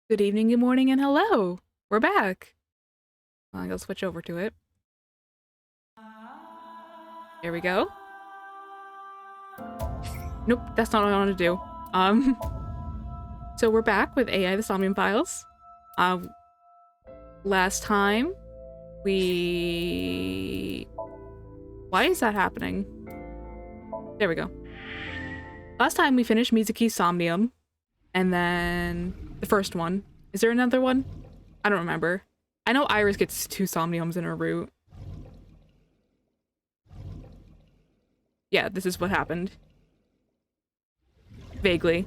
Good evening, good morning, and hello! We're back! I'll switch over to it. There we go. Nope, that's not what I want to do. So we're back with AI the Somnium Files. Last time, Why is that happening? There we go. Last time we finished Mizuki's Somnium, and then the first one. Is there another one? I don't remember. I know Iris gets 2 Somniums in her route. Yeah, this is what happened. Vaguely.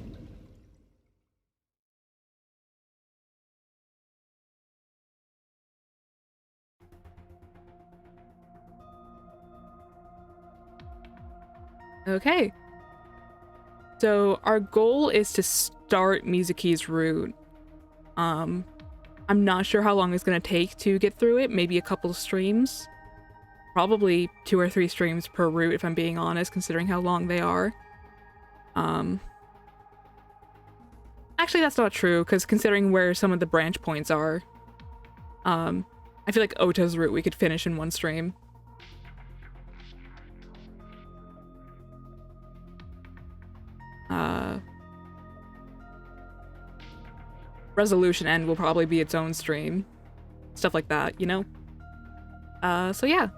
Okay. So our goal is to start Mizuki's route. I'm not sure how long it's gonna take to get through it. Maybe a couple of streams. Probably 2 or 3 streams per route, if I'm being honest, considering how long they are. Actually, that's not true, because considering where some of the branch points are, I feel like Ota's route we could finish in 1 stream. Resolution End will probably be its own stream. Stuff like that, you know? So yeah.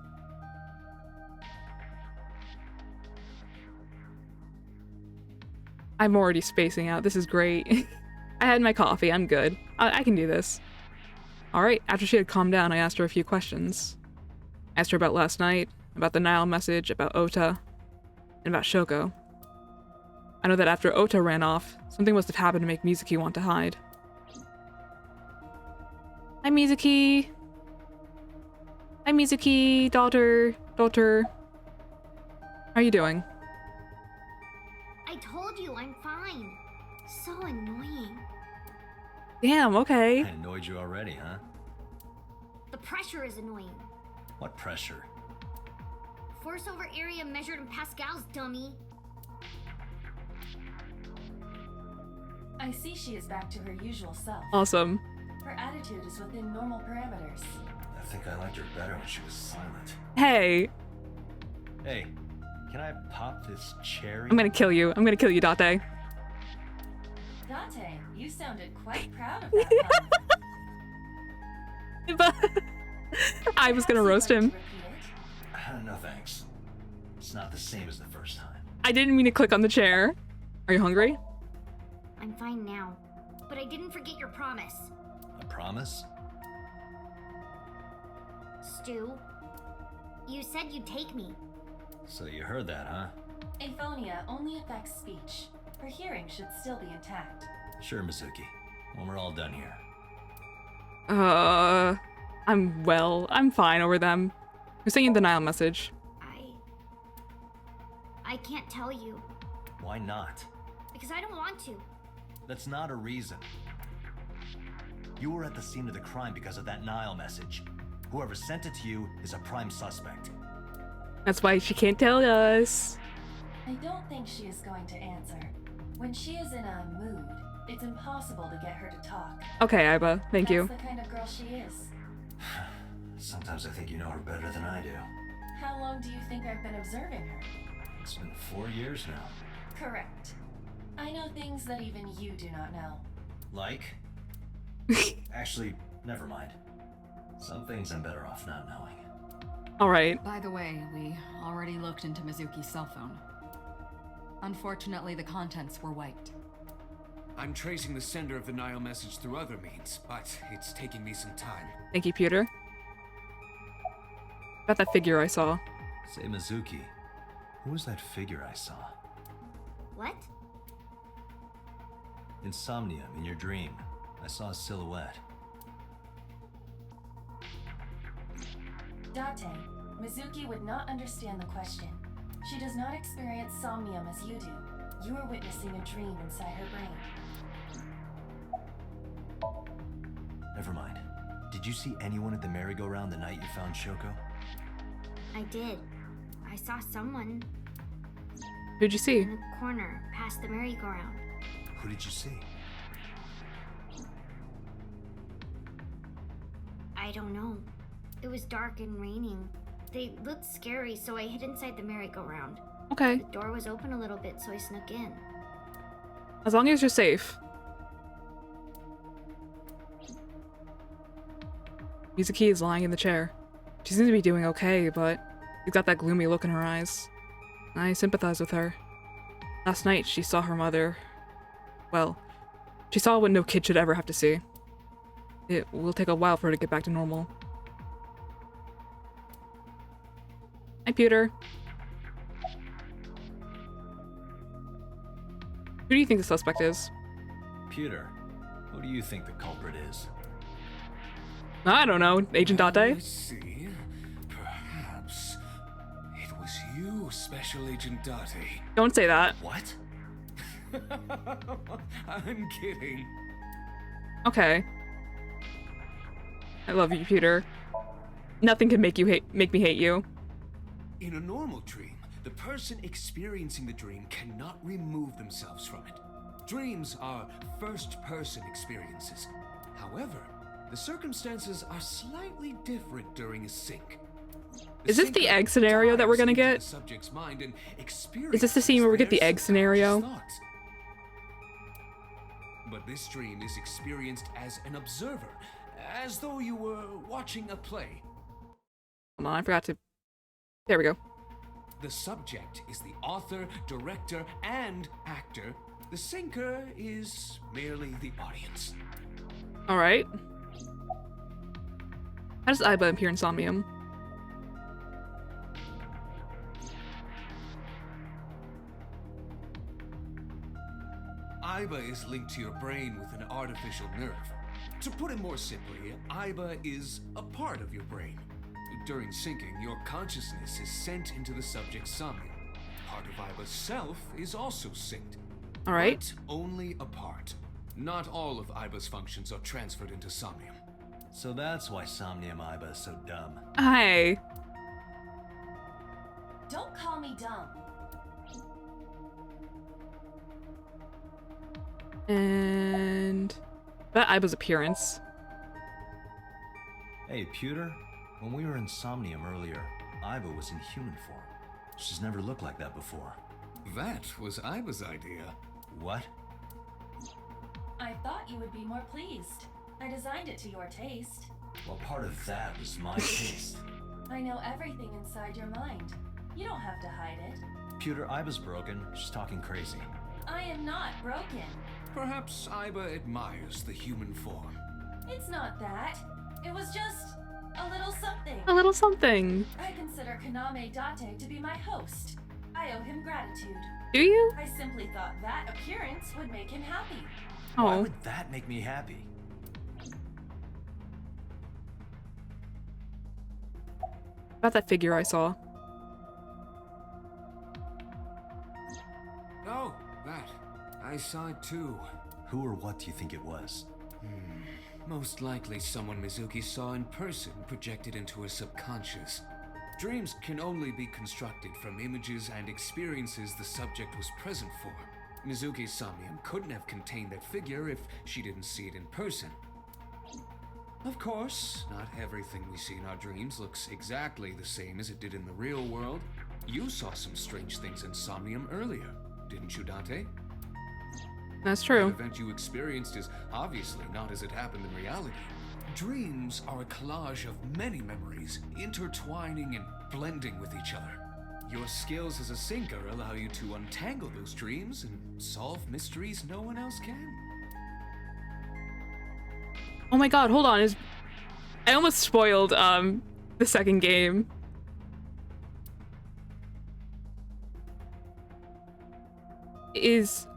I'm already spacing out. This is great. I had my coffee. I'm good. I can do this. Alright, after she had calmed down, I asked her a few questions. I asked her about last night, about the Nile message, about Ota, and about Shoko. I know that after Ota ran off, something must have happened to make Mizuki want to hide. Hi, Mizuki. Hi, Mizuki, daughter. How are you doing? I told you I'm fine. So annoying. Damn, okay. I annoyed you already, huh? The pressure is annoying. What pressure? Force over area measured in pascals, dummy. I see she is back to her usual self. Awesome. Her attitude is within normal parameters. I think I liked her better when she was silent. Hey. Hey, can I pop this cherry? I'm gonna kill you. I'm gonna kill you, Date. Date, you sounded quite proud of that pun. I was gonna roast him. No thanks. It's not the same as the first time. I didn't mean to click on the chair. Are you hungry? I'm fine now. But I didn't forget your promise. A promise? Stu, you said you'd take me. So you heard that, huh? Aphonia only affects speech. Her hearing should still be intact. Sure, Mizuki. When we're all done here. I'm fine over them. Who's singing the Nile message? I can't tell you. Why not? Because I don't want to. That's not a reason. You were at the scene of the crime because of that Nile message. Whoever sent it to you is a prime suspect. That's why she can't tell us. I don't think she is going to answer. When she is in a mood, it's impossible to get her to talk. Okay, Iba. Thank you. That's the kind of girl she is. Sometimes I think you know her better than I do. How long do you think I've been observing her? It's been 4 years now. Correct. I know things that even you do not know. Like? Actually, never mind. Some things I'm better off not knowing. Alright. By the way, we already looked into Mizuki's cell phone. Unfortunately, the contents were wiped. I'm tracing the sender of the Nile message through other means, but it's taking me some time. Thank you, Peter. About that figure I saw. Say, Mizuki, who was that figure I saw? What? In Somnium, in your dream, I saw a silhouette. Date, Mizuki would not understand the question. She does not experience somnium as you do. You are witnessing a dream inside her brain. Never mind. Did you see anyone at the merry-go-round the night you found Shoko? I did. I saw someone Who'd you see? in the corner past the merry-go-round. Who did you see? I don't know. It was dark and raining. They looked scary, so I hid inside the merry-go-round. Okay. The door was open a little bit, so I snuck in. As long as you're safe. Mizuki is lying in the chair. She seems to be doing okay, but she's got that gloomy look in her eyes. I sympathize with her. Last night, she saw her mother. Well, she saw what no kid should ever have to see. It will take a while for her to get back to normal. Hi, Pewter. Who do you think the suspect is? Pewter, who do you think the culprit is? I don't know. Agent Date? Let's see. Perhaps it was you, Special Agent Date. Don't say that. What? I'm kidding. Okay. I love you, Pewter. Nothing can make me hate you. In a normal dream, the person experiencing the dream cannot remove themselves from it. Dreams are first-person experiences. However, the circumstances are slightly different during a sync. Is this the egg scenario that we're gonna get? The subject's mind and Is this the scene where we get the egg scenario? thoughts. But this dream is experienced as an observer, as though you were watching a play. Hold on, I forgot to... There we go. The subject is the author, director, and actor. The syncer is merely the audience. Alright. How does Aiba appear in Somnium? Aiba is linked to your brain with an artificial nerve. To put it more simply, Aiba is a part of your brain. During syncing, your consciousness is sent into the subject's Somnium. Part of Aiba's self is also synced. Alright. But only a part. Not all of Aiba's functions are transferred into Somnium. So that's why Somnium Aiba is so dumb. Hi. Don't call me dumb. And... that Aiba's appearance. Hey, Pewter, when we were in Somnium earlier, Aiba was in human form. She's never looked like that before. That was Aiba's idea. What? I thought you would be more pleased. I designed it to your taste. Well, part of that was my taste. I know everything inside your mind. You don't have to hide it. Pewter, Aiba's broken. She's talking crazy. I am not broken. Perhaps Aiba admires the human form. It's not that. It was just a little something. A little something. I consider Kaname Date to be my host. I owe him gratitude. Do you? I simply thought that appearance would make him happy. Why Oh. would that make me happy? About that figure I saw. Oh, that. I saw it too. Who or what do you think it was? Most likely someone Mizuki saw in person projected into her subconscious. Dreams can only be constructed from images and experiences the subject was present for. Mizuki's Somnium couldn't have contained that figure if she didn't see it in person. Of course, not everything we see in our dreams looks exactly the same as it did in the real world. You saw some strange things in Somnium earlier, didn't you, Dante? That's The true. event you experienced is obviously not as it happened in reality. Dreams are a collage of many memories, intertwining and blending with each other. Your skills as a syncer allow you to untangle those dreams and solve mysteries no one else can. Oh my god, hold on. I almost spoiled the second game. Because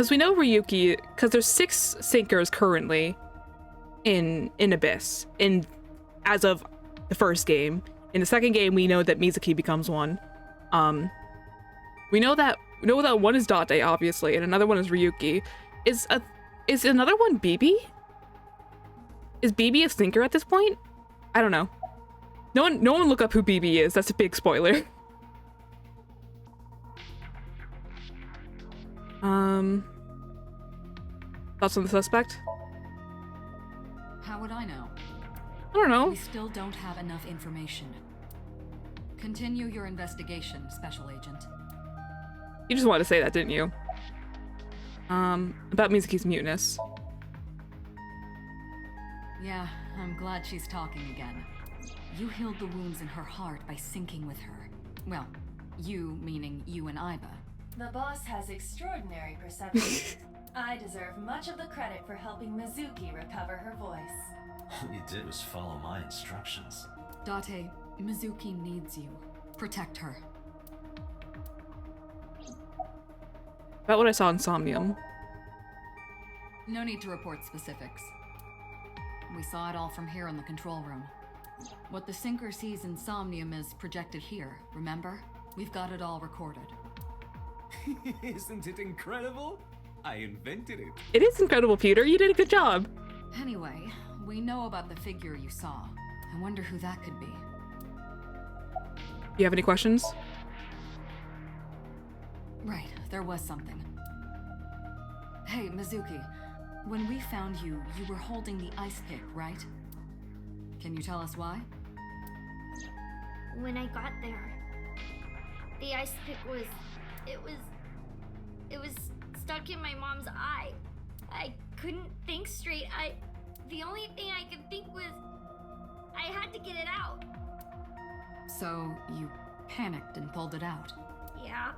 we know Ryuki, because there's 6 syncers currently in Abyss, as of the first game. In the second game, we know that Mizuki becomes one. We know that one is Date, obviously, and another one is Ryuki. Is another one BB? Is BB a syncer at this point? I don't know. No one look up who BB is. That's a big spoiler. Thoughts on the suspect? How would I know? I don't know. We still don't have enough information. Continue your investigation, Special Agent. You just wanted to say that, didn't you? About Mizuki's muteness. Yeah, I'm glad she's talking again. You healed the wounds in her heart by syncing with her. Well, you meaning you and Iba. The boss has extraordinary perception. I deserve much of the credit for helping Mizuki recover her voice. All you did was follow my instructions. Date, Mizuki needs you. Protect her. About what I saw in Somnium. No need to report specifics. We saw it all from here in the control room. What the Sinker sees in Somnium is projected here, remember? We've got it all recorded. Isn't it incredible? I invented it. It is incredible, Peter. You did a good job. Anyway, we know about the figure you saw. I wonder who that could be. You have any questions? Right, there was something. Hey, Mizuki. When we found you, you were holding the ice pick, right? Can you tell us why? When I got there, the ice pick was... It was stuck in my mom's eye. I couldn't think straight. The only thing I could think was... I had to get it out. So, you panicked and pulled it out. Yeah,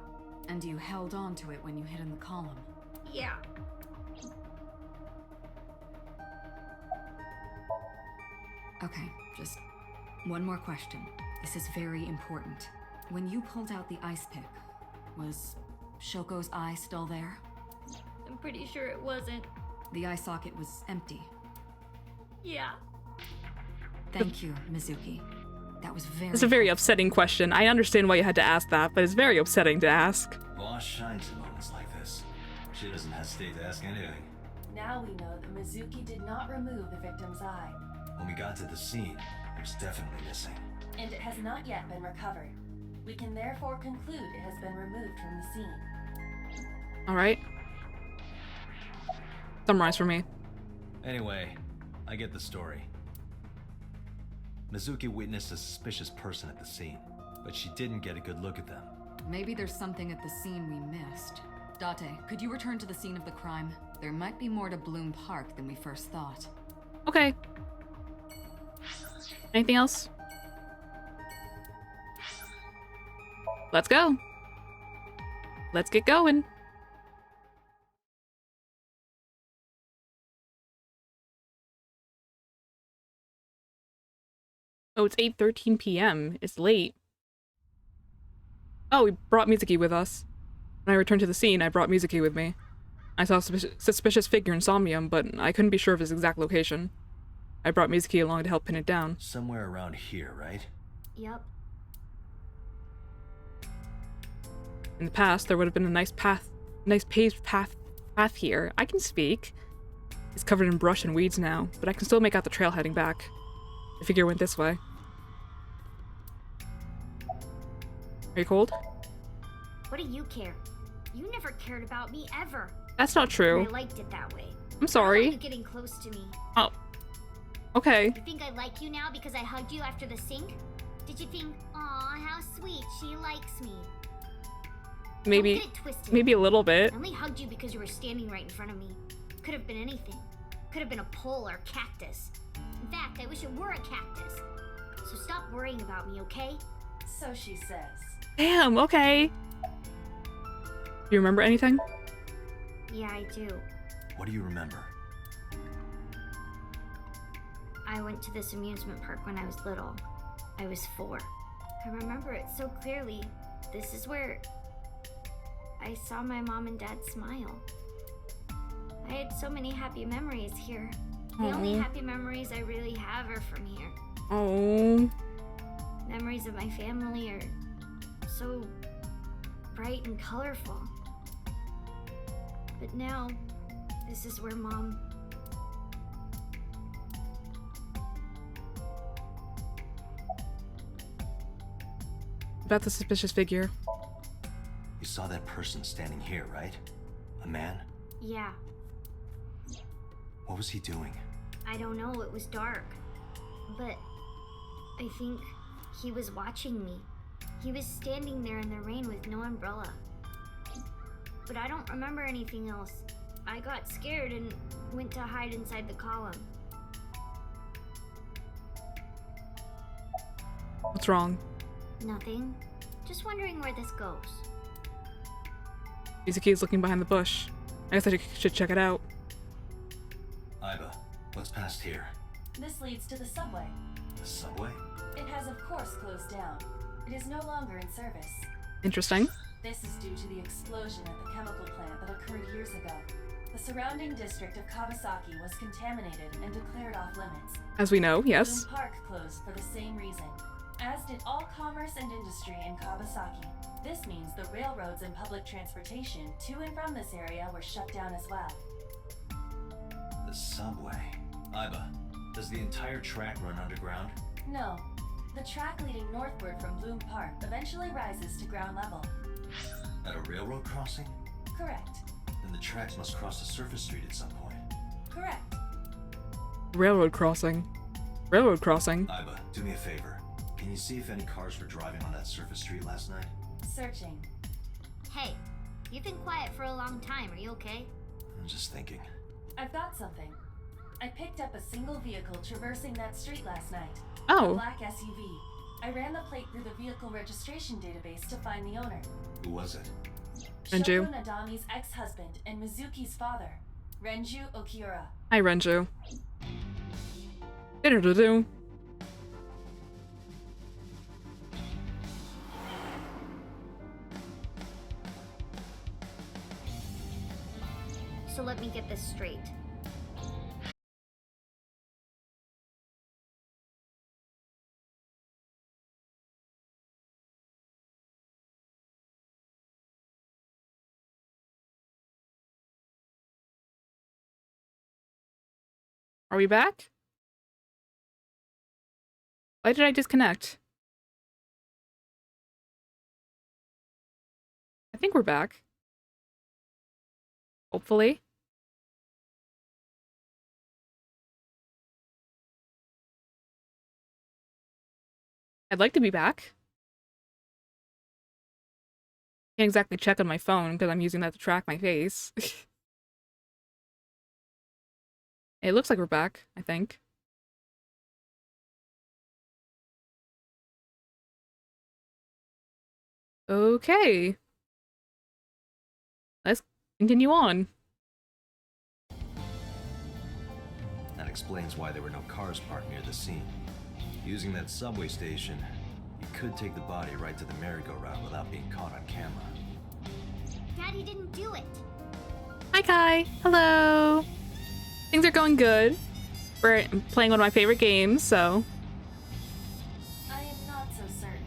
And you held on to it when you hid in the column. yeah. Okay, just one more question. This is very important. When you pulled out the ice pick, was Shoko's eye still there? I'm pretty sure it wasn't. The eye socket was empty. Yeah. Thank you, Mizuki. That was very... It's a very upsetting question. I understand why you had to ask that, but it's very upsetting to ask. Boss shines in moments like this. She doesn't hesitate to ask anything. Now we know that Mizuki did not remove the victim's eye, When we got to the scene, it was definitely missing. and it has not yet been recovered. We can therefore conclude it has been removed from the scene. Alright. Summarize for me. Anyway, I get the story. Mizuki witnessed a suspicious person at the scene, but she didn't get a good look at them. Maybe there's something at the scene we missed. Date, could you return to the scene of the crime? There might be more to Bloom Park than we first thought. Okay. Anything else? Let's go. Let's get going. Oh, it's 8:13 p.m. It's late. Oh, we brought Mizuki with us. When I returned to the scene, I brought Mizuki with me. I saw a suspicious figure in Somnium, but I couldn't be sure of his exact location. I brought Mizuki along to help pin it down. Somewhere around here, right? Yep. In the past, there would have been a nice paved path here. I can speak. It's covered in brush and weeds now, but I can still make out the trail heading back. The figure went this way. Are you cold? What do you care? You never cared about me ever. That's not true. And I liked it that way. I'm I don't sorry. want you getting close to me. Oh. Okay. You think I like you now because I hugged you after the sink? Did you think, aw, how sweet, she likes me? Don't Maybe, get it twisted. maybe a little bit. I only hugged you because you were standing right in front of me. Could have been anything. Could have been a pole or a cactus. In fact, I wish it were a cactus. So stop worrying about me, okay? So she says. Damn, okay. Do you remember anything? Yeah, I do. What do you remember? I went to this amusement park when I was little. I was 4. I remember it so clearly. This is where I saw my mom and dad smile. I had so many happy memories here. The only Aw. happy memories I really have are from here. Oh. Memories of my family are so bright and colorful. But now, this is where Mom... About the suspicious figure. You saw that person standing here, right? A man? Yeah, What was he doing? I don't know, it was dark. But I think he was watching me. He was standing there in the rain with no umbrella. But I don't remember anything else. I got scared and went to hide inside the column. What's wrong? Nothing. Just wondering where this goes. Mizuki is looking behind the bush. I guess I should check it out. Iba, what's past here? This leads to the subway. The subway? It has, of course, closed down. It is no longer in service. Interesting. This is due to the explosion at the chemical plant that occurred years ago. The surrounding district of Kawasaki was contaminated and declared off limits. As we know, yes. Bloom Park closed for the same reason, as did all commerce and industry in Kawasaki. This means the railroads and public transportation to and from this area were shut down as well. The subway. Iba, does the entire track run underground? No. The track leading northward from Bloom Park eventually rises to ground level. At a railroad crossing? Correct. Then the tracks must cross a surface street at some point. Correct. Railroad crossing. Railroad crossing. Iba, do me a favor. Can you see if any cars were driving on that surface street last night? Searching. Hey, you've been quiet for a long time. Are you okay? I'm just thinking. I've got something. I picked up a single vehicle traversing that street last night. A Oh, black SUV. I ran the plate through the vehicle registration database to find the owner. Who was it? Renju. Shoko Nadami's ex-husband and Mizuki's father, Renju Okiura. hi Renju. Do-do-do-do. So let me get this straight. Are we back? Why did I disconnect? I think we're back. Hopefully. I'd like to be back. Can't exactly check on my phone because I'm using that to track my face. It looks like we're back, I think. Okay. Let's continue on. That explains why there were no cars parked near the scene. Using that subway station, you could take the body right to the merry-go-round without being caught on camera. Daddy didn't do it. Hi, Kai. Hello. Things are going good. We're playing one of my favorite games, so... I am not so certain.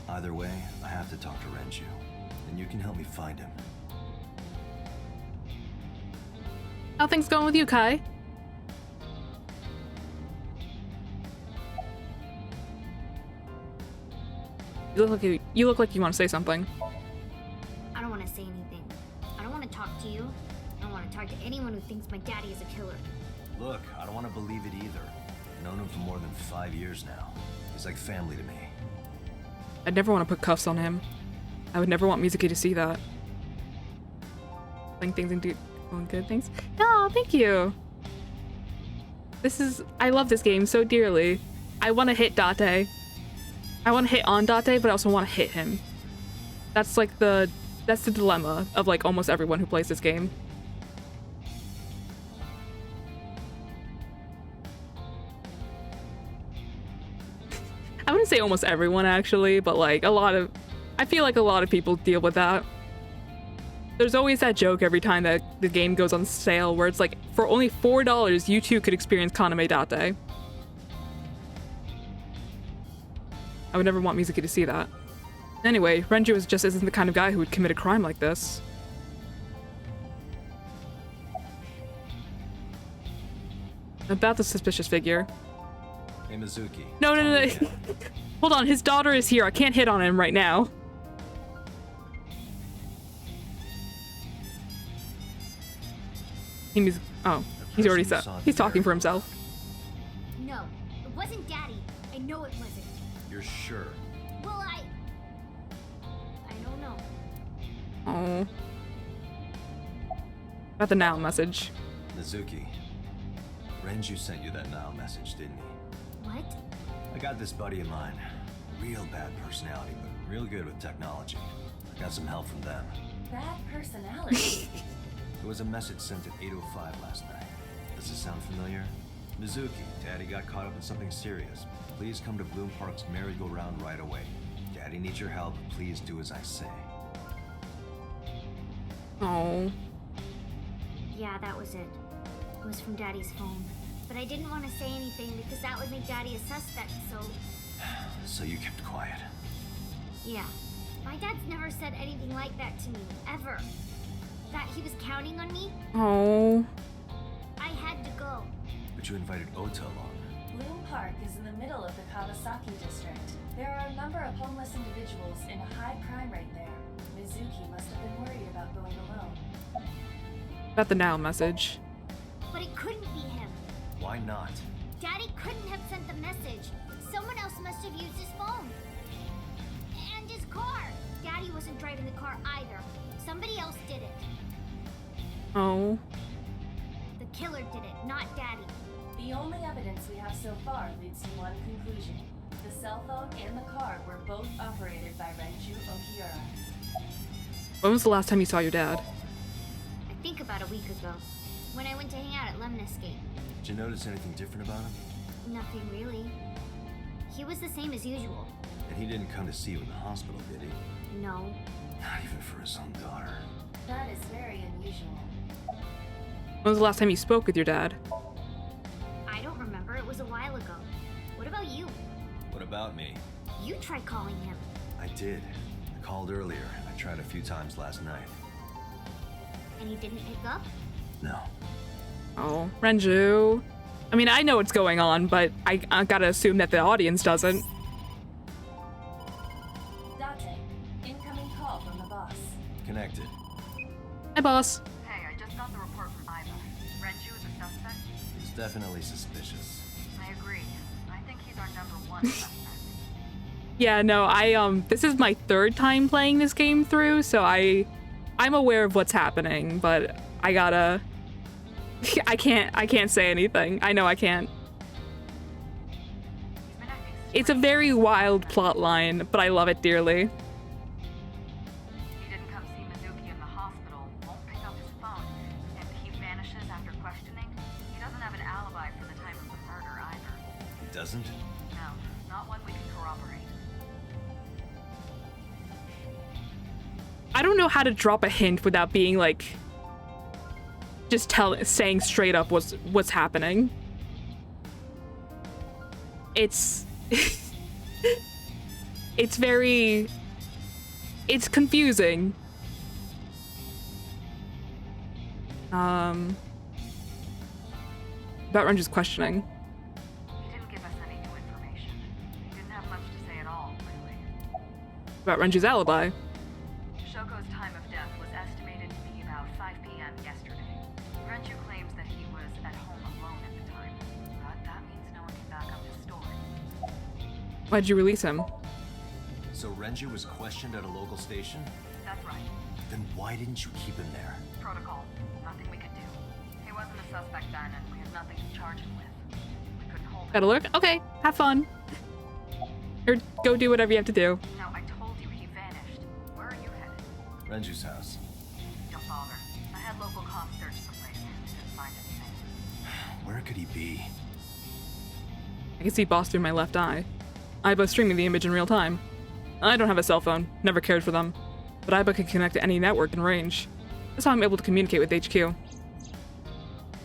Either way, I have to talk to Renju, and you can help me find him. How things going with you, Kai? You look like you want to say something. I don't want to say anything. I don't want to talk to you. I don't want to talk to anyone who thinks my daddy is a killer. Look, I don't want to believe it either. I've known him for more than 5 years now. He's like family to me. I'd never want to put cuffs on him. I would never want Mizuki to see that. Playing things and doing good things. Oh, thank you. I love this game so dearly. I want to hit Date. I want to hit on Date, but I also want to hit him. That's like that's the dilemma of like almost everyone who plays this game. I wouldn't say almost everyone actually, but like I feel like a lot of people deal with that. There's always that joke every time that the game goes on sale where it's like, for only $4, you too could experience Kaname Date. I would never want Mizuki to see that. Anyway, Renju isn't the kind of guy who would commit a crime like this. About the suspicious figure. Hey, Mizuki. No. Tell me again. Hold on, his daughter is here. I can't hit on him right now. Oh. He's already person you said. saw at He's the talking for merry-go-round? himself. No, it wasn't Daddy. I know it wasn't. You're sure? Well, I don't know. Oh. About the now message. Mizuki. Renju sent you that now message, didn't he? What? I got this buddy of mine. Real bad personality, but real good with technology. I got some help from them. Bad personality. There was a message sent at 8:05 last night. Does this sound familiar? Mizuki, Daddy got caught up in something serious. Please come to Bloom Park's merry-go-round right away. Daddy needs your help. Please do as I say. Oh. Yeah, that was it. It was from Daddy's phone. But I didn't want to say anything because that would make Daddy a suspect, so... So you kept quiet. Yeah. My dad's never said anything like that to me, ever. That he was counting on me, Oh. I had to go. But you invited Ota along. Bloom Park is in the middle of the Kawasaki district. There are a number of homeless individuals in a high crime rate there. Mizuki must have been worried about going alone. About the now message. But it couldn't be him. Why not? Daddy couldn't have sent the message. Someone else must have used his phone. And his car. Daddy wasn't driving the car either. Somebody else did it. Oh. The killer did it, not Daddy. The only evidence we have so far leads to one conclusion. The cell phone and the car were both operated by Renju Okiura. When was the last time you saw your dad? I think about a week ago, when I went to hang out at Lemon Escape. Did you notice anything different about him? Nothing really. He was the same as usual. And he didn't come to see you in the hospital, did he? No. Not even for his own daughter. That is very unusual. When was the last time you spoke with your dad? I don't remember. It was a while ago. What about you? What about me? You tried calling him. I did. I called earlier, and I tried a few times last night. And he didn't pick up? No. Oh. Renju. I mean, I know what's going on, but I gotta assume that the audience doesn't. Date, incoming call from the boss. Connected. Hi, boss. Hey, I just got the report from Iva. Renju is a suspect? He's definitely suspicious. I agree. I think he's our #1 suspect. Yeah, no, this is my third time playing this game through, so I'm aware of what's happening, but I gotta... I can't say anything. I know I can't. He's been acting It's a very wild plot line, but I love it dearly. He didn't come see Mizuki in the hospital, won't pick up his phone, and he vanishes after questioning. He doesn't have an alibi for the time of the murder either. He doesn't? No, not one we can corroborate. I don't know how to drop a hint without being like just saying straight up what's happening. It's it's confusing. About Renju's questioning. He didn't give us any new information. He didn't have much to say at all, really. About Renju's alibi. Shoko's time of death was estimated to be about 5 p.m. yesterday. Renju claims that he was at home alone at the time, but that means no one can back up his story. Why'd you release him? So Renju was questioned at a local station? That's right. Then why didn't you keep him there? Protocol. Nothing we could do. He wasn't a suspect then, and we had nothing to charge him with. We couldn't hold him. Gotta lurk? Okay, have fun. Or go do whatever you have to do. No, I told you he vanished. Where are you headed? Renju's house. Don't bother. I had local cops search the place. Didn't find anything. Where could he be? I can see boss through my left eye. Aiba streaming the image in real time. I don't have a cell phone, never cared for them. But Aiba can connect to any network in range. That's how I'm able to communicate with HQ.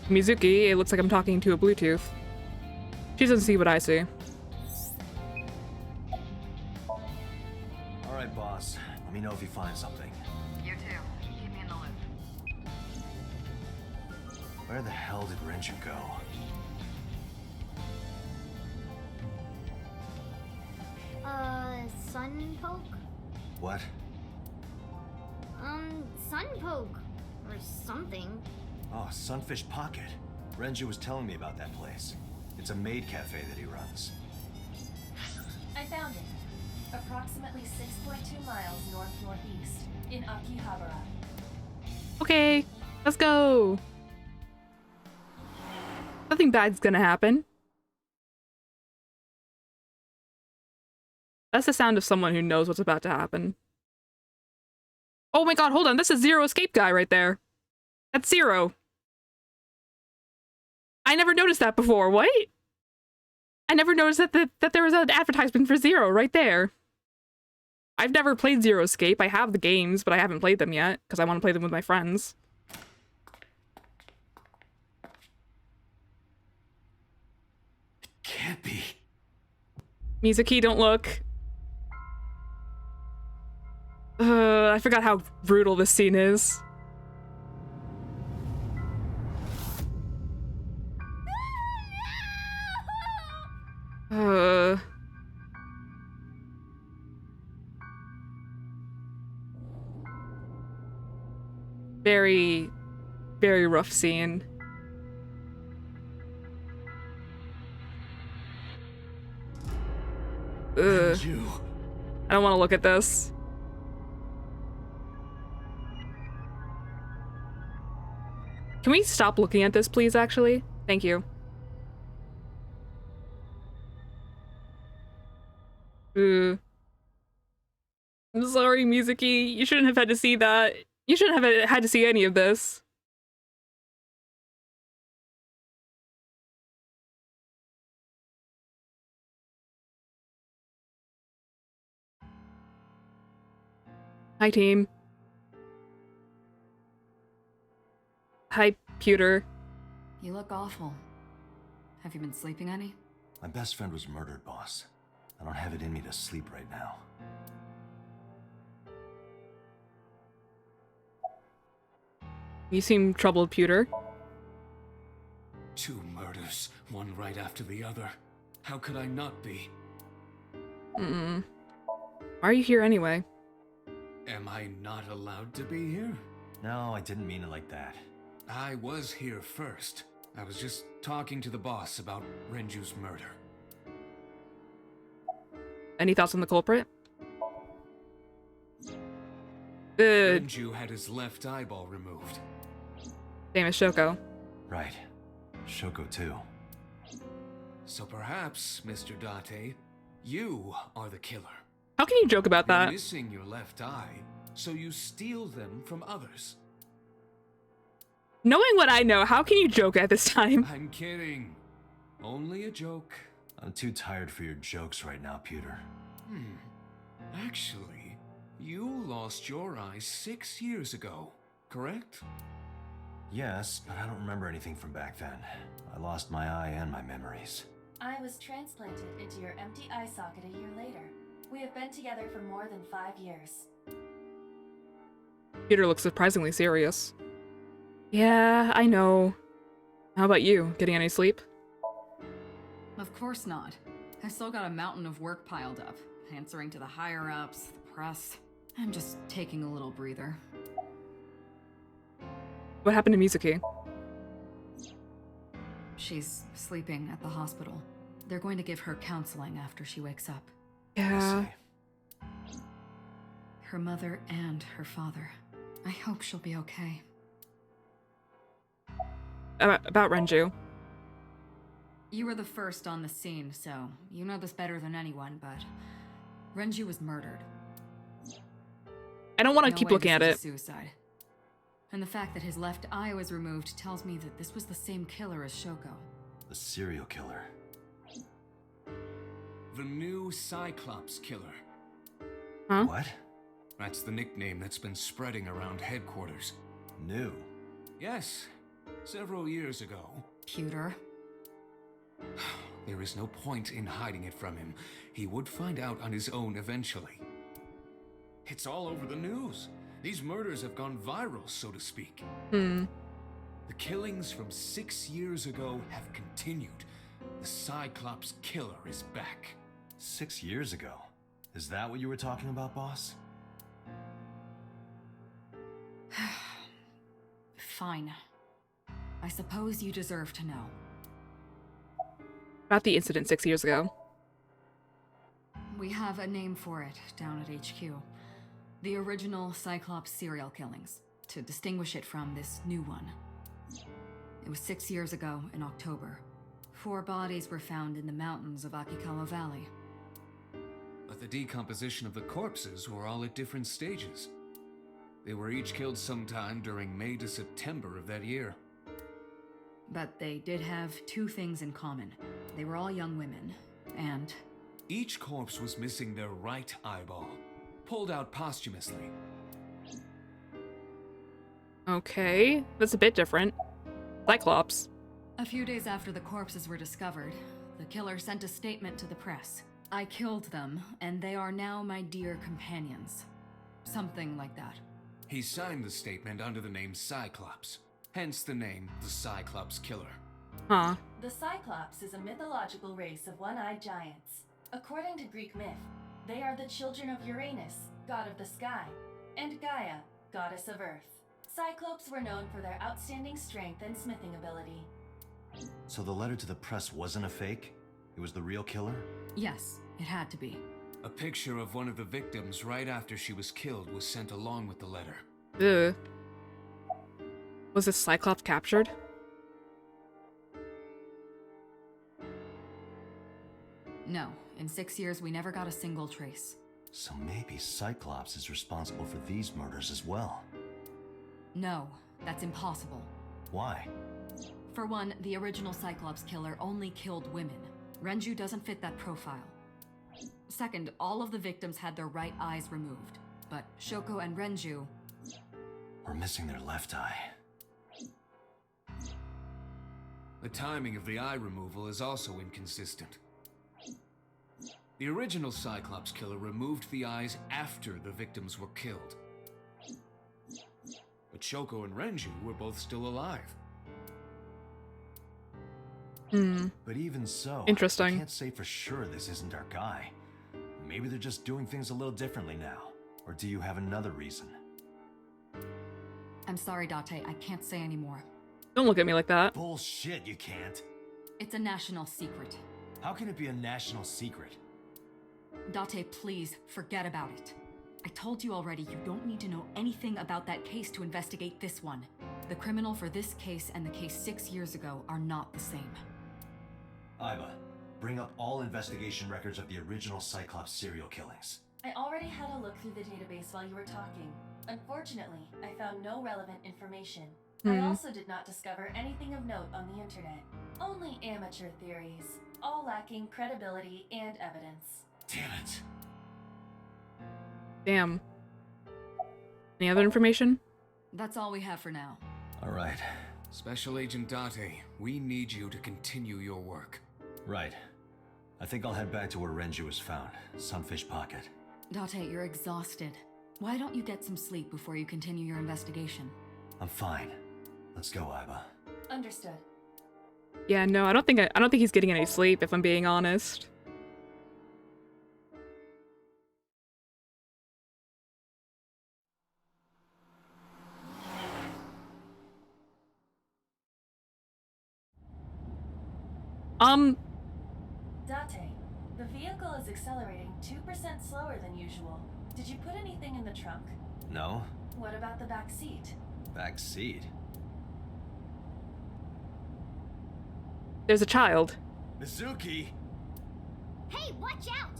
Mizuki, it looks like I'm talking to a Bluetooth. She doesn't see what I see. Alright, boss. Let me know if you find something. You too. Keep me in the loop. Where the hell did Renju go? Sunpoke? What? Sunpoke. Or something. Oh, Sunfish Pocket. Renju was telling me about that place. It's a maid cafe that he runs. I found it. Approximately 6.2 miles north-northeast in Akihabara. Okay, let's go. Nothing bad's gonna happen. That's the sound of someone who knows what's about to happen. Oh my god, hold on. This is Zero Escape guy right there. That's Zero. I never noticed that before. What? I never noticed that there was an advertisement for Zero right there. I've never played Zero Escape. I have the games, but I haven't played them yet because I want to play them with my friends. Can't be. Mizuki, don't look. I forgot how brutal this scene is. Very, very rough scene. Ugh. I don't want to look at this. Can we stop looking at this, please, actually? Thank you. I'm sorry, Mizuki. You shouldn't have had to see that. You shouldn't have had to see any of this. Hi, team. Hi, Pewter. You look awful. Have you been sleeping any? My best friend was murdered, boss. I don't have it in me to sleep right now. You seem troubled, Pewter. 2 murders, one right after the other. How could I not be? Why are you here anyway? Am I not allowed to be here? No, I didn't mean it like that. I was here first. I was just talking to the boss about Renju's murder. Any thoughts on the culprit? Renju had his left eyeball removed. Same as Shoko. Right. Shoko, too. So perhaps, Mr. Date, you are the killer. How can you joke about You're that? missing your left eye, so you steal them from others. Knowing what I know, how can you joke at this time? I'm kidding. Only a joke. I'm too tired for your jokes right now, Pewter. Actually, you lost your eye 6 years ago, correct? Yes, but I don't remember anything from back then. I lost my eye and my memories. I was transplanted into your empty eye socket a year later. We have been together for more than 5 years. Peter looks surprisingly serious. Yeah, I know. How about you? Getting any sleep? Of course not. I still got a mountain of work piled up, answering to the higher-ups, the press. I'm just taking a little breather. What happened to Mizuki? She's sleeping at the hospital. They're going to give her counseling after she wakes up. Yeah. I see. Her mother and her father. I hope she'll be okay. About Renju. You were the first on the scene, so you know this better than anyone, but Renju was murdered. I don't want to No keep way looking at this it. was a suicide. And the fact that his left eye was removed tells me that this was the same killer as Shoko. The serial killer. The new Cyclops killer. Huh? What? That's the nickname that's been spreading around headquarters. New. Yes, several years ago. Pewter. There is no point in hiding it from him. He would find out on his own eventually. It's all over the news. These murders have gone viral, so to speak. The killings from 6 years ago have continued. The Cyclops killer is back. 6 years ago. Is that what you were talking about, boss? Fine. I suppose you deserve to know. About the incident 6 years ago. We have a name for it down at HQ. The original Cyclops serial killings, to distinguish it from this new one. It was 6 years ago in October. 4 bodies were found in the mountains of Akikawa Valley. But the decomposition of the corpses were all at different stages. They were each killed sometime during May to September of that year. But they did have 2 things in common. They were all young women, and... Each corpse was missing their right eyeball, pulled out posthumously. Okay, that's a bit different. Cyclops. A few days after the corpses were discovered, the killer sent a statement to the press. I killed them, and they are now my dear companions. Something like that. He signed the statement under the name Cyclops, hence the name the Cyclops Killer. Huh. The Cyclops is a mythological race of one-eyed giants. According to Greek myth, they are the children of Uranus, god of the sky, and Gaia, goddess of earth. Cyclopes were known for their outstanding strength and smithing ability. So the letter to the press wasn't a fake? It was the real killer? Yes, it had to be. A picture of one of the victims right after she was killed was sent along with the letter. Ugh. Was this Cyclops captured? No, in 6 years we never got a single trace. So maybe Cyclops is responsible for these murders as well. No, that's impossible. Why? For one, the original Cyclops killer only killed women. Renju doesn't fit that profile. Second, all of the victims had their right eyes removed, but Shoko and Renju... We're missing their left eye. The timing of the eye removal is also inconsistent. The original Cyclops killer removed the eyes after the victims were killed. But Shoko and Renju were both still alive. But even so, Interesting. I can't say for sure this isn't our guy. Maybe they're just doing things a little differently now. Or do you have another reason? I'm sorry, Date, I can't say anymore. Don't look at me like that. Bullshit, you can't. It's a national secret. How can it be a national secret? Date, please, forget about it. I told you already, you don't need to know anything about that case to investigate this one. The criminal for this case and the case 6 years ago are not the same. Iba, bring up all investigation records of the original Cyclops serial killings. I already had a look through the database while you were talking. Unfortunately, I found no relevant information. I also did not discover anything of note on the internet. Only amateur theories, all lacking credibility and evidence. Damn it. Damn. Any other information? That's all we have for now. All right. Special Agent Date, we need you to continue your work. Right. I think I'll head back to where Renju was found. Sunfish Pocket. Date, you're exhausted. Why don't you get some sleep before you continue your investigation? I'm fine. Let's go, Iba. Understood. Yeah, no, I don't think he's getting any sleep, if I'm being honest. Date, the vehicle is accelerating 2% slower than usual. Did you put anything in the trunk? No? What about the back seat? Back seat? There's a child. Mizuki! Hey, watch out!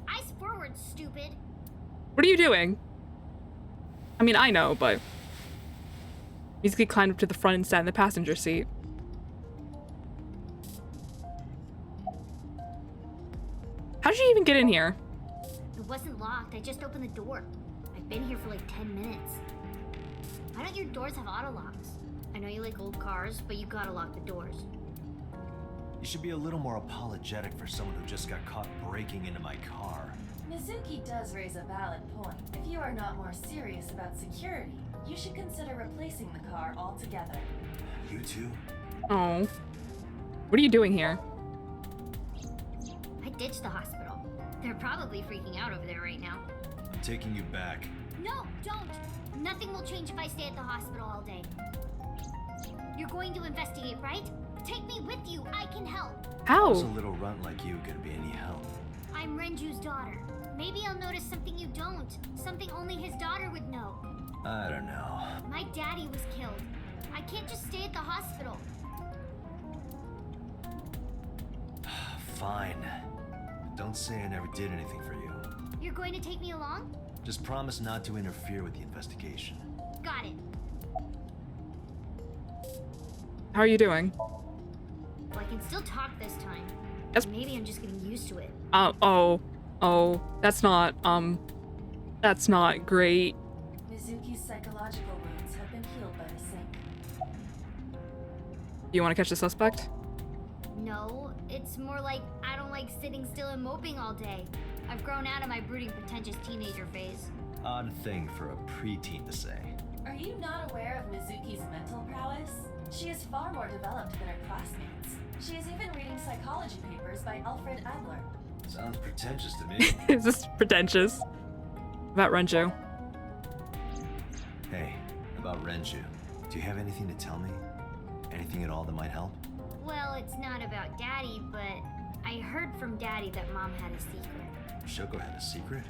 Eyes forward, stupid. What are you doing? I mean, I know, but... Mizuki climbed up to the front and sat in the passenger seat. How did you even get in here? It wasn't locked, I just opened the door. I've been here for like 10 minutes. Why don't your doors have auto locks? I know you like old cars, but you gotta lock the doors. You should be a little more apologetic for someone who just got caught breaking into my car. Mizuki does raise a valid point. If you are not more serious about security, you should consider replacing the car altogether. You two? Oh. What are you doing here? I ditched the hospital. They're probably freaking out over there right now. I'm taking you back. No, don't! Nothing will change if I stay at the hospital all day. You're going to investigate, right? Take me with you. I can help. How's a How? little runt like you gonna be any help? I'm Renju's daughter. Maybe I'll notice something you don't. Something only his daughter would know. I don't know. My daddy was killed. I can't just stay at the hospital. Fine. Don't say I never did anything for you. You're going to take me along? Just promise not to interfere with the investigation. Got it. How are you doing? Well, I can still talk this time. Yes. Maybe I'm just getting used to it. Oh, that's not great. Mizuki's psychological wounds have been healed by the sink. You want to catch the suspect? No, it's more like I don't like sitting still and moping all day. I've grown out of my brooding, pretentious teenager phase. Odd thing for a preteen to say. Are you not aware of Mizuki's mental prowess? She is far more developed than her classmates. She is even reading psychology papers by Alfred Adler. Sounds pretentious to me. Is this pretentious? About Renju. Hey, about Renju. Do you have anything to tell me? Anything at all that might help? Well, it's not about Daddy, but I heard from Daddy that Mom had a secret. Shoko had a secret?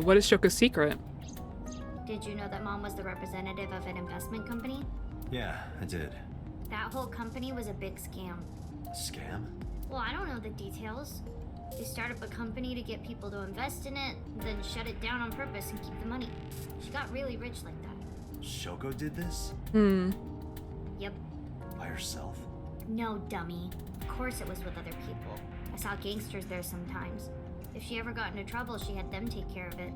What is Shoko's secret? Did you know that Mom was the representative of an investment company? Yeah, I did. That whole company was a big scam. Scam? Well, I don't know the details. They start up a company to get people to invest in it, then shut it down on purpose and keep the money. She got really rich like that. Shoko did this? Yep. By herself? No, dummy. Of course it was with other people. I saw gangsters there sometimes. If she ever got into trouble, she had them take care of it.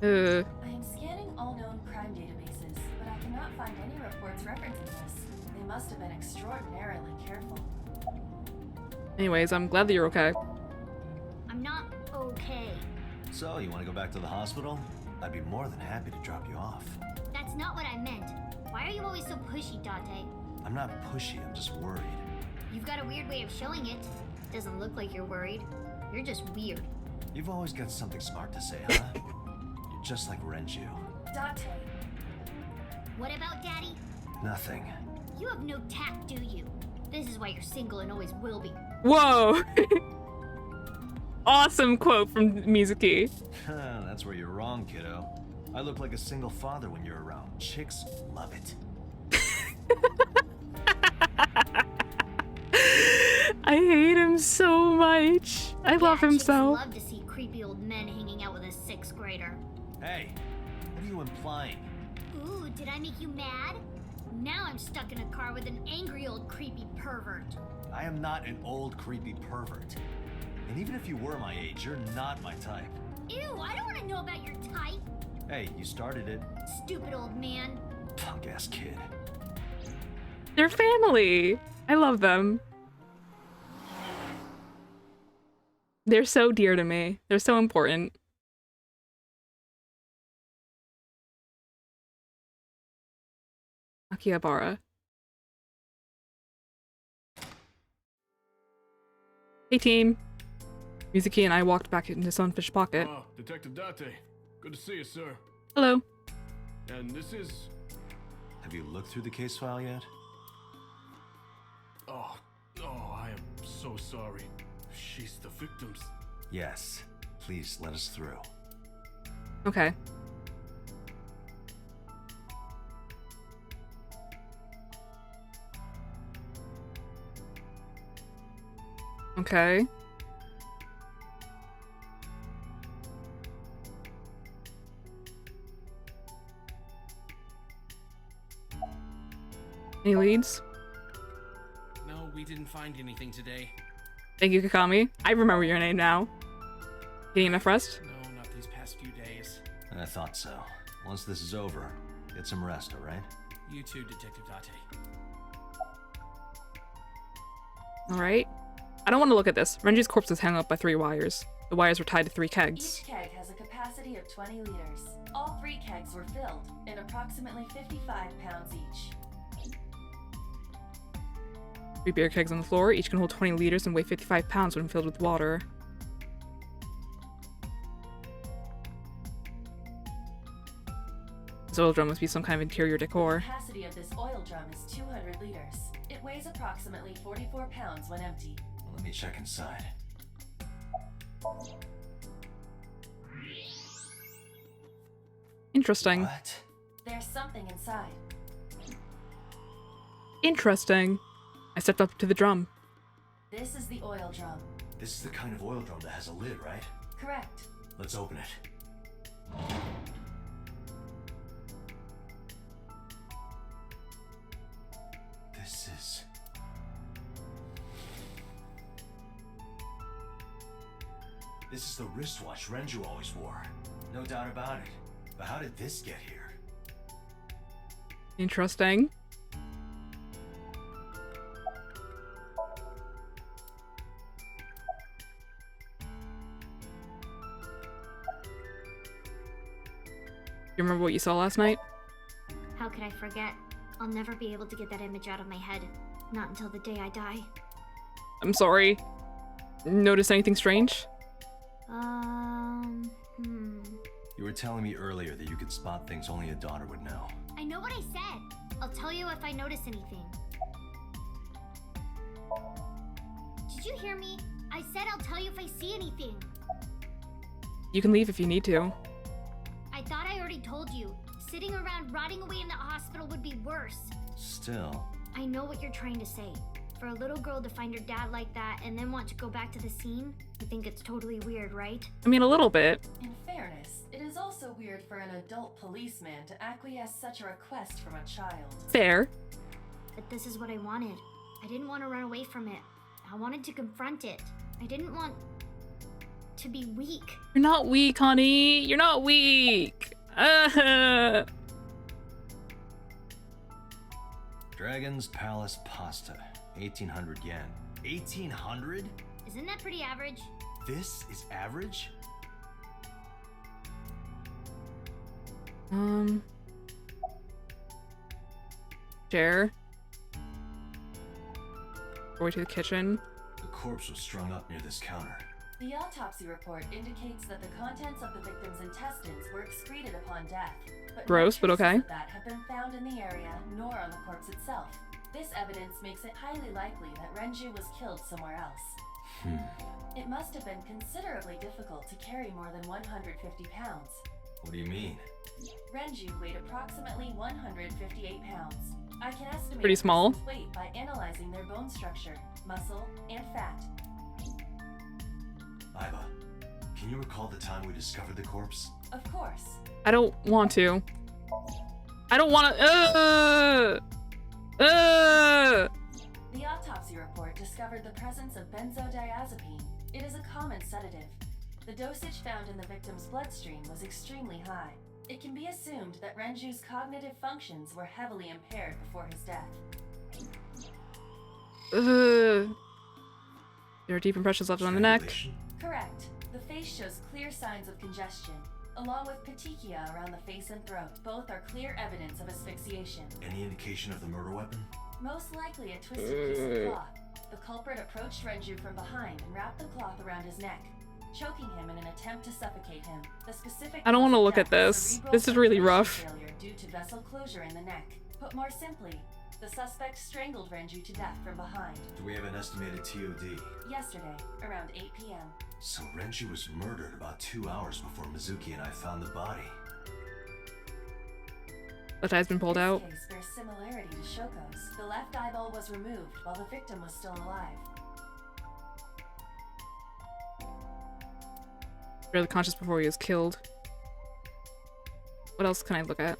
I am scanning all known crime databases, but I cannot find any reports referencing this. They must have been extraordinarily careful. Anyways, I'm glad that you're okay. I'm not okay. So, you want to go back to the hospital? I'd be more than happy to drop you off. That's not what I meant. Why are you always so pushy, Date? I'm not pushy, I'm just worried. You've got a weird way of showing it. Doesn't look like you're worried. You're just weird. You've always got something smart to say, huh? You're just like Renju. Date, What about Daddy? Nothing. You have no tact, do you? This is why you're single and always will be. Whoa! Awesome quote from Mizuki. That's where you're wrong, kiddo. I look like a single father when you're around. Chicks love it. I hate him so much. I love him chicks so. love to see creepy old men hanging out with a sixth grader. Hey, what are you implying? Ooh, did I make you mad? Now I'm stuck in a car with an angry old creepy pervert. I am not an old creepy pervert. And even if you were my age, you're not my type. Ew, I don't want to know about your type. Hey, you started it. Stupid old man. Punk-ass kid. They're family. I love them. They're so dear to me. They're so important. Akihabara. Hey team. Mizuki and I walked back into Sunfish Pocket. Ah, Detective Date. Good to see you, sir. Hello. And this is... Have you looked through the case file yet? Oh, I am so sorry. She's the victim's... Yes. Please let us through. Okay. Okay. Any leads? No, we didn't find anything today. Thank you, Kakami. I remember your name now. Getting enough rest? No, not these past few days. I thought so. Once this is over, get some rest, alright? You too, Detective Date. Alright. I don't want to look at this. Renji's corpse is hung up by 3 wires. The wires were tied to 3 kegs. each keg has a capacity of 20 liters. All 3 kegs were filled, and approximately 55 pounds each. 3 beer kegs on the floor. Each can hold 20 liters and weigh 55 pounds when filled with water. This oil drum must be some kind of interior The decor. capacity of this oil drum is 200 liters. It weighs approximately 44 pounds when empty. Well, let me check inside. Interesting. What? There's something inside. Interesting. I stepped up to the drum. This is the oil drum. This is the kind of oil drum that has a lid, right? Correct. Let's open it. This is... This is the wristwatch Renju always wore. No doubt about it. But how did this get here? Interesting. You remember what you saw last night? How could I forget? I'll never be able to get that image out of my head. Not until the day I die. I'm sorry. Notice anything strange? You were telling me earlier that you could spot things only a daughter would know. I know what I said. I'll tell you if I notice anything. Did you hear me? I said I'll tell you if I see anything. You can leave if you need to. I thought I already told you. Sitting around rotting away in the hospital would be worse. Still... I know what you're trying to say. For a little girl to find her dad like that and then want to go back to the scene, you think it's totally weird, right? I mean, a little bit. In fairness, it is also weird for an adult policeman to acquiesce such a request from a child. Fair. But this is what I wanted. I didn't want to run away from it. I wanted to confront it. I didn't want to be weak. You're not weak, honey. You're not weak. Dragon's Palace pasta. 1,800 yen. 1,800? Isn't that pretty average? This is average? Chair. Go to the kitchen. The corpse was strung up near this counter. The autopsy report indicates that the contents of the victim's intestines were excreted upon death. But Gross, no but traces okay. of that have been found in the area, nor on the corpse itself. This evidence makes it highly likely that Renju was killed somewhere else. It must have been considerably difficult to carry more than 150 pounds. What do you mean? Renju weighed approximately 158 pounds. I can estimate Pretty a small. person's weight by analyzing their bone structure, muscle, and fat. Iba, can you recall the time we discovered the corpse? Of course. I don't want to. I don't want to. The autopsy report discovered the presence of benzodiazepine. It is a common sedative. The dosage found in the victim's bloodstream was extremely high. It can be assumed that Renju's cognitive functions were heavily impaired before his death. There are deep impressions left on the neck. Strangulation? Correct. The face shows clear signs of congestion, along with petechia around the face and throat. Both are clear evidence of asphyxiation. Any indication of the murder weapon? Most likely a twisted piece of cloth. The culprit approached Renju from behind and wrapped the cloth around his neck, choking him in an attempt to suffocate him. The specific I don't want to cause of look at death was this. cerebral This is really circulation rough. failure due to vessel closure in the neck. Put more simply, the suspect strangled Renju to death from behind. Do we have an estimated TOD? Yesterday, around 8 p.m. So Renju was murdered about 2 hours before Mizuki and I found the body. The eye's been pulled out. This case bears similarity to Shoko's. The left eyeball was removed while the victim was still alive. Barely conscious before he was killed. What else can I look at?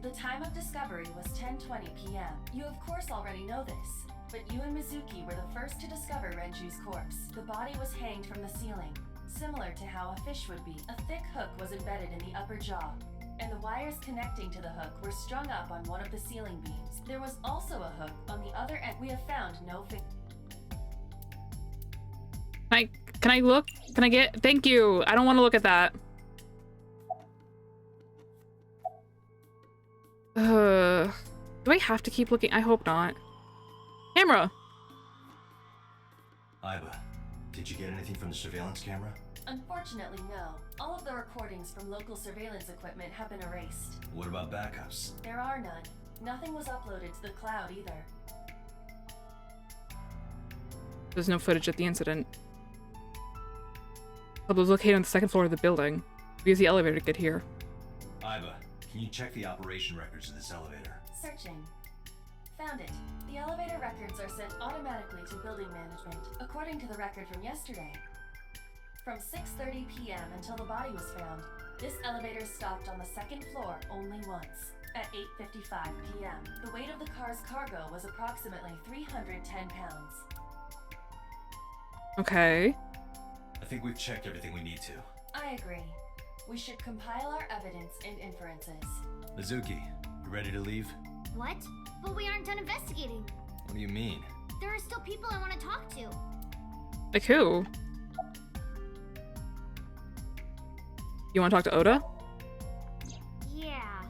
The time of discovery was 10:20 p.m. You of course already know this, but you and Mizuki were the first to discover Renju's corpse. The body was hanged from the ceiling, similar to how a fish would be. A thick hook was embedded in the upper jaw, and the wires connecting to the hook were strung up on one of the ceiling beams. There was also a hook on the other end. We have found no Can I look? Can I get? Thank you. I don't want to look at that. Do I have to keep looking? I hope not. Camera. Iba, did you get anything from the surveillance camera? Unfortunately, no. All of the recordings from local surveillance equipment have been erased. What about backups? There are none. Nothing was uploaded to the cloud either. There's no footage of the incident. Club was located on the second floor of the building. We used the elevator to get here. Iva, can you check the operation records of this elevator? Searching. Found it. The elevator records are sent automatically to building management, according to the record from yesterday. From 6:30 p.m. until the body was found, this elevator stopped on the second floor only once. At 8:55 p.m., the weight of the car's cargo was approximately 310 pounds. Okay. I think we've checked everything we need to. I agree. We should compile our evidence and inferences. Mizuki, you ready to leave? What? But we aren't done investigating. What do you mean? There are still people I want to talk to. Like who? You want to talk to Oda? Yeah.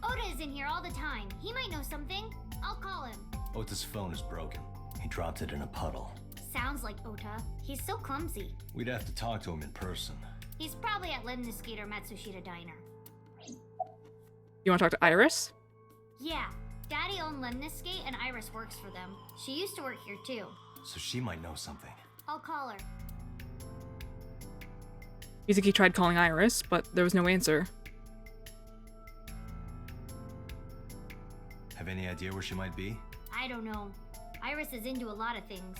Oda is in here all the time. He might know something. I'll call him. Ota's phone is broken. He dropped it in a puddle. Sounds like Ota. He's so clumsy. We'd have to talk to him in person. He's probably at Lemniscate or Matsushita Diner. You want to talk to Iris? Yeah. Daddy owned Lemniscate and Iris works for them. She used to work here too. So she might know something. I'll call her. Mizuki tried calling Iris, but there was no answer. Have any idea where she might be? I don't know. Iris is into a lot of things.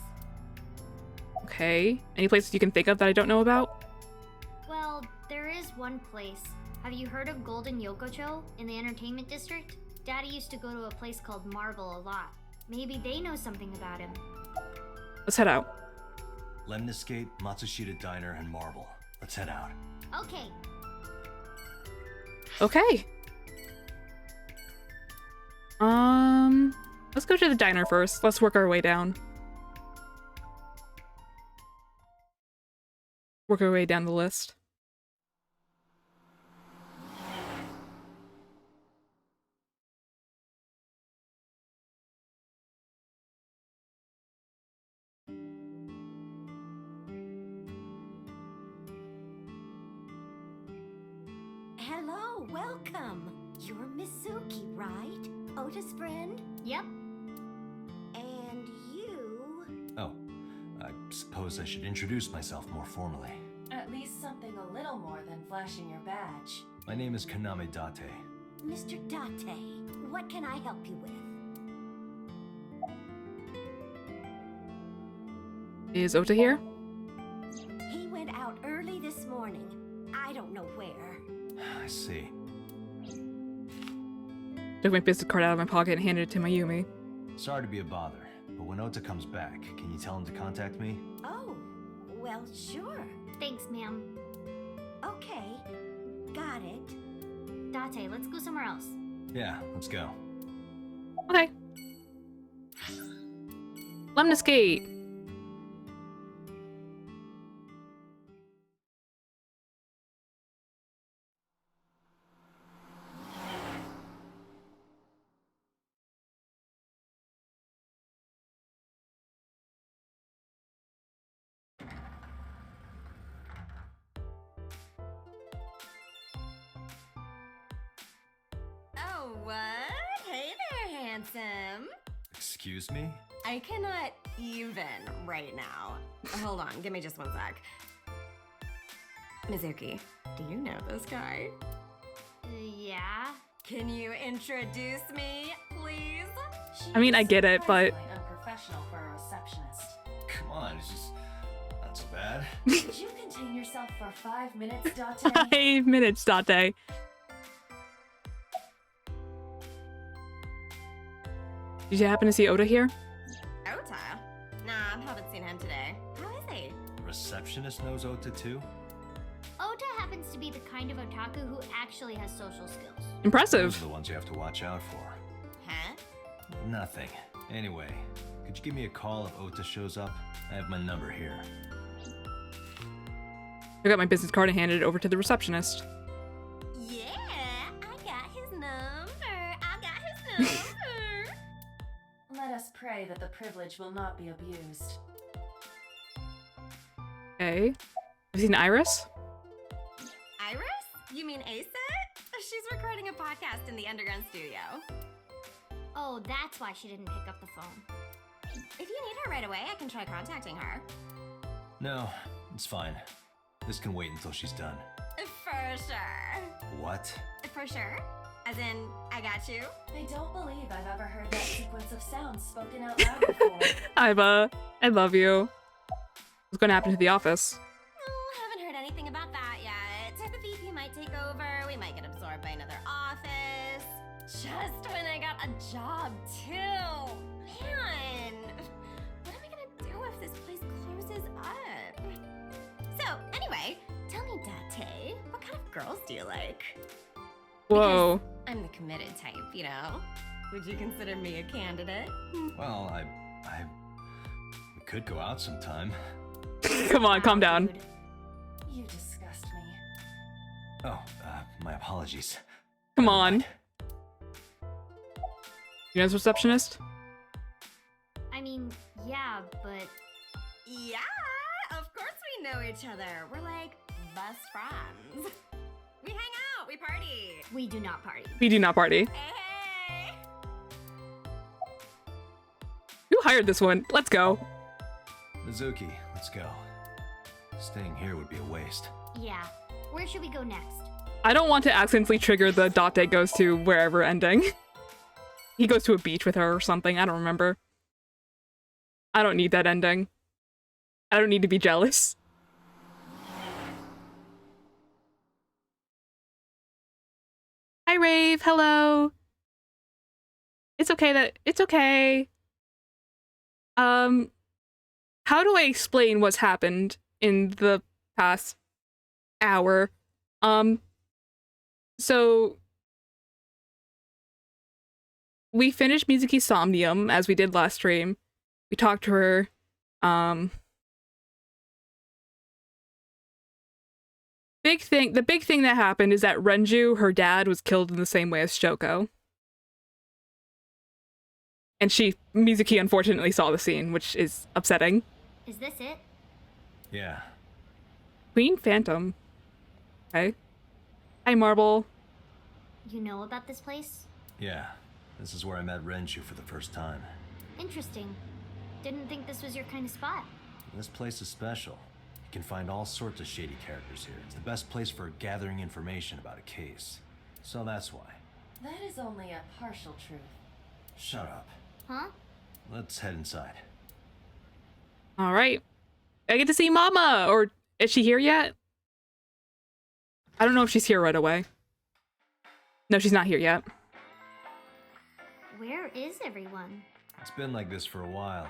Okay. Any places you can think of that I don't know about? Well, there is one place. Have you heard of Golden Yokocho in the entertainment district? Daddy used to go to a place called Marble a lot. Maybe they know something about him. Let's head out. Lemniscate, Matsushita Diner, and Marble. Let's head out. Okay. Okay. Let's go to the diner first. Let's work our way down. Work our way down the list. Hello, welcome. You're Mizuki, right? Ota's friend? Yep. And you... Oh, I suppose I should introduce myself more formally. At least something a little more than flashing your badge. My name is Kaname Date. Mr. Date, what can I help you with? Is Ota here? He went out early this morning. I don't know where. I see. Took my business card out of my pocket and handed it to Mayumi. Sorry to be a bother, but when Ota comes back, can you tell him to contact me? Oh, well, sure. Thanks, ma'am. Okay, got it. Date, let's go somewhere else. Yeah, let's go. Okay. Lemniscate. Oh, what? Hey there, handsome. Excuse me? I cannot even right now. Hold on, give me just one sec. Mizuki, do you know this guy? Yeah. Can you introduce me, please? I mean, I get it, but... Surprisingly unprofessional for a receptionist. Come on, it's just not so bad. Could you contain yourself for 5 minutes, Date? 5 minutes, Date. Did you happen to see Oda here? Ota? Nah, I haven't seen him today. How is he? The receptionist knows Ota too? Ota happens to be the kind of otaku who actually has social skills. Impressive. Those are the ones you have to watch out for. Huh? Nothing. Anyway, could you give me a call if Ota shows up? I have my number here. I got my business card and handed it over to the receptionist. Yeah, I got his number. I got his number. Let us pray that the privilege will not be abused. Okay. Have you seen Iris? Iris? You mean Asa? She's recording a podcast in the underground studio. Oh, that's why she didn't pick up the phone. If you need her right away, I can try contacting her. No, it's fine. This can wait until she's done. For sure. What? For sure? As in, I got you? I don't believe I've ever heard that sequence of sounds spoken out loud before. Iva, I love you. What's going to happen to the office? Oh, haven't heard anything about that yet. The VP might take over. We might get absorbed by another office. Just when I got a job, too. Man, what am I gonna do if this place closes up? So, anyway, tell me, Date, what kind of girls do you like? Whoa. Because I'm the committed type, you know? Would you consider me a candidate? Well, we could go out sometime. Come on, calm down. Dude. You disgust me. Oh, my apologies. Come on. You guys receptionist? I mean, yeah, but Yeah, of course we know each other. We're like best friends. We hang out, we party. we do not party. We do not party. Hey. Who hired this one? Let's go. Mizuki, let's go. Staying here would be a waste. Yeah. Where should we go next? I don't want to accidentally trigger the Date goes to wherever ending. He goes to a beach with her or something. I don't remember. I don't need that ending. I don't need to be jealous. Hi, Rave. Hello. It's okay. How do I explain what's happened in the past hour? So we finished Mizuki's Somnium as we did last stream. We talked to her. The big thing that happened is that Renju, her dad, was killed in the same way as Shoko. And Mizuki unfortunately saw the scene, which is upsetting. Is this it? Yeah. Queen Phantom. Okay. Hi, Marble. You know about this place? Yeah. This is where I met Renju for the first time. Interesting. Didn't think this was your kind of spot. This place is special. You can find all sorts of shady characters here. It's the best place for gathering information about a case. So that's why. That is only a partial truth. Shut up. Huh? Let's head inside. All right. I get to see Mama, or is she here yet? I don't know if she's here right away. No, she's not here yet. Where is everyone? It's been like this for a while.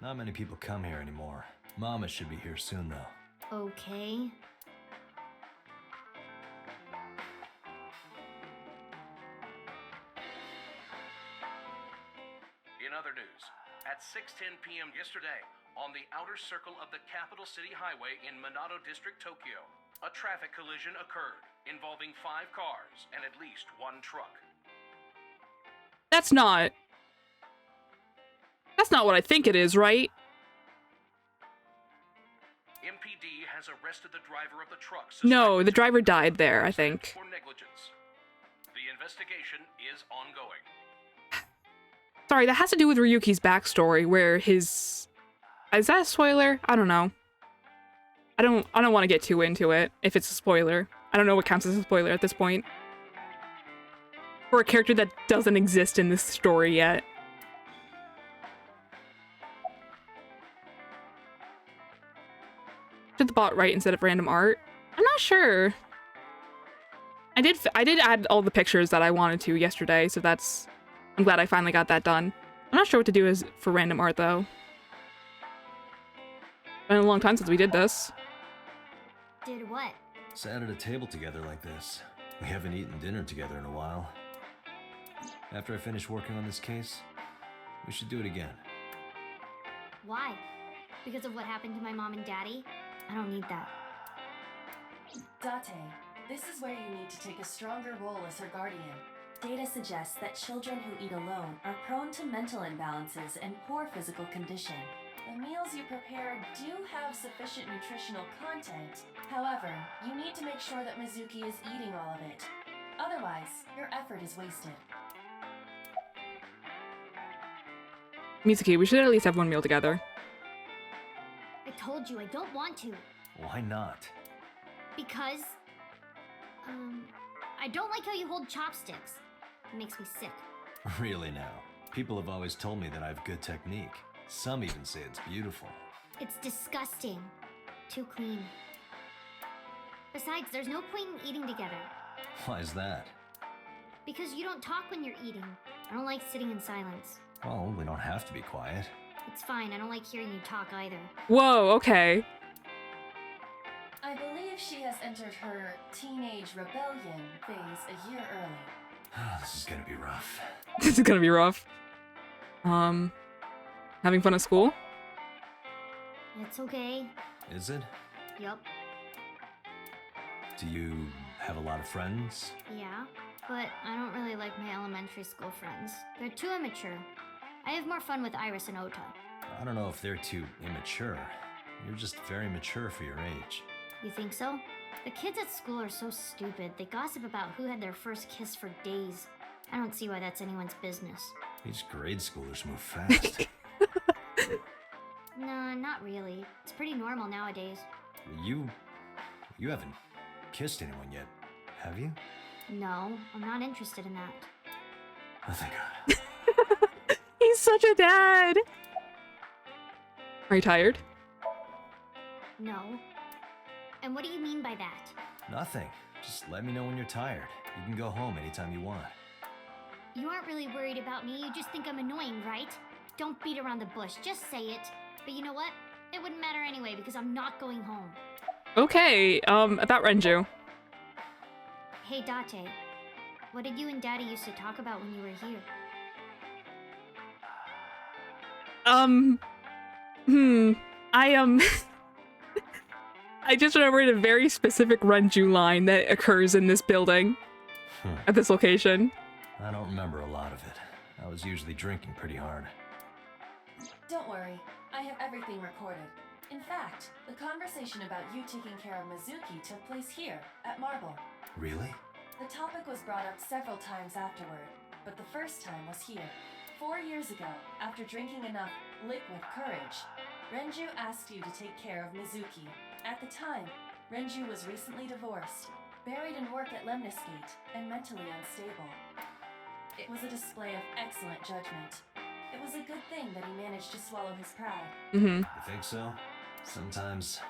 Not many people come here anymore. Mama should be here soon, though. Okay. In other news, at 6:10 p.m. yesterday, on the outer circle of the Capital City Highway in Minato District, Tokyo, a traffic collision occurred involving 5 cars and at least 1 truck. That's not what I think it is, right? MPD has arrested the driver of the truck. No, the driver died there, I think. For negligence. The investigation is ongoing. Sorry, that has to do with Ryuki's backstory, where his... Is that a spoiler? I don't know. I don't want to get too into it, if it's a spoiler. I don't know what counts as a spoiler at this point. For a character that doesn't exist in this story yet. Did the bot right instead of random art? I'm not sure. I did add all the pictures that I wanted to yesterday, so that's... I'm glad I finally got that done. I'm not sure what to do for random art, though. Been a long time since we did this. Did what? Sat at a table together like this. We haven't eaten dinner together in a while. After I finish working on this case, we should do it again. Why? Because of what happened to my mom and daddy? I don't need that. Date, this is where you need to take a stronger role as her guardian. Data suggests that children who eat alone are prone to mental imbalances and poor physical condition. The meals you prepare do have sufficient nutritional content. However, you need to make sure that Mizuki is eating all of it. Otherwise, your effort is wasted. Mitsuki, we should at least have one meal together. I told you I don't want to. Why not? Because, I don't like how you hold chopsticks. It makes me sick. Really now? People have always told me that I have good technique. Some even say it's beautiful. It's disgusting. Too clean. Besides, there's no point in eating together. Why is that? Because you don't talk when you're eating. I don't like sitting in silence. Well, we don't have to be quiet. It's fine, I don't like hearing you talk either. Whoa, okay. I believe she has entered her teenage rebellion phase a year early. This is gonna be rough. This is gonna be rough. Having fun at school? It's okay. Is it? Yup. Do you have a lot of friends? Yeah, but I don't really like my elementary school friends. They're too immature. I have more fun with Iris and Ota. I don't know if they're too immature. You're just very mature for your age. You think so? The kids at school are so stupid. They gossip about who had their first kiss for days. I don't see why that's anyone's business. These grade schoolers move fast. Nah, not really. It's pretty normal nowadays. You haven't kissed anyone yet, have you? No, I'm not interested in that. Oh, thank God. He's such a dad! Are you tired? No. And what do you mean by that? Nothing. Just let me know when you're tired. You can go home anytime you want. You aren't really worried about me, you just think I'm annoying, right? Don't beat around the bush, just say it. But you know what? It wouldn't matter anyway because I'm not going home. Okay, about Renju. Hey Date, what did you and Daddy used to talk about when you were here? I just remembered a very specific Renju line that occurs in this building. At this location. I don't remember a lot of it. I was usually drinking pretty hard. Don't worry, I have everything recorded. In fact, the conversation about you taking care of Mizuki took place here, at Marble. Really? The topic was brought up several times afterward, but the first time was here. 4 years ago, after drinking enough liquid courage, Renju asked you to take care of Mizuki. At the time, Renju was recently divorced, buried in work at Lemniscate, and mentally unstable. It was a display of excellent judgment. It was a good thing that he managed to swallow his pride. You think so? Sometimes,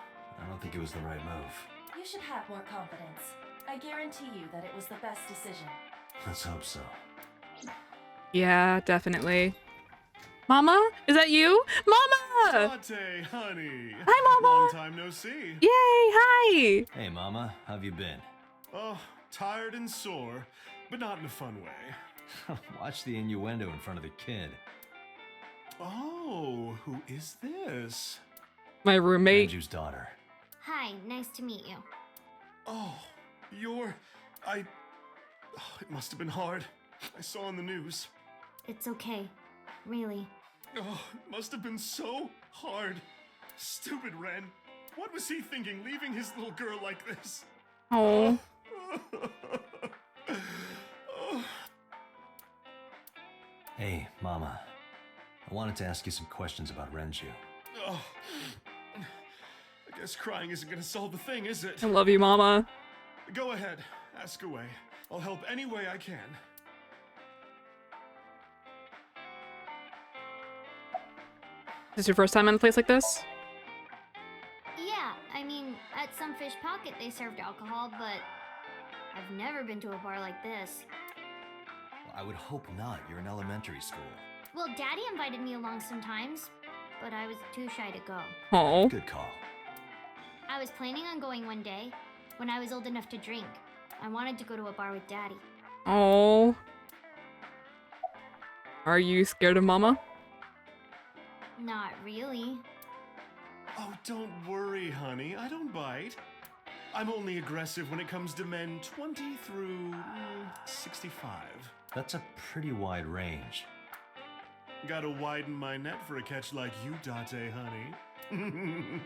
I don't think it was the right move. You should have more confidence. I guarantee you that it was the best decision. Let's hope so. Yeah, definitely. Mama? Is that you? Mama! Tate, honey. Hi, Mama! Long time no see. Yay, hi! Hey, Mama, how have you been? Oh, tired and sore, but not in a fun way. Watch the innuendo in front of the kid. Oh, who is this? My roommate. Renju's daughter. Hi, nice to meet you. Oh, it must have been hard. I saw on the news. It's okay. Really. Oh, it must have been so hard. Stupid Ren. What was he thinking, leaving his little girl like this? Oh. Hey, Mama. I wanted to ask you some questions about Renju. Oh, I guess crying isn't gonna solve the thing, is it? I love you, Mama. Go ahead, ask away. I'll help any way I can. Is this your first time in a place like this? Yeah, I mean, at some fish pocket they served alcohol, but I've never been to a bar like this. Well, I would hope not. You're in elementary school. Well, Daddy invited me along sometimes, but I was too shy to go. Oh. Good call. I was planning on going one day, when I was old enough to drink. I wanted to go to a bar with Daddy. Oh. Are you scared of Mama? Not really. Oh, don't worry, honey. I don't bite. I'm only aggressive when it comes to men 20 through 65. That's a pretty wide range. Gotta widen my net for a catch like you, Date, honey.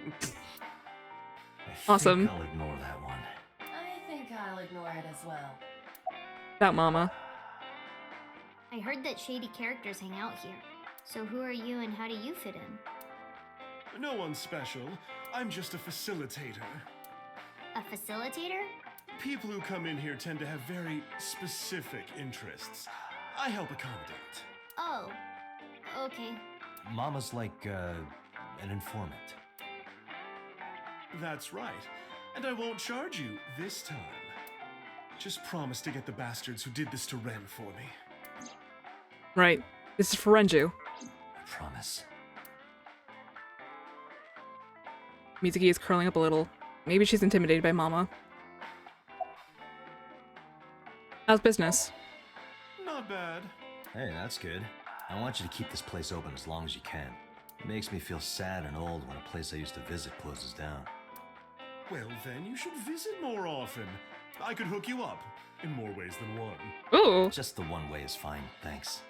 Awesome. I'll ignore that one. I think I'll ignore it as well. That mama. I heard that shady characters hang out here. So who are you and how do you fit in? No one special. I'm just a facilitator. A facilitator? People who come in here tend to have very specific interests. I help accommodate. Oh, okay. Mama's like, an informant. That's right. And I won't charge you this time. Just promise to get the bastards who did this to Ren for me. Right. This is for Renju. I promise. Mizuki is curling up a little. Maybe she's intimidated by Mama. How's business? Not bad. Hey, that's good. I want you to keep this place open as long as you can. It makes me feel sad and old when a place I used to visit closes down. Well, then you should visit more often. I could hook you up in more ways than one. Ooh. Just the one way is fine, thanks.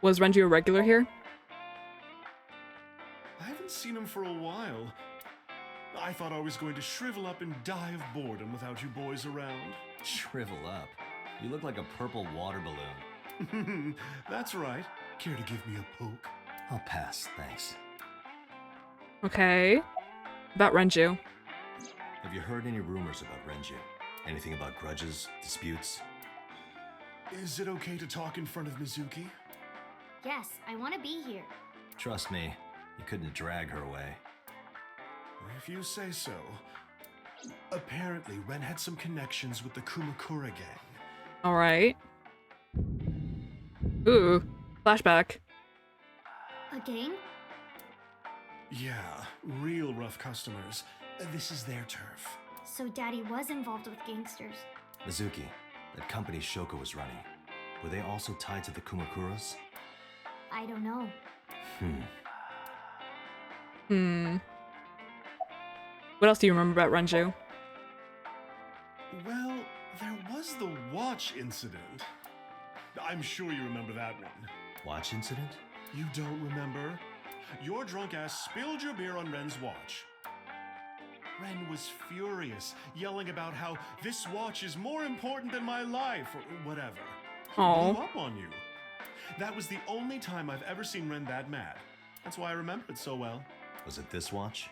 Was Renju a regular here? I haven't seen him for a while. I thought I was going to shrivel up and die of boredom without you boys around. Shrivel up. You look like a purple water balloon. That's right. Care to give me a poke? I'll pass, thanks. Okay. About Renju. Have you heard any rumors about Renju? Anything about grudges, disputes? Is it okay to talk in front of Mizuki? Yes, I want to be here. Trust me, you couldn't drag her away. If you say so. Apparently, Ren had some connections with the Kumakura gang. Alright. Ooh. Flashback. A gang? Yeah, real rough customers. This is their turf. So Daddy was involved with gangsters. Mizuki, that company Shoko was running, were they also tied to the Kumakuras? I don't know. What else do you remember about Renju? Well, there was the watch incident. I'm sure you remember that one. Watch incident? You don't remember? Your drunk ass spilled your beer on Ren's watch. Ren was furious, yelling about how this watch is more important than my life, or whatever. He Aw. blew up on you. That was the only time I've ever seen Ren that mad. That's why I remember it so well. Was it this watch?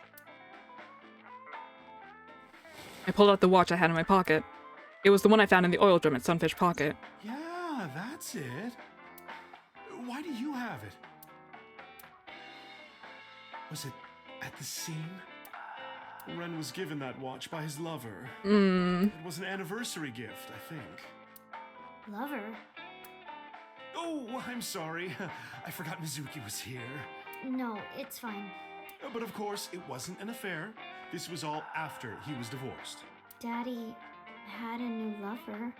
I pulled out the watch I had in my pocket. It was the one I found in the oil drum at Sunfish Pocket. Yeah, that's it. Why do you have it? Was it at the scene? Ren was given that watch by his lover. It was an anniversary gift, I think. Lover? Oh, I'm sorry. I forgot Mizuki was here. No, it's fine. But of course, it wasn't an affair. This was all after he was divorced. Daddy had a new lover.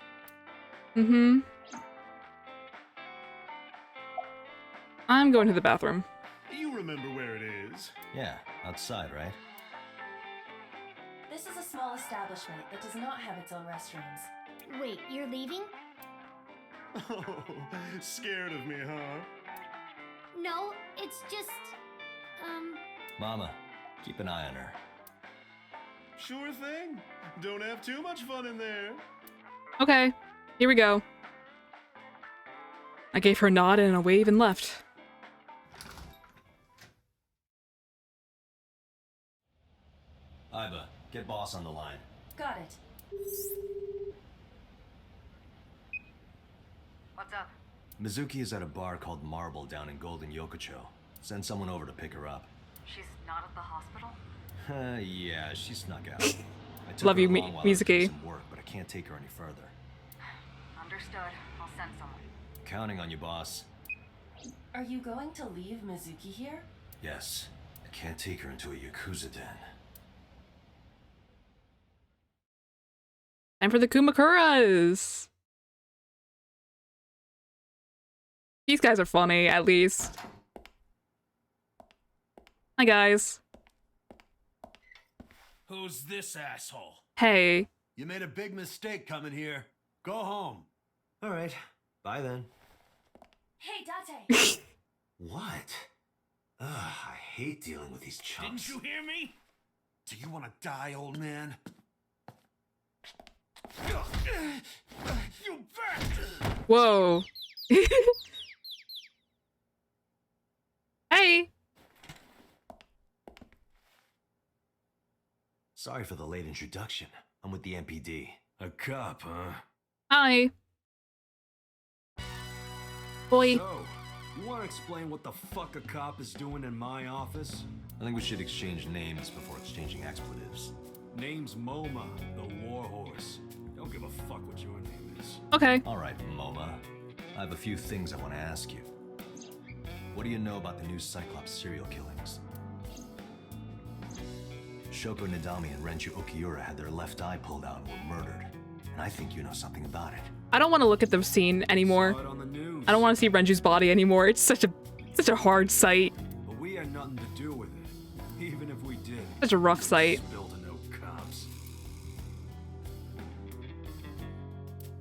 I'm going to the bathroom. You remember where it is? Yeah, outside, right? This is a small establishment that does not have its own restrooms. Wait, you're leaving? Oh, scared of me, huh? No, it's just... Mama, keep an eye on her. Sure thing. Don't have too much fun in there. Okay, here we go. I gave her a nod and a wave and left. Iba, get boss on the line. Got it. What's up? Mizuki is at a bar called Marble down in Golden Yokocho. Send someone over to pick her up. She's not at the hospital? Yeah, she snuck out. I took Love her you, along while I was doing Mizuki. some work, but I can't take her any further. Understood. I'll send someone. Counting on you, boss. Are you going to leave Mizuki here? Yes, I can't take her into a Yakuza den. Time for the Kumakuras! These guys are funny, at least. Hi, guys. Who's this asshole? Hey. You made a big mistake coming here. Go home. All right, bye then. Hey, Date! What? Ugh, I hate dealing with these chumps. Didn't you hear me? Do you want to die, old man? You bet! Whoa. Hey. Sorry for the late introduction. I'm with the MPD. A cop, huh? Hi. Boy. So, you want to explain what the fuck a cop is doing in my office? I think we should exchange names before exchanging expletives. Name's MoMA, the Warhorse. Don't give a fuck what your name is. Okay. All right, MoMA. I have a few things I want to ask you. What do you know about the new Cyclops serial killings? Shoko Nadami and Renju Okiura had their left eye pulled out and were murdered. And I think you know something about it. I don't want to look at the scene anymore. Saw it on the news. I don't want to see Renju's body anymore. It's such a hard sight. But we had nothing to do with it. Even if we did. Such a rough sight. Spill to no cops.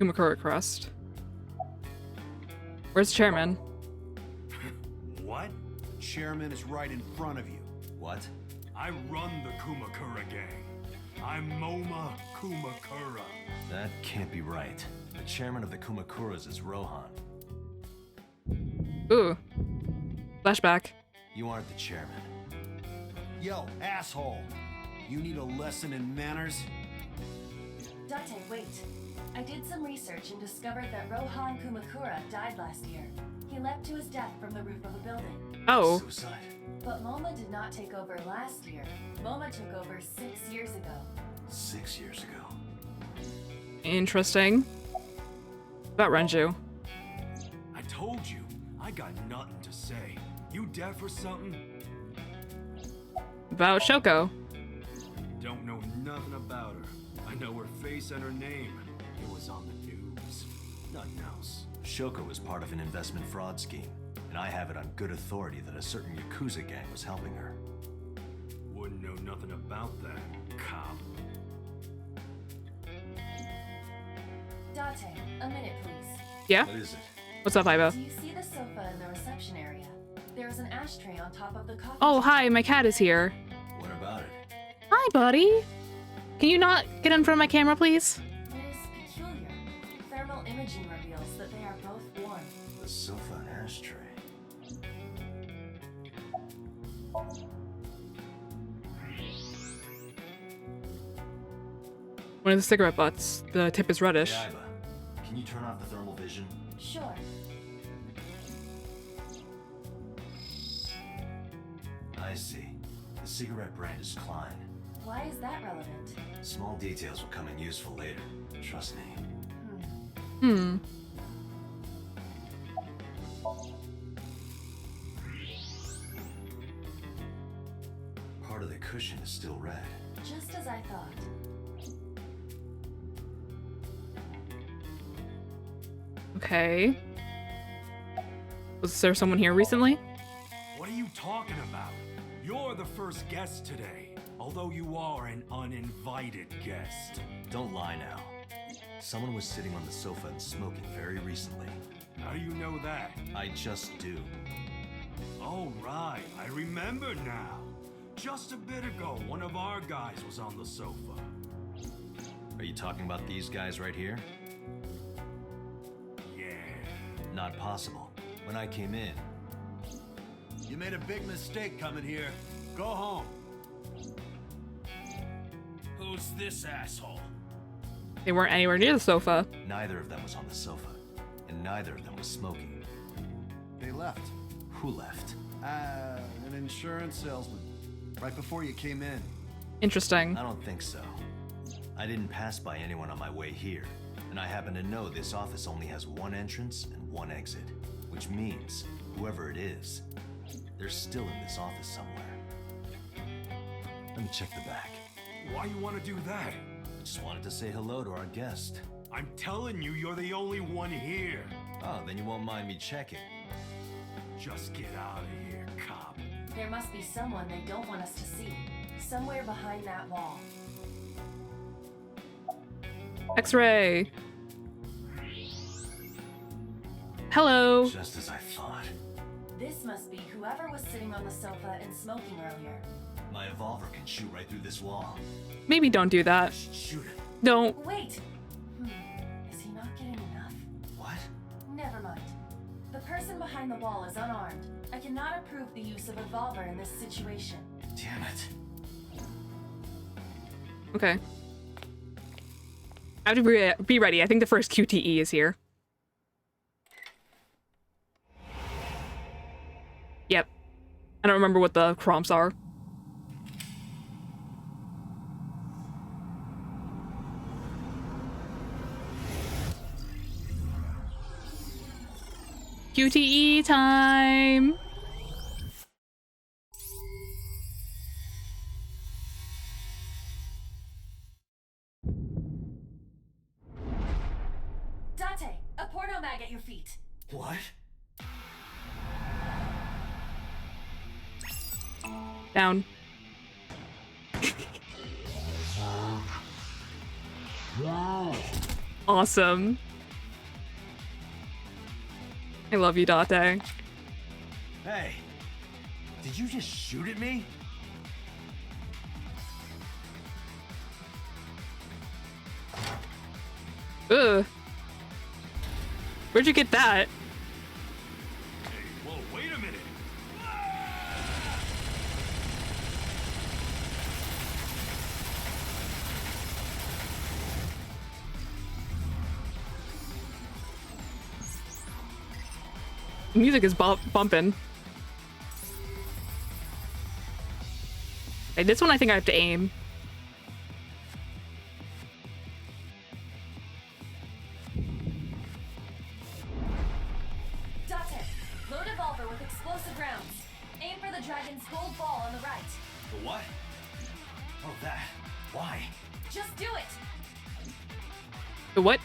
Kumakura crust. Where's the chairman? What? Chairman is right in front of you. What? I run the Kumakura gang. I'm MoMA Kumakura. That can't be right. The chairman of the Kumakuras is Rohan. Ooh. Flashback. You aren't the chairman. Yo, asshole! You need a lesson in manners? Date, wait. I did some research and discovered that Rohan Kumakura died last year. He leapt to his death from the roof of a building. Oh. Suicide. But MoMA did not take over last year. MoMA took over 6 years ago. 6 years ago. Interesting. About Renju. I told you, I got nothing to say. You deaf or something? About Shoko. Don't know nothing about her. I know her face and her name. It was on the news. Nothing else. Shoko was part of an investment fraud scheme, and I have it on good authority that a certain Yakuza gang was helping her. Wouldn't know nothing about that, cop. Date, a minute, please. Yeah? What is it? What's up, Ibo? Do you see the sofa in the reception area? There is an ashtray on top of the coffee Oh, table. hi, my cat is here. What about it? Hi, buddy. Can you not get in front of my camera, please? It is peculiar. Thermal imaging reveals that they are both warm. The sofa and ashtray. One of the cigarette butts. The tip is reddish. Hey, Iba, can you turn off the thermal vision? Sure. I see. The cigarette brand is Klein. Why is that relevant? Small details will come in useful later. Trust me. Hmm. Part of the cushion is still red. Just as I thought. Okay. Was there someone here recently? What are you talking about? You're the first guest today, although you are an uninvited guest. Don't lie now. Someone was sitting on the sofa and smoking very recently. How do you know that? I just do. Oh, right, I remember now. Just a bit ago, one of our guys was on the sofa. Are you talking about these guys right here? Yeah. Not possible. When I came in, You made a big mistake coming here. Go home. Who's this asshole? They weren't anywhere near the sofa. neither of them was on the sofa, and neither of them was smoking. They left. Who left? An insurance salesman. Right before you came in. Interesting. I don't think so. I didn't pass by anyone on my way here, and I happen to know this office only has one entrance and one exit, which means whoever it is, they're still in this office somewhere. Let me check the back. Why you want to do that? Just wanted to say hello to our guest. I'm telling you, you're the only one here. Oh, then you won't mind me checking. Just get out of here, cop. There must be someone they don't want us to see. Somewhere behind that wall. X-ray. Hello. Just as I thought. This must be whoever was sitting on the sofa and smoking earlier. My evolver can shoot right through this wall. Maybe don't do that. Shoot it. Don't. Wait! Is he not getting enough? What? Never mind. The person behind the wall is unarmed. I cannot approve the use of evolver in this situation. Damn it. Okay. I have to be ready. I think the first QTE is here. Yep. I don't remember what the prompts are. QTE time! Dante, a porno mag at your feet. What? Down. Awesome. I love you, Date. Hey! Did you just shoot at me? Ugh. Where'd you get that? Hey, whoa, wait a minute. Music is bumping. Okay, this one I think I have to aim. Dante, load evolver with explosive rounds. Aim for the dragon's gold ball on the right. The what? Oh, that. Why? Just do it! The what?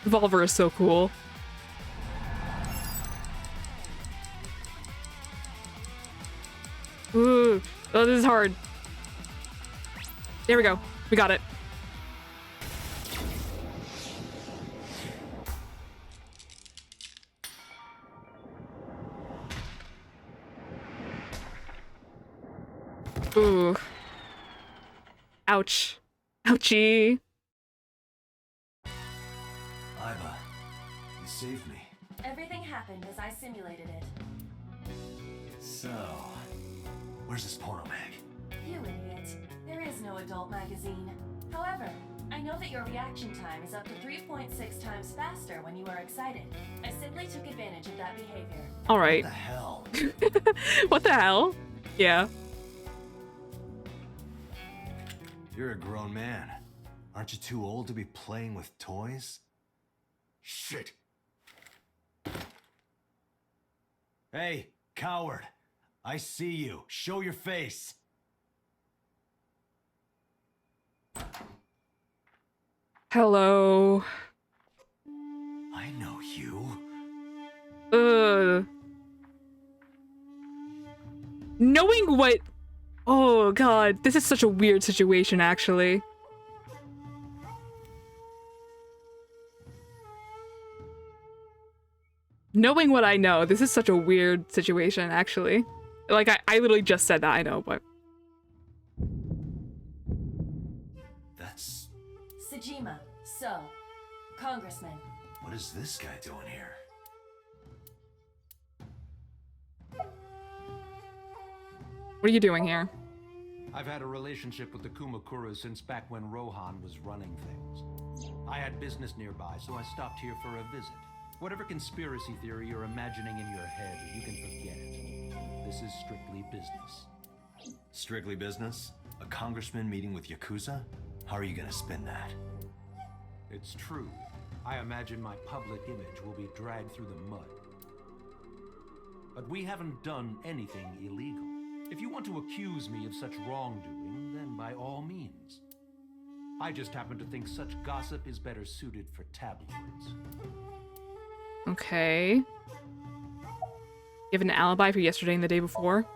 Revolver is so cool. Ooh. Oh, this is hard. There we go. We got it. Ooh. Ouch. Ouchie. Iba, you saved me. Everything happened as I simulated it. So, where's this porno mag? You idiot. There is no adult magazine. However, I know that your reaction time is up to 3.6 times faster when you are excited. I simply took advantage of that behavior. All right. What the hell? What the hell? Yeah. You're a grown man. Aren't you too old to be playing with toys? Shit. Hey, coward. I see you. Show your face. Hello. I know you. Knowing what... Oh, God. This is such a weird situation, actually. Knowing what I know, this is such a weird situation, actually. Like, I literally just said that, I know, but... That's... Sejima, so, Congressman. What is this guy doing here? What are you doing here? I've had a relationship with the Kumakuras since back when Rohan was running things. I had business nearby, so I stopped here for a visit. Whatever conspiracy theory you're imagining in your head, you can forget it. This is strictly business. Strictly business? A congressman meeting with Yakuza? How are you gonna spin that? It's true. I imagine my public image will be dragged through the mud. But we haven't done anything illegal. If you want to accuse me of such wrongdoing, then by all means. I just happen to think such gossip is better suited for tabloids. Okay. You have an alibi for yesterday and the day before?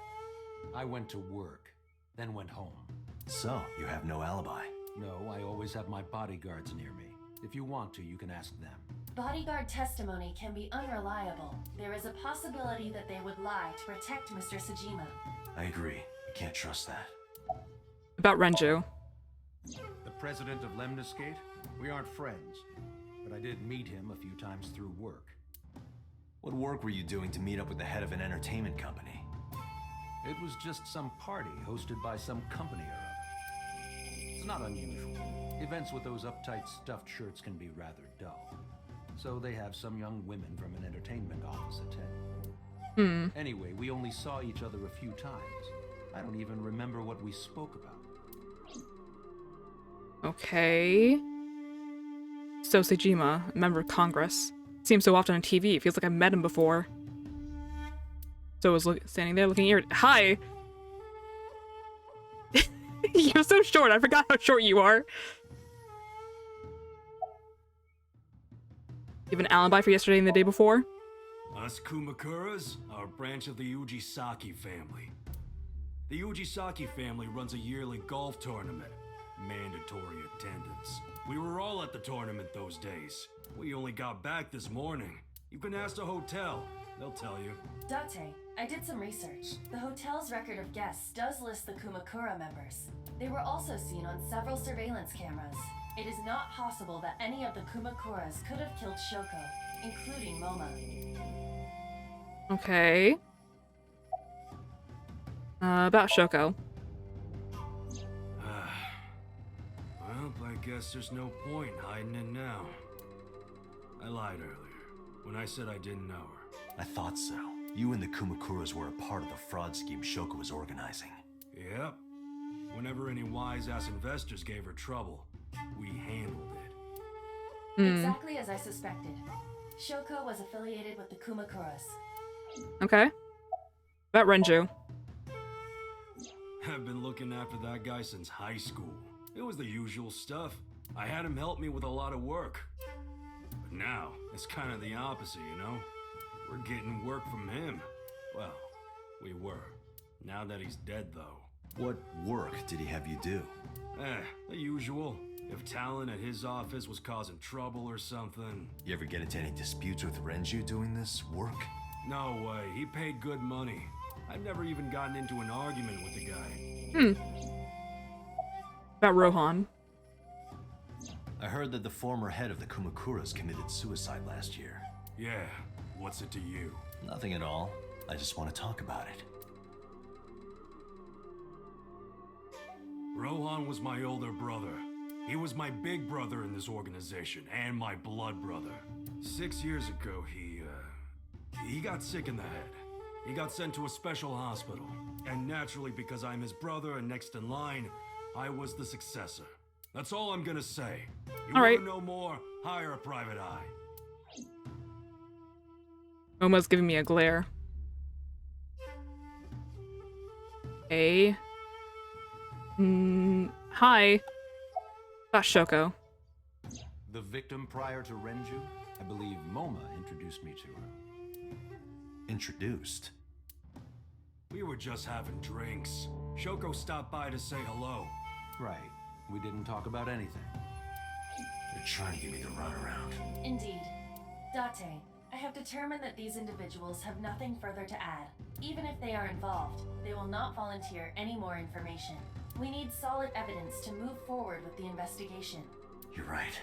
I went to work, then went home. So, you have no alibi? No, I always have my bodyguards near me. If you want to, you can ask them. Bodyguard testimony can be unreliable. There is a possibility that they would lie to protect Mr. Sajima. I agree. I can't trust that. About Renju. The president of Lemniscate? We aren't friends, but I did meet him a few times through work. What work were you doing to meet up with the head of an entertainment company? It was just some party hosted by some company or other. It's not unusual. Events with those uptight stuffed shirts can be rather dull. So they have some young women from an entertainment office attend. Anyway, we only saw each other a few times. I don't even remember what we spoke about. Okay. So Sejima, a member of Congress. Seems so often on TV. It feels like I've met him before. So I was standing there looking irritated. Hi! You're so short. I forgot how short you are. You have an alibi for yesterday and the day before? Us Kumakuras are a branch of the Ujisaki family. The Ujisaki family runs a yearly golf tournament. Mandatory attendance. We were all at the tournament those days. We only got back this morning. You can ask the hotel. They'll tell you. Date, I did some research. The hotel's record of guests does list the Kumakura members. They were also seen on several surveillance cameras. It is not possible that any of the Kumakuras could have killed Shoko, including Moma. Okay. About Shoko. Well, I guess there's no point hiding it now. I lied earlier when I said I didn't know her. I thought so. You and the Kumakuras were a part of the fraud scheme Shoko was organizing. Yep. Whenever any wise-ass investors gave her trouble, we handled it. Exactly as I suspected. Shoko was affiliated with the Kumakuras. Okay. About Renju. I've been looking after that guy since high school. It was the usual stuff. I had him help me with a lot of work. But now, it's kind of the opposite, you know? We're getting work from him. Well, we were. Now that he's dead, though. What work did he have you do? The usual. If talent at his office was causing trouble or something. You ever get into any disputes with Renju doing this work? No way. He paid good money. I've never even gotten into an argument with the guy. About Rohan. I heard that the former head of the Kumakuras committed suicide last year. Yeah. What's it to you? Nothing at all. I just want to talk about it. Rohan was my older brother. He was my big brother in this organization, and my blood brother. 6 years ago, he got sick in the head. He got sent to a special hospital. And naturally, because I'm his brother and next in line, I was the successor. That's all I'm gonna say. You wanna know more? Hire a private eye. Momo's giving me a glare. Hey. Hi. About Shoko. The victim prior to Renju? I believe Moma introduced me to her. Introduced? We were just having drinks. Shoko stopped by to say hello. Right. We didn't talk about anything. You're trying to give me the runaround. Indeed. Date, I have determined that these individuals have nothing further to add. Even if they are involved, they will not volunteer any more information. We need solid evidence to move forward with the investigation. You're right.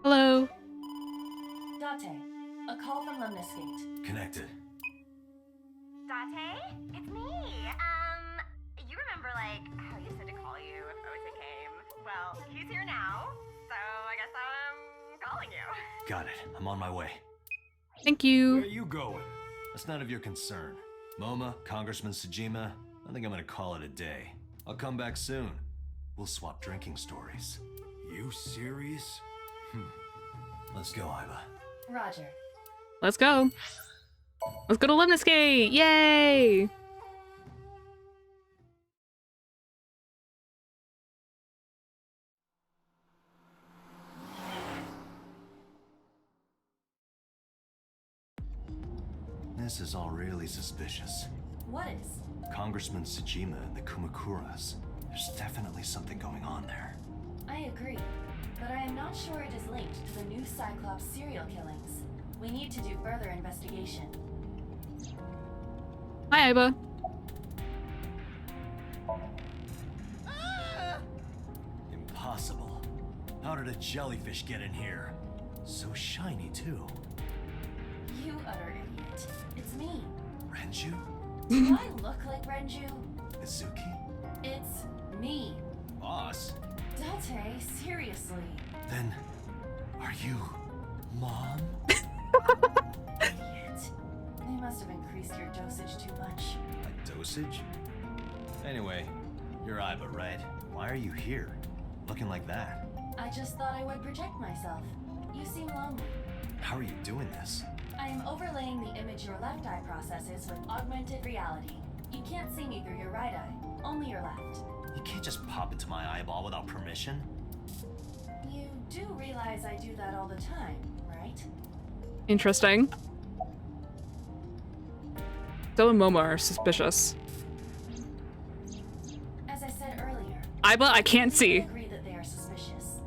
Hello. Date, a call from Lemniscate. Connected. Date, it's me. You remember, like, how you said to call you if Ota came? Well, he's here now, so I guess I'm calling you. Got it. I'm on my way. Thank you. Where are you going? That's none of your concern. Moma, Congressman Sejima, I think I'm gonna call it a day. I'll come back soon. We'll swap drinking stories. You serious? Let's go, Iva. Roger. Let's go. Let's go to Lemniscate! Yay! This is all really suspicious. What is? Congressman Sejima and the Kumakuras. There's definitely something going on there. I agree, but I am not sure it is linked to the new Cyclops serial killings. We need to do further investigation. Hi, Iba. Impossible. How did a jellyfish get in here? So shiny, too. You utter idiot. It's me. Renju? Do I look like Renju? Mizuki? It's me. Boss? Date, seriously. Then, are you Mom? Idiot. They must have increased your dosage too much. A dosage? Anyway, you're Iba, right? Why are you here? Looking like that? I just thought I would protect myself. You seem lonely. How are you doing this? I am overlaying the image your left eye processes with augmented reality. You can't see me through your right eye, only your left. You can't just pop into my eyeball without permission. You do realize I do that all the time, right? Interesting. Zoe and Momo are suspicious. As I said earlier, Iba, I can't see. agree that they are suspicious,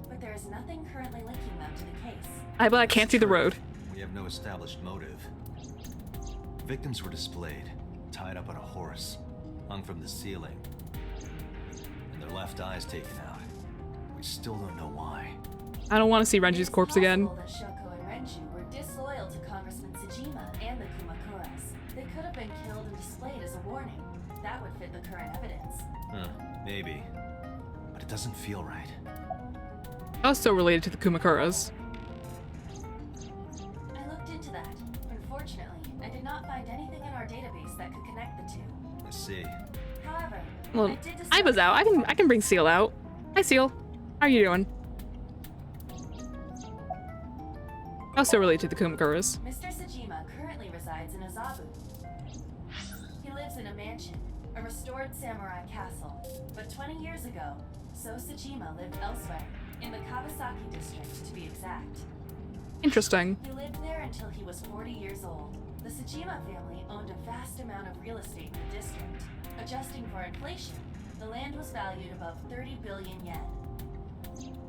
but there is nothing currently linking them to the case. Iba, I can't see the road. We have no established motive. Victims were displayed, tied up on a horse, hung from the ceiling, and their left eyes taken out. We still don't know why. I don't want to see Renji's corpse again. That Shoko and Renju were disloyal to Congressman Tsujima and the Kumakuras. They could have been killed and displayed as a warning. That would fit the current evidence. Huh, maybe. But it doesn't feel right. Also related to the Kumakuras. I looked into that. Unfortunately, I did not find anything in our database that could connect the two. I see. However, Well, I did discover Iba's out. I can bring Seal out. Hi, Seal. How are you doing? Also related to the Kumakuras. Mr. Tsujima currently resides in Azabu. He lives in a mansion, a restored samurai castle. But 20 years ago, So Tsujima lived elsewhere, in the Kawasaki district to be exact. Interesting. He lived there until he was 40 years old. The Tsujima family owned a vast amount of real estate in the district. Adjusting for inflation, the land was valued above 30 billion yen.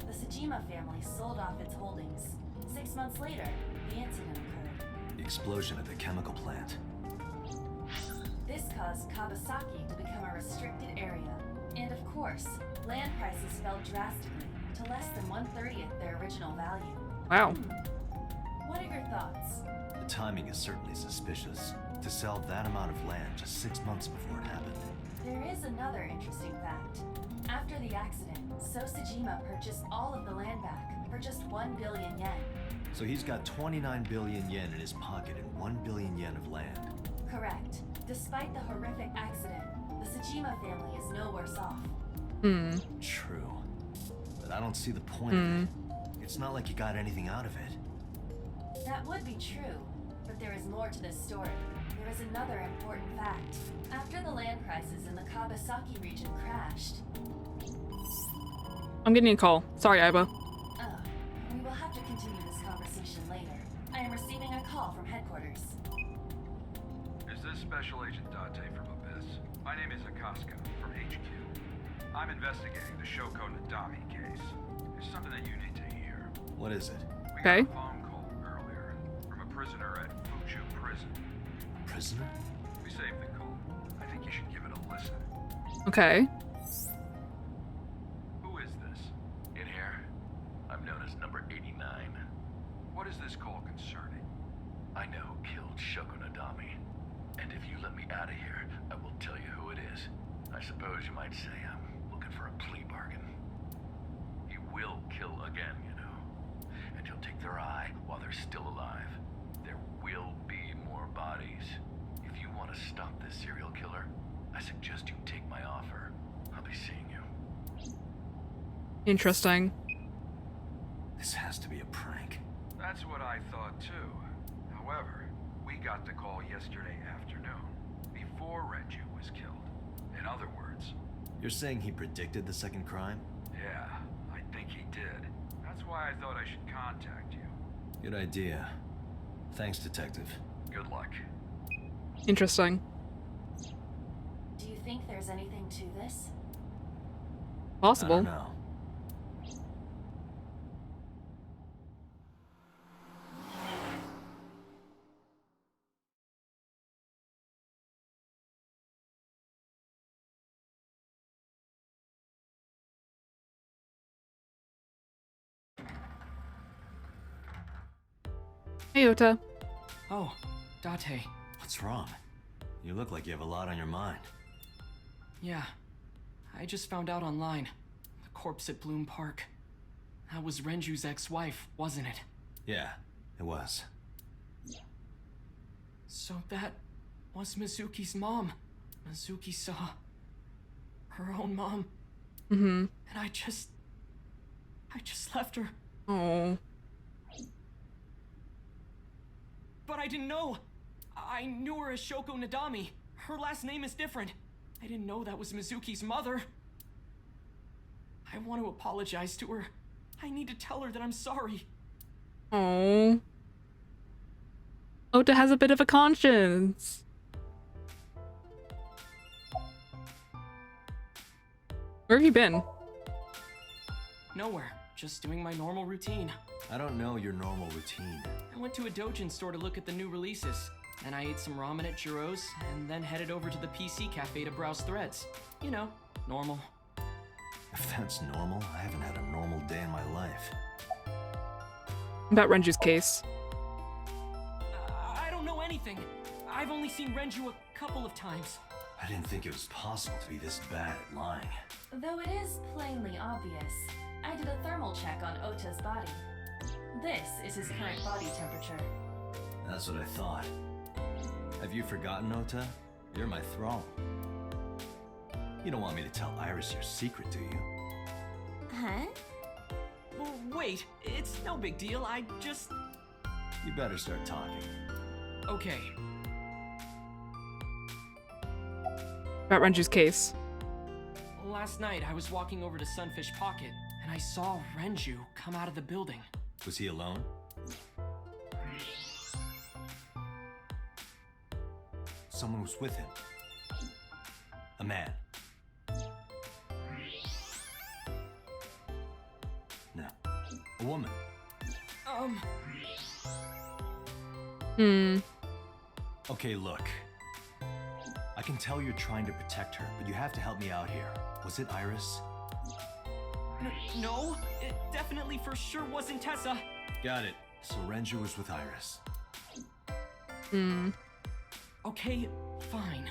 The Tsujima family sold off its holdings. 6 months later, the incident occurred. The explosion at the chemical plant. This caused Kawasaki to become a restricted area. And of course, land prices fell drastically to less than 1/30th their original value. Wow. What are your thoughts? The timing is certainly suspicious. To sell that amount of land just 6 months before it happened. There is another interesting fact. After the accident, So Tsujima purchased all of the land back for just 1 billion yen. So he's got 29 billion yen in his pocket and 1 billion yen of land. Correct. Despite the horrific accident, the Tsujima family is no worse off. True. But I don't see the point of it. It's not like you got anything out of it. That would be true, but there is more to this story. There is another important fact. After the land prices in the Kawasaki region crashed... I'm getting a call. Sorry, Iba. We will have to continue this conversation later. I am receiving a call from headquarters. Is this Special Agent Date from Abyss? My name is Akaska from HQ. I'm investigating the Shoko Nadami case. There's something that you need to hear. What is it? We got a phone call earlier from a prisoner at Fuchu Prison. Prisoner? We saved the call. I think you should give it a listen. Okay. Who is this? In here, I'm known as number 89. What is this call concerning? I know who killed Shoko Nadami. And if you let me out of here, I will tell you who it is. I suppose you might say I'm looking for a plea bargain. He will kill again, you know. And he'll take their eye while they're still alive. There will be more bodies. If you want to stop this serial killer, I suggest you take my offer. I'll be seeing you. Interesting. This has to be a prank. That's what I thought too. However, we got the call yesterday afternoon, before Renju was killed. In other words... You're saying he predicted the second crime? Yeah, I think he did. That's why I thought I should contact you. Good idea. Thanks, Detective. Good luck. Interesting. Do you think there's anything to this? Possible. I don't know. Hey, Ota. Oh, Date. What's wrong? You look like you have a lot on your mind. Yeah. I just found out online. The corpse at Bloom Park. That was Renju's ex-wife, wasn't it? Yeah, it was. So that was Mizuki's mom. Mizuki saw her own mom. Mm-hmm. And I just left her. Oh. But I didn't know. I knew her as Shoko Nadami. Her last name is different. I didn't know that was Mizuki's mother. I want to apologize to her. I need to tell her that I'm sorry. Oh. Ota has a bit of a conscience. Where have you been? Nowhere. Just doing my normal routine. I don't know your normal routine. I went to a Dojin store to look at the new releases. Then I ate some ramen at Jiro's, and then headed over to the PC cafe to browse threads. You know, normal. If that's normal, I haven't had a normal day in my life. About Renju's case. I don't know anything. I've only seen Renju a couple of times. I didn't think it was possible to be this bad at lying. Though it is plainly obvious, I did a thermal check on Ota's body. This is his current body temperature. That's what I thought. Have you forgotten, Ota? You're my thrall. You don't want me to tell Iris your secret, do you? Huh? Well, wait, it's no big deal. I just... You better start talking. Okay. About Renju's case. Last night, I was walking over to Sunfish Pocket, and I saw Renju come out of the building. Was he alone? Someone was with him. A man. No. A woman. Okay, look. I can tell you're trying to protect her, but you have to help me out here. Was it Iris? No, it definitely for sure wasn't Tessa. Got it. So Renju was with Iris. Okay, fine.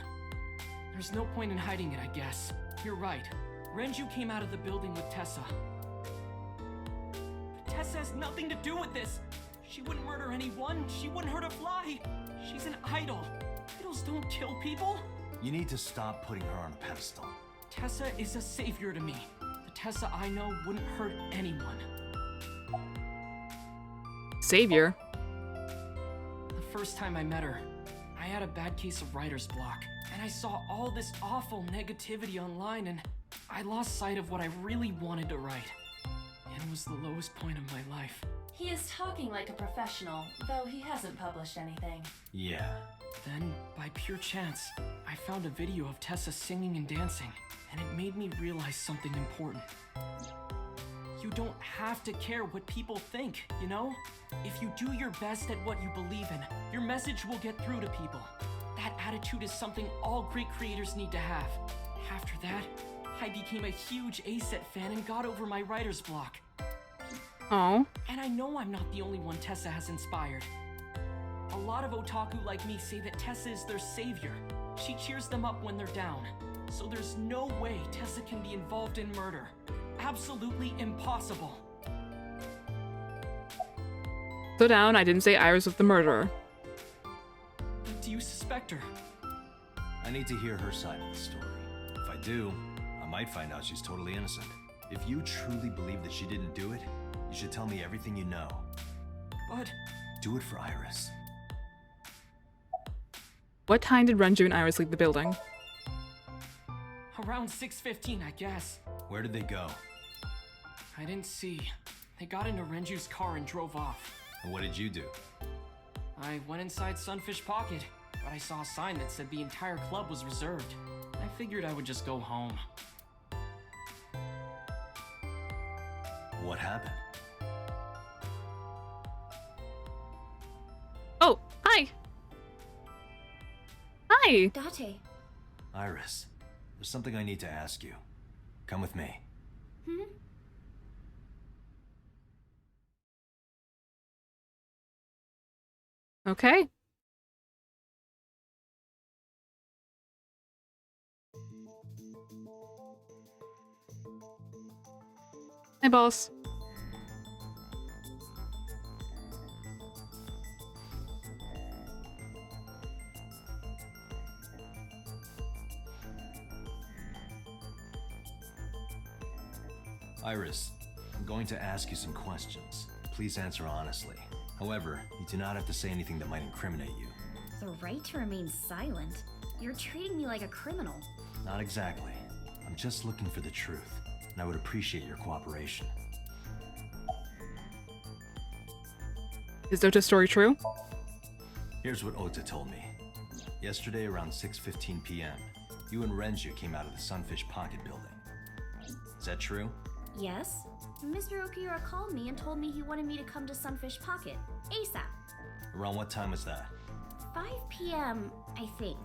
There's no point in hiding it, I guess. You're right. Renju came out of the building with Tessa. But Tessa has nothing to do with this. She wouldn't murder anyone. She wouldn't hurt a fly. She's an idol. Idols don't kill people. You need to stop putting her on a pedestal. Tessa is a savior to me. The Tessa I know wouldn't hurt anyone. Savior? The first time I met her, I had a bad case of writer's block, and I saw all this awful negativity online, and I lost sight of what I really wanted to write. It was the lowest point of my life. He is talking like a professional, though he hasn't published anything. Yeah. Then, by pure chance, I found a video of Tessa singing and dancing, and it made me realize something important. You don't have to care what people think, you know? If you do your best at what you believe in, your message will get through to people. That attitude is something all great creators need to have. After that, I became a huge A-Set fan and got over my writer's block. Oh. And I know I'm not the only one Tessa has inspired. A lot of otaku like me say that Tessa is their savior. She cheers them up when they're down. So there's no way Tessa can be involved in murder. Absolutely impossible. Slow down, I didn't say Iris was the murderer. But do you suspect her? I need to hear her side of the story. If I do, I might find out she's totally innocent. If you truly believe that she didn't do it, you should tell me everything you know. But... Do it for Iris. What time did Renju and Iris leave the building? Around 6:15, I guess. Where did they go? I didn't see. They got into Renju's car and drove off. And what did you do? I went inside Sunfish Pocket, but I saw a sign that said the entire club was reserved. I figured I would just go home. What happened? Oh, hi. Hi. Date. Iris, there's something I need to ask you. Come with me. Hmm? Okay. Hi, boss. Iris, I'm going to ask you some questions. Please answer honestly. However, you do not have to say anything that might incriminate you. The right to remain silent? You're treating me like a criminal. Not exactly. I'm just looking for the truth, and I would appreciate your cooperation. Is Ota's story true? Here's what Ota told me. Yesterday around 6:15 p.m., you and Renju came out of the Sunfish Pocket building. Is that true? Yes? Mr. Okiura called me and told me he wanted me to come to Sunfish Pocket, ASAP. Around what time was that? 5 p.m., I think.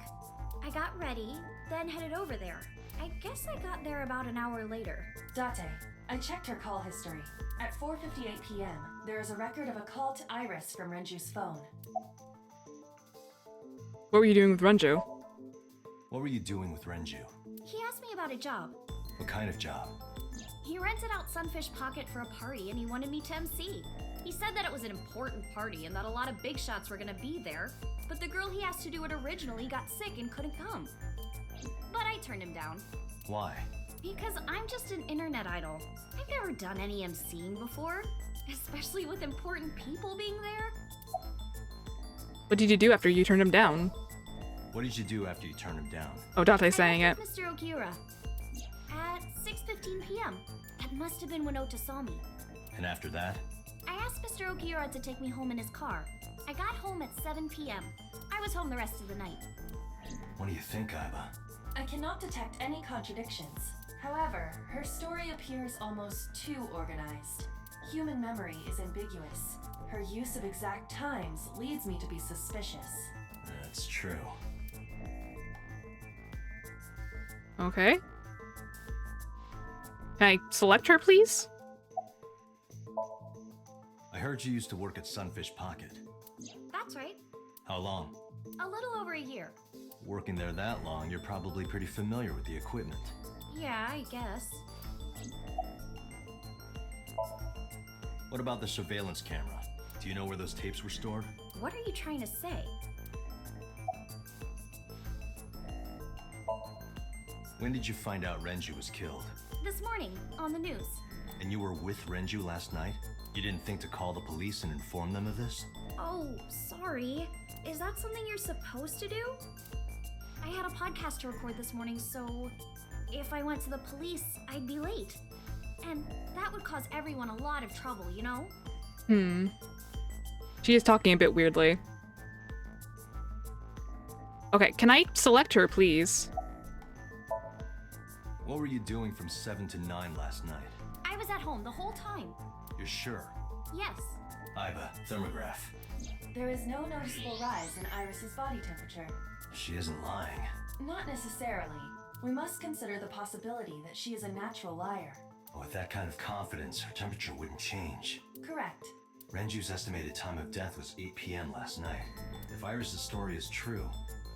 I got ready, then headed over there. I guess I got there about an hour later. Date, I checked her call history. At 4:58 p.m., there is a record of a call to Iris from Renju's phone. What were you doing with Renju? What were you doing with Renju? He asked me about a job. What kind of job? He rented out Sunfish Pocket for a party and he wanted me to MC. He said that it was an important party and that a lot of big shots were gonna be there, but the girl he asked to do it originally got sick and couldn't come. But I turned him down. Why? Because I'm just an internet idol. I've never done any MCing before, especially with important people being there. What did you do after you turned him down? What did you do after you turned him down? Oh, Date's saying it. Mr. Okiura. At 6:15 p.m. That must have been when Ota saw me. And after that? I asked Mr. Okiura to take me home in his car. I got home at 7 p.m. I was home the rest of the night. What do you think, Aiba? I cannot detect any contradictions. However, her story appears almost too organized. Human memory is ambiguous. Her use of exact times leads me to be suspicious. That's true. Okay. Can I select her, please? I heard you used to work at Sunfish Pocket. That's right. How long? A little over a year. Working there that long, you're probably pretty familiar with the equipment. Yeah, I guess. What about the surveillance camera? Do you know where those tapes were stored? What are you trying to say? When did you find out Renju was killed? This morning, on the news. And you were with Renju last night? You didn't think to call the police and inform them of this? Oh, sorry. Is that something you're supposed to do? I had a podcast to record this morning, so if I went to the police, I'd be late. And that would cause everyone a lot of trouble, you know? She is talking a bit weirdly. Okay, can I select her, please? What were you doing from 7 to 9 last night? I was at home the whole time. You're sure? Yes. Aiba, thermograph. There is no noticeable rise in Iris's body temperature. She isn't lying. Not necessarily. We must consider the possibility that she is a natural liar. With that kind of confidence, her temperature wouldn't change. Correct. Renju's estimated time of death was 8 p.m. last night. If Iris' story is true,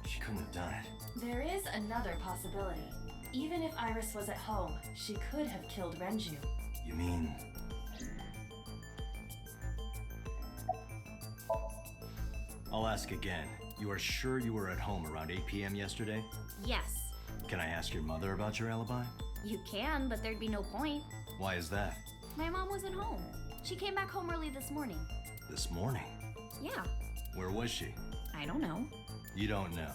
she couldn't have done it. There is another possibility. Even if Iris was at home, she could have killed Renju. You mean... I'll ask again. You are sure you were at home around 8 p.m. yesterday? Yes. Can I ask your mother about your alibi? You can, but there'd be no point. Why is that? My mom wasn't home. She came back home early this morning. This morning? Yeah. Where was she? I don't know. You don't know?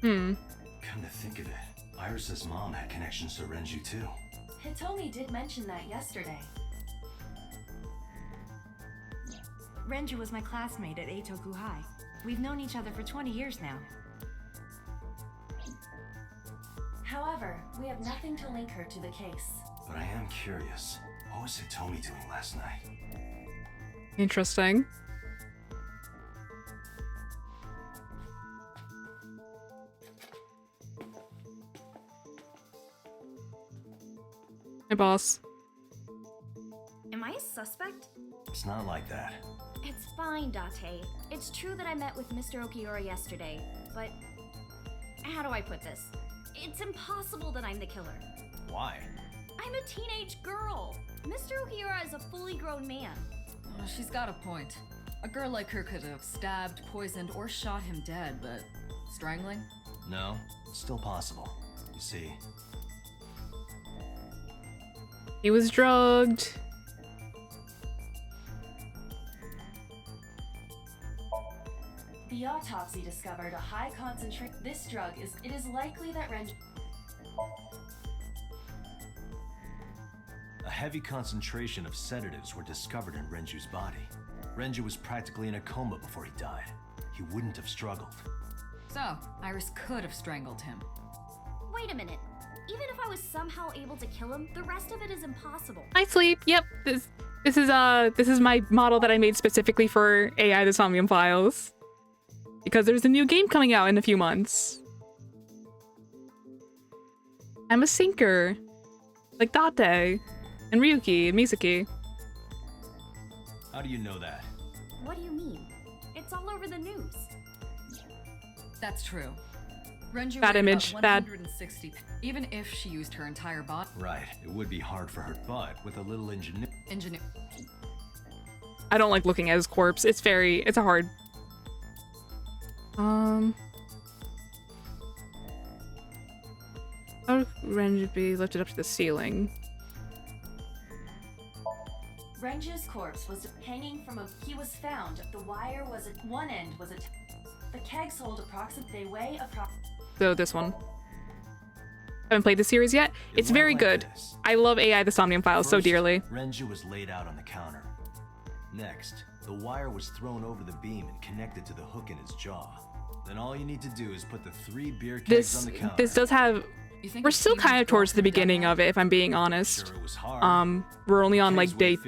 Come to think of it, Iris' mom had connections to Renju too. Hitomi did mention that yesterday. Renju was my classmate at Eitoku High. We've known each other for 20 years now. However, we have nothing to link her to the case. But I am curious. What was Hitomi doing last night? Interesting. Hey, boss. Am I a suspect? It's not like that. It's fine, Date. It's true that I met with Mr. Okiura yesterday, but how do I put this? It's impossible that I'm the killer. Why? I'm a teenage girl. Mr. Okiura is a fully grown man. Well, she's got a point. A girl like her could have stabbed, poisoned, or shot him dead, but strangling? No, it's still possible. You see, He was drugged. The autopsy discovered a high concentration. This drug it is likely that Renju. a heavy concentration of sedatives were discovered in Renju's body. Renju was practically in a coma before he died. He wouldn't have struggled. So, Iris could have strangled him. Wait a minute. Even if I was somehow able to kill him, the rest of it is impossible. I sleep. Yep. This is my model that I made specifically for AI the Somnium Files. Because there's a new game coming out in a few months. I'm a sinker. Like Date. And Ryuki and Mizuki. How do you know that? What do you mean? It's all over the news. That's true. Renju Bad weighed image, about bad. 160. Even if she used her entire body. Right, it would be hard for her, but with a little Engineer. I don't like looking at his corpse. It's a hard. How would Renju be lifted up to the ceiling? Renju's corpse was hanging from a. He was found. The wire was at one end was at. The kegs hold approximately. They weigh approximately. So this one. Haven't played the series yet. It's very good. I love AI the Somnium Files so dearly. Renju was laid out on the counter. Next, the wire was thrown over the beam and connected to the hook in his jaw. Then all you need to do is put the 3 beer kegs on the counter. This does have. We're still kind of towards the beginning of it, if I'm being honest. Sure, it was hard. We're only on like day 2,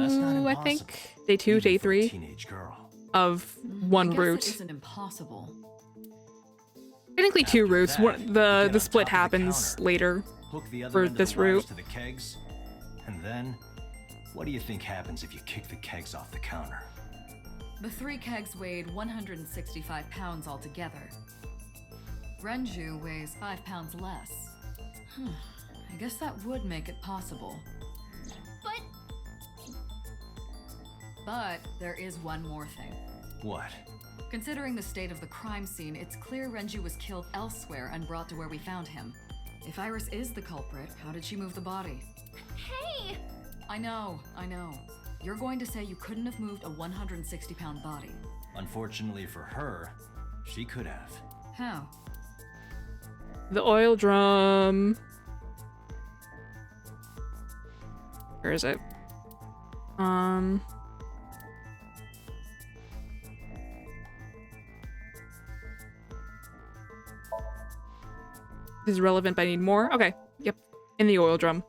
That's not I think. Day 2, day 3 teenage girl. of one I guess route. It isn't impossible. Technically 2 routes. that, The split happens later Hook the other for end of this the wires route. to the kegs, and then, what do you think happens if you kick the kegs off the counter? The 3 kegs weighed 165 pounds altogether. Renju weighs 5 pounds less. I guess that would make it possible. But there is one more thing. What? Considering the state of the crime scene, it's clear Renju was killed elsewhere and brought to where we found him. If Iris is the culprit, how did she move the body? Hey! I know. You're going to say you couldn't have moved a 160-pound body. Unfortunately for her, she could have. How? The oil drum. Where is it? This is relevant, but I need more. Okay. Yep. In the oil drum.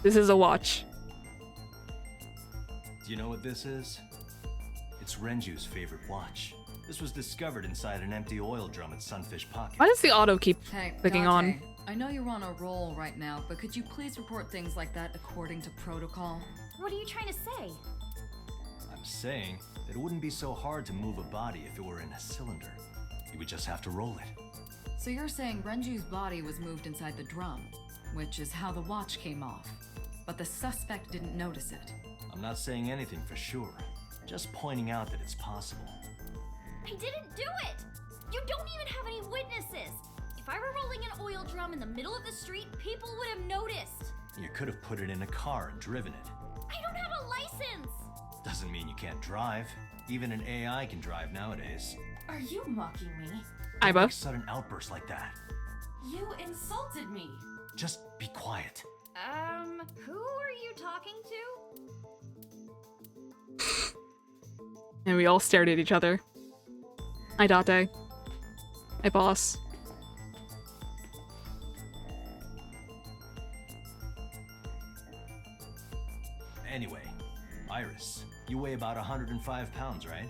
This is a watch. Do you know what this is? It's Renju's favorite watch. This was discovered inside an empty oil drum at Sunfish Pocket. Why does the auto keep Hey, clicking Date, on? I know you're on a roll right now, but could you please report things like that according to protocol? What are you trying to say? I'm saying that it wouldn't be so hard to move a body if it were in a cylinder. You would just have to roll it. So you're saying Renju's body was moved inside the drum, which is how the watch came off. But the suspect didn't notice it. I'm not saying anything for sure. Just pointing out that it's possible. I didn't do it! You don't even have any witnesses! If I were rolling an oil drum in the middle of the street, people would have noticed! You could have put it in a car and driven it. I don't have a license! Doesn't mean you can't drive. Even an AI can drive nowadays. Are you mocking me? Don't make sudden outbursts like that. You insulted me. Just be quiet. Who are you talking And we all stared at each other. Hi, Date. Hi, boss. Anyway, Iris, you weigh about 105 pounds, right?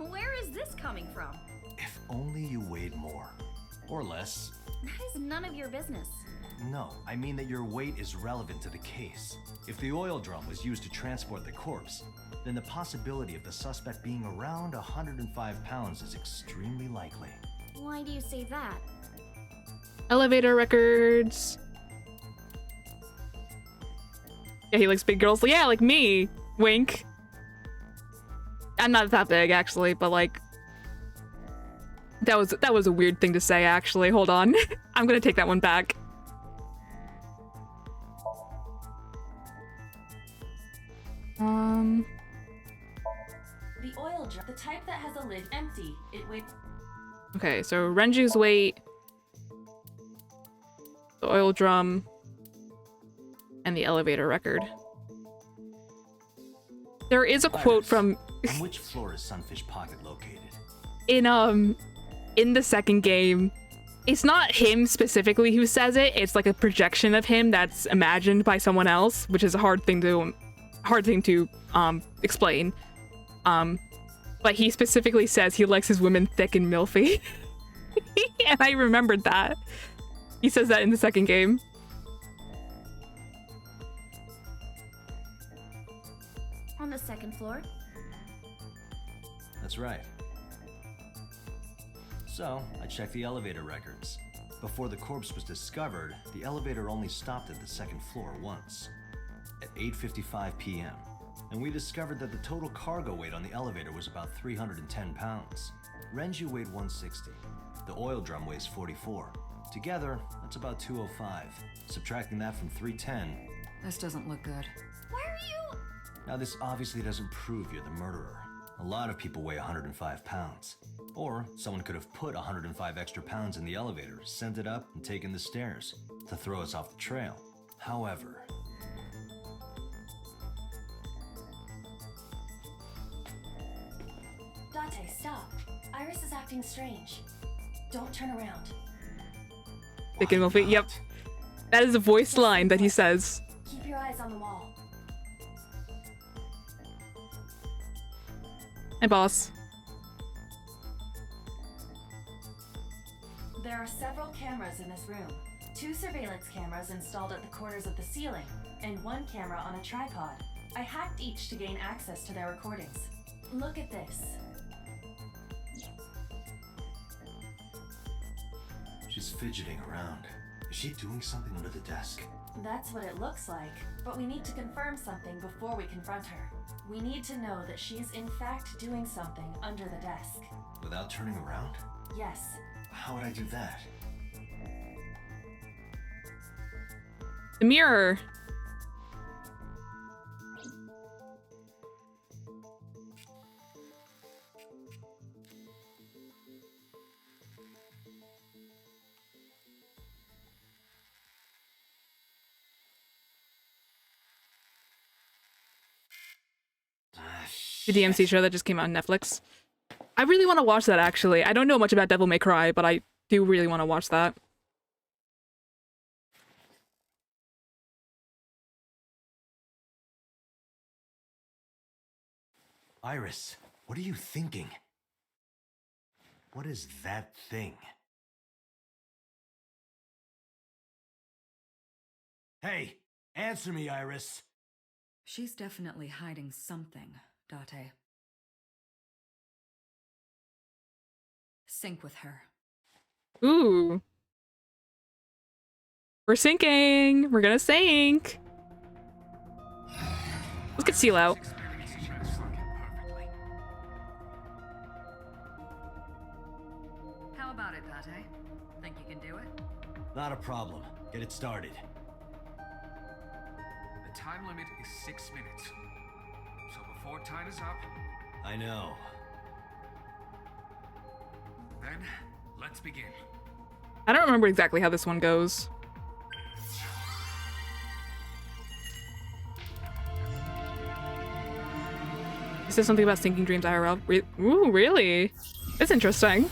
Where is this coming from? If only you weighed more. Or less. That is none of your business. No, I mean that your weight is relevant to the case. If the oil drum was used to transport the corpse, then the possibility of the suspect being around 105 pounds is extremely likely. Why do you say that? Elevator records. Yeah, he likes big girls. Yeah, like me. Wink. I'm not that big, actually, but like... That was a weird thing to say, actually. Hold on. I'm gonna take that one back. The oil drum, the type that has a lid empty. It weighs. Okay, so Renju's weight, the oil drum, and the elevator record. There is a quote from... On which floor is Sunfish Pocket located? In the second game, it's not him specifically who says it, it's like a projection of him that's imagined by someone else, which is a hard thing to explain. But he specifically says he likes his women thick and milfy. And I remembered that. He says that in the second game. On the second floor? That's right. So, I checked the elevator records. Before the corpse was discovered, the elevator only stopped at the second floor once. At 8:55 p.m. And we discovered that the total cargo weight on the elevator was about 310 pounds. Renju weighed 160. The oil drum weighs 44. Together, that's about 205. Subtracting that from 310. This doesn't look good. Why are you... Now this obviously doesn't prove you're the murderer. A lot of people weigh 105 pounds. Or someone could have put 105 extra pounds in the elevator, sent it up, and taken the stairs to throw us off the trail. However... Date, stop. Iris is acting strange. Don't turn around. Thick and milfy, yep. That is a voiced line that he says. Keep your eyes on the wall. Hi, boss. There are several cameras in this room. 2 surveillance cameras installed at the corners of the ceiling, and 1 camera on a tripod. I hacked each to gain access to their recordings. Look at this. She's fidgeting around. Is she doing something under the desk? That's what it looks like, but we need to confirm something before we confront her. We need to know that she is in fact doing something under the desk. Without turning around? Yes. How would I do that? The mirror. The DMC show that just came out on Netflix. I really want to watch that, actually. I don't know much about Devil May Cry, but I do really want to watch that. Iris, what are you thinking? What is that thing? Hey, answer me, Iris. She's definitely hiding something, Date. Sync with her. Ooh. We're syncing. We're gonna sync. Let's get Seal out. How about it, Date? Think you can do it? Not a problem. Get it started. The time limit is 6 minutes. So before time is up... I know. Then, let's begin. I don't remember exactly how this one goes. said something about sinking dreams IRL. Ooh, really? That's interesting.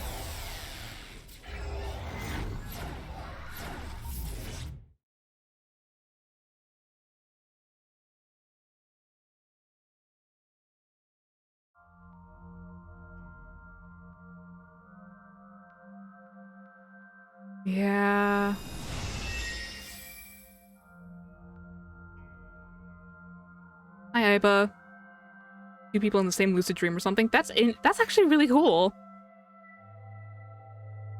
Yeah. Hi, Iba. Two people in the same lucid dream or something. That's actually really cool.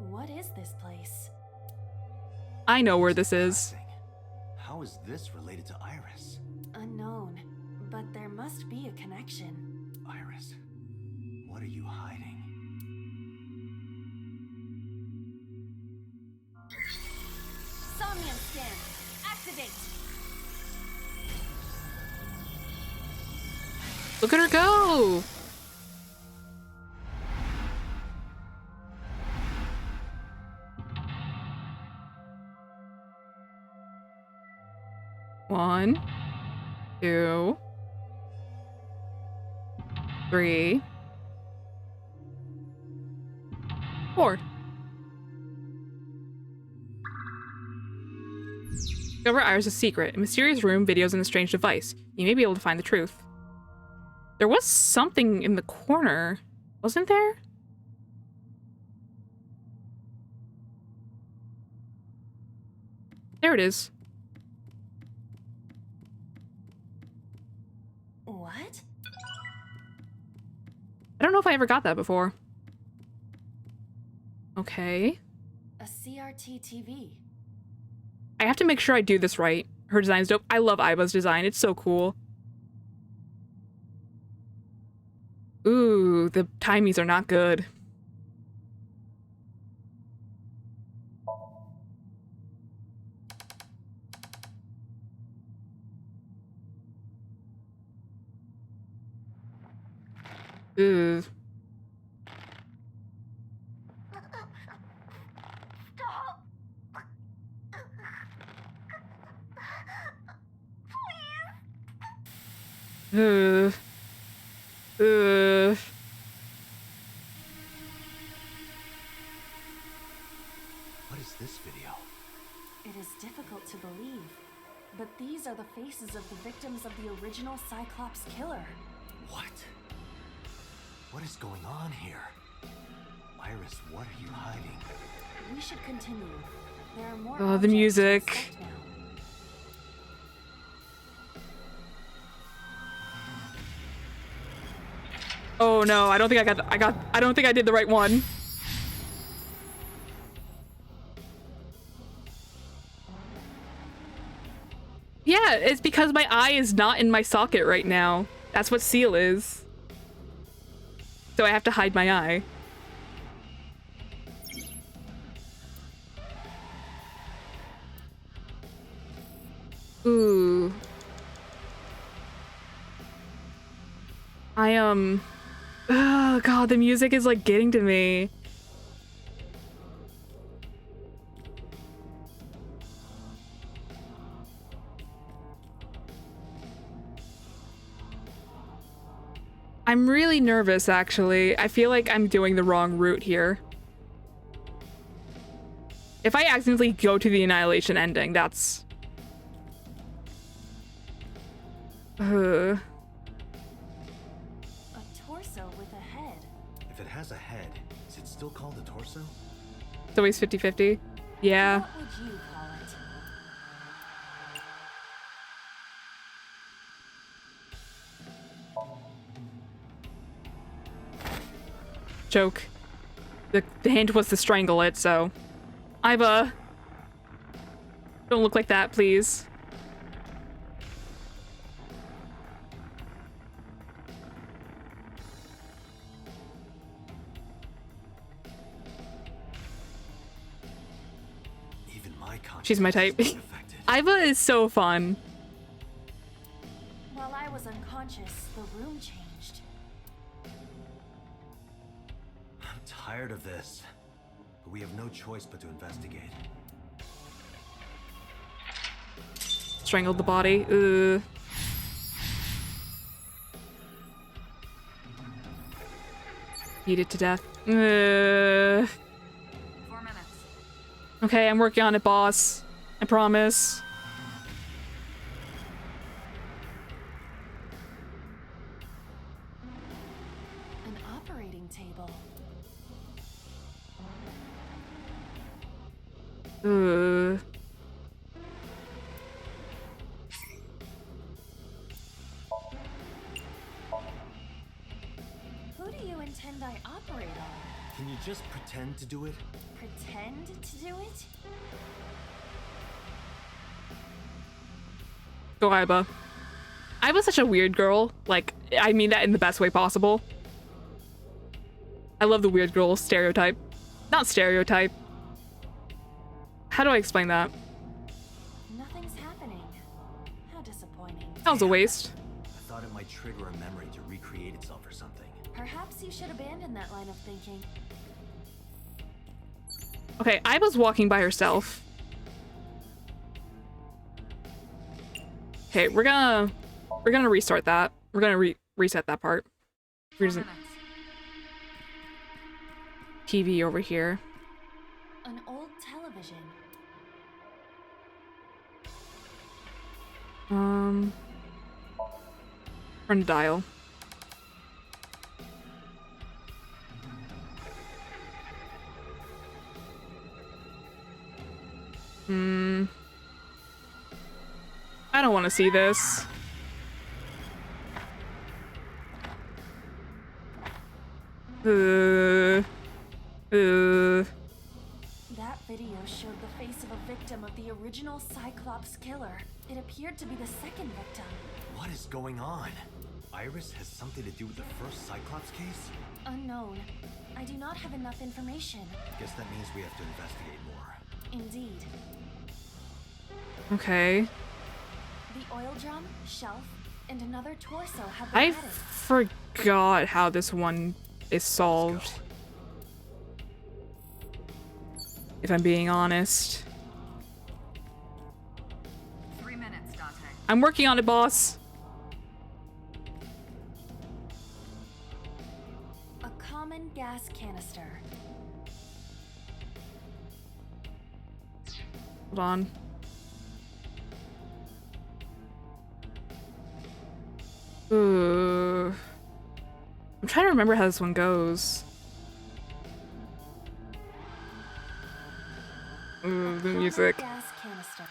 What is this place? I know where this is. How is this related to Iris? Unknown, but there must be a connection. Iris, what are you hiding? Somnium scan. Activate. Look at her go! One, 2, 3, 4. Discover Iris' secret. A mysterious room, videos, and a strange device. You may be able to find the truth. There was something in the corner, wasn't there? There it is. What? I don't know if I ever got that before. Okay. A CRT TV. I have to make sure I do this right. Her design's dope. I love Iba's design. It's so cool. Ooh, the timies are not good. Ooh. Ugh. Ugh. What is this video? It is difficult to believe, but these are the faces of the victims of the original Cyclops killer. What? What is going on here? Iris, what are you hiding? We should continue. There are more. Oh, the music. Oh no, I don't think I don't think I did the right one. Yeah, it's because my eye is not in my socket right now. That's what seal is. So I have to hide my eye. Ooh. Oh god, the music is like getting to me. I'm really nervous, actually. I feel like I'm doing the wrong route here. If I accidentally go to the Annihilation ending, that's... A torso with a head. If it has a head, is it still called a torso? It's always 50-50. Yeah. What would you call it? Joke. The hint was to strangle it, so... Iva! Don't look like that, please. Even my She's my type. Iva is so fun. While I was unconscious, the room changed. I'm tired of this. But we have no choice but to investigate. Strangled the body. Ugh. Beat it to death. 4 minutes. Okay, I'm working on it, boss. I promise. An operating table. Who do you intend I operate on? Can you just pretend to do it? Pretend to do it? Go, Iba. Iba's such a weird girl. Like, I mean that in the best way possible. I love the weird girl stereotype. Not stereotype. How do I explain that? Nothing's happening. How disappointing. That was a waste. I thought it might trigger a memory to recreate itself or something. Perhaps you should abandon that line of thinking. Okay, Iba's walking by herself. Okay, we're gonna restart that. We're gonna reset that part. TV over here. An old television. Turn the dial. I don't want to see this. That video showed the face of a victim of the original Cyclops killer. It appeared to be the second victim. What is going on? Iris has something to do with the first Cyclops case? Unknown. I do not have enough information. Guess that means we have to investigate more. Indeed. Okay. The oil drum, shelf, and another torso have been I added. forgot how this one is solved. If I'm being honest. 3 minutes, Dante. I'm working on it, boss. A common gas canister. Hold on. Ooh. I'm trying to remember how this one goes. Ooh, the music. Gas canister.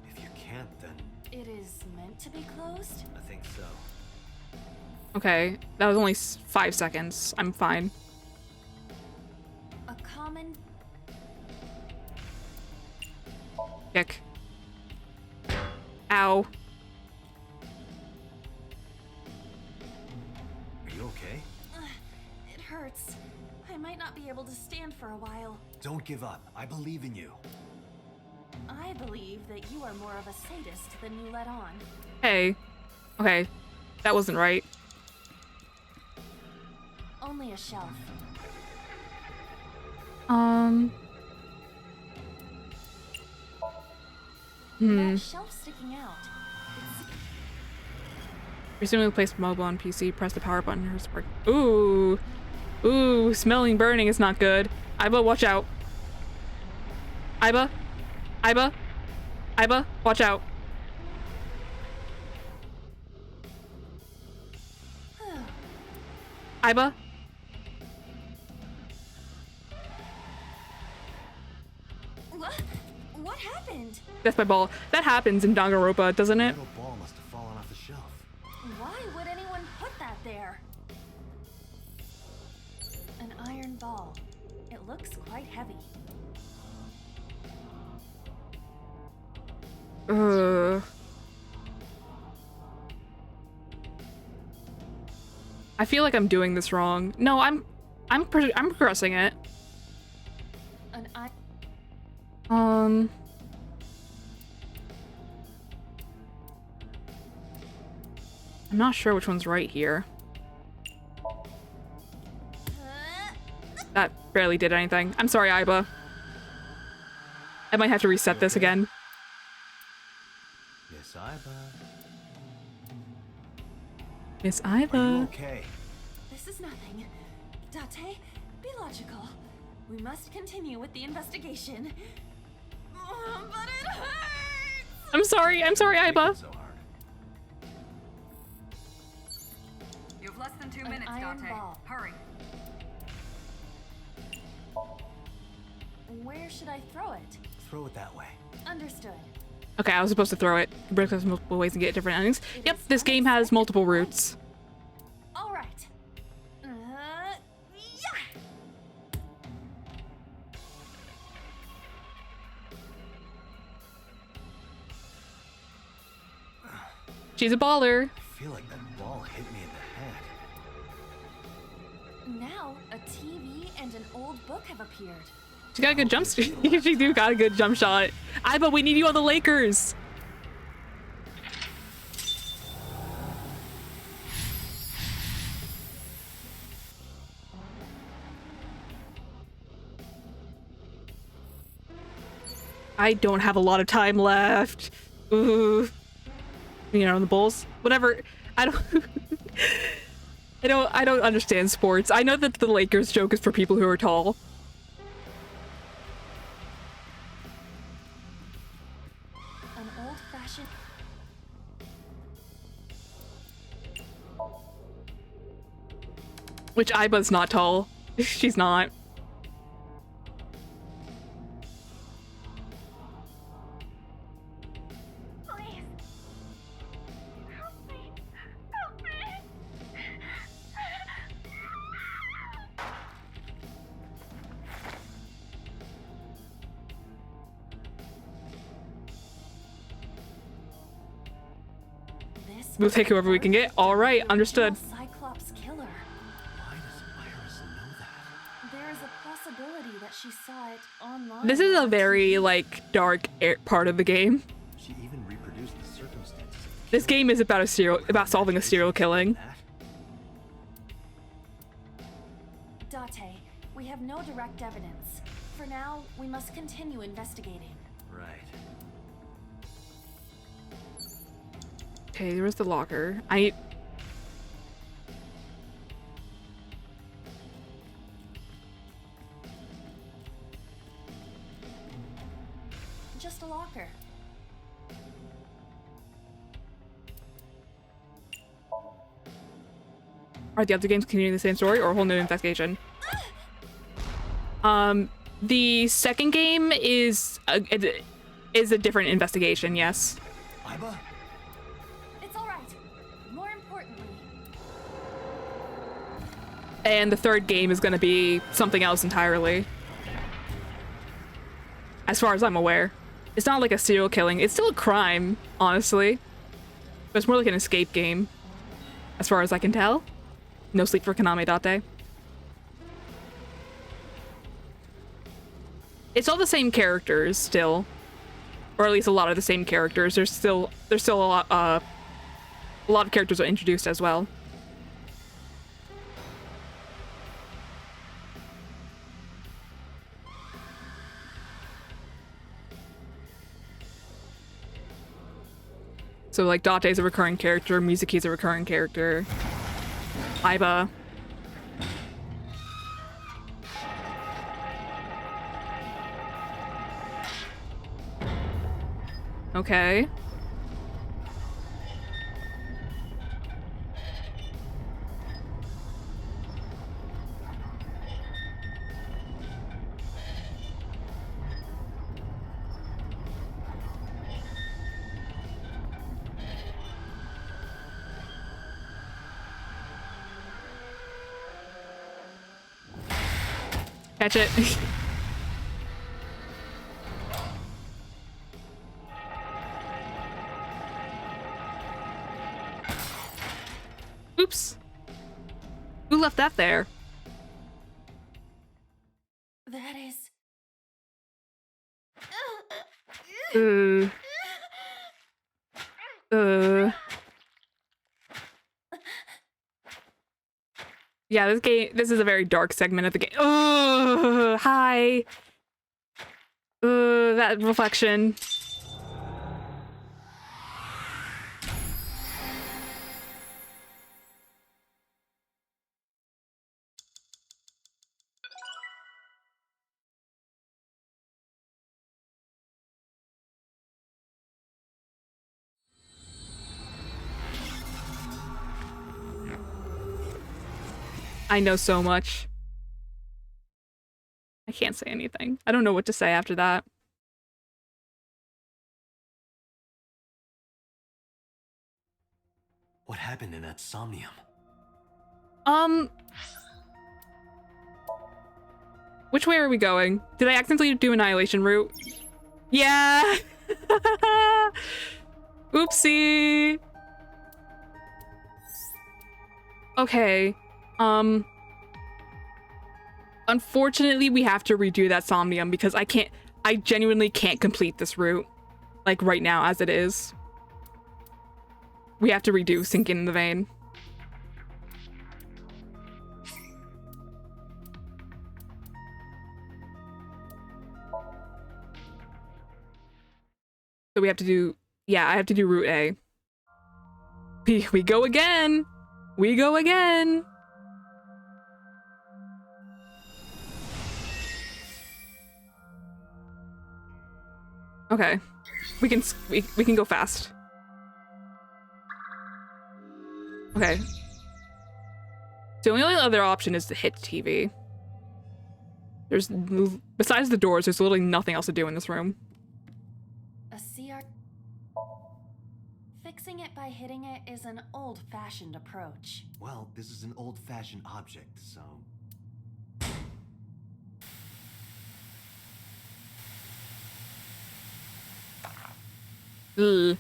If you can't, then It is meant to be closed? I think so. Okay, that was only 5 seconds. I'm fine. A common Kick. Ow. Are you okay? It hurts. I might not be able to stand for a while. Don't give up. I believe in you. I believe that you are more of a sadist than you let on. Hey. Okay. That wasn't right. Only a shelf. That shelf sticking out. Presumably placed mobile on PC, press the power button. Here's work. Ooh. Ooh, smelling burning is not good. Iba, watch out. Iba? Iba? Iba, watch out. Iba? What happened? That's my ball. That happens in Danganronpa, doesn't it? Little ball must have fallen off the shelf. Why would anyone put that there? An iron ball. It looks quite heavy. I feel like I'm doing this wrong. No, I'm progressing it. An I'm not sure which one's right here. That barely did anything. I'm sorry, Iba. I might have to reset this again. Miss Iva. Miss Iva. Are you okay? This is nothing. Date, be logical. We must continue with the investigation. But it hurts! I'm sorry, Iba. So hard. You have less than 2 minutes, iron Date. ball. Hurry. Where should I throw it? Throw it that way. Understood. Okay, I was supposed to throw it. Break us multiple ways and get different endings. Yep, this game has multiple routes. All right. Yeah. She's a baller. I feel like that ball hit me in the head. Now a TV and an old book have appeared. She got a good jump. She do got a good jump shot. Iba, we need you on the Lakers. I don't have a lot of time left. Ooh. You know, the Bulls. Whatever. I don't I don't understand sports. I know that the Lakers joke is for people who are tall. An old-fashioned. Which Iba's not tall. She's not. Please. Help me. Help me. This We'll take whoever we can get. All right, understood. Cyclops killer. Why does Iris know that? There is a possibility that she saw it online. This is a very, like, dark part of the game. She even reproduced the circumstances. This game is about solving a serial killing. Date, we have no direct evidence. For now, we must continue investigating. Right. Okay, where's the locker? Just a locker. Are the other games continuing the same story or a whole new investigation? The second game is a different investigation, yes. Iba? It's all right. More importantly, And the third game is going to be something else entirely. As far as I'm aware. It's not like a serial killing. It's still a crime, honestly. But it's more like an escape game. As far as I can tell. No sleep for Kaname Date. It's all the same characters still. Or at least a lot of the same characters. There's still a lot of characters are introduced as well. So like Date's a recurring character, Mizuki's a recurring character. Iba. Okay. Catch it. Oops. Who left that there? that is. Yeah, this is a very dark segment of the game. Oh, hi. That reflection. I know so much. I can't say anything. I don't know what to say after that. What happened in that Somnium? Which way are we going? Did I accidentally do Annihilation route? Yeah! Oopsie! Okay. Unfortunately, we have to redo that Somnium because I genuinely can't complete this route. Like, right now, as it is. We have to redo Sinking in the Vein. So we have to do... Yeah, I have to do Route A. We go again! We go again! Okay. We can go fast. Okay. The only other option is to hit TV. Besides the doors, there's literally nothing else to do in this room. A CR. Fixing it by hitting it is an old-fashioned approach. Well, this is an old-fashioned object, so... Ugh.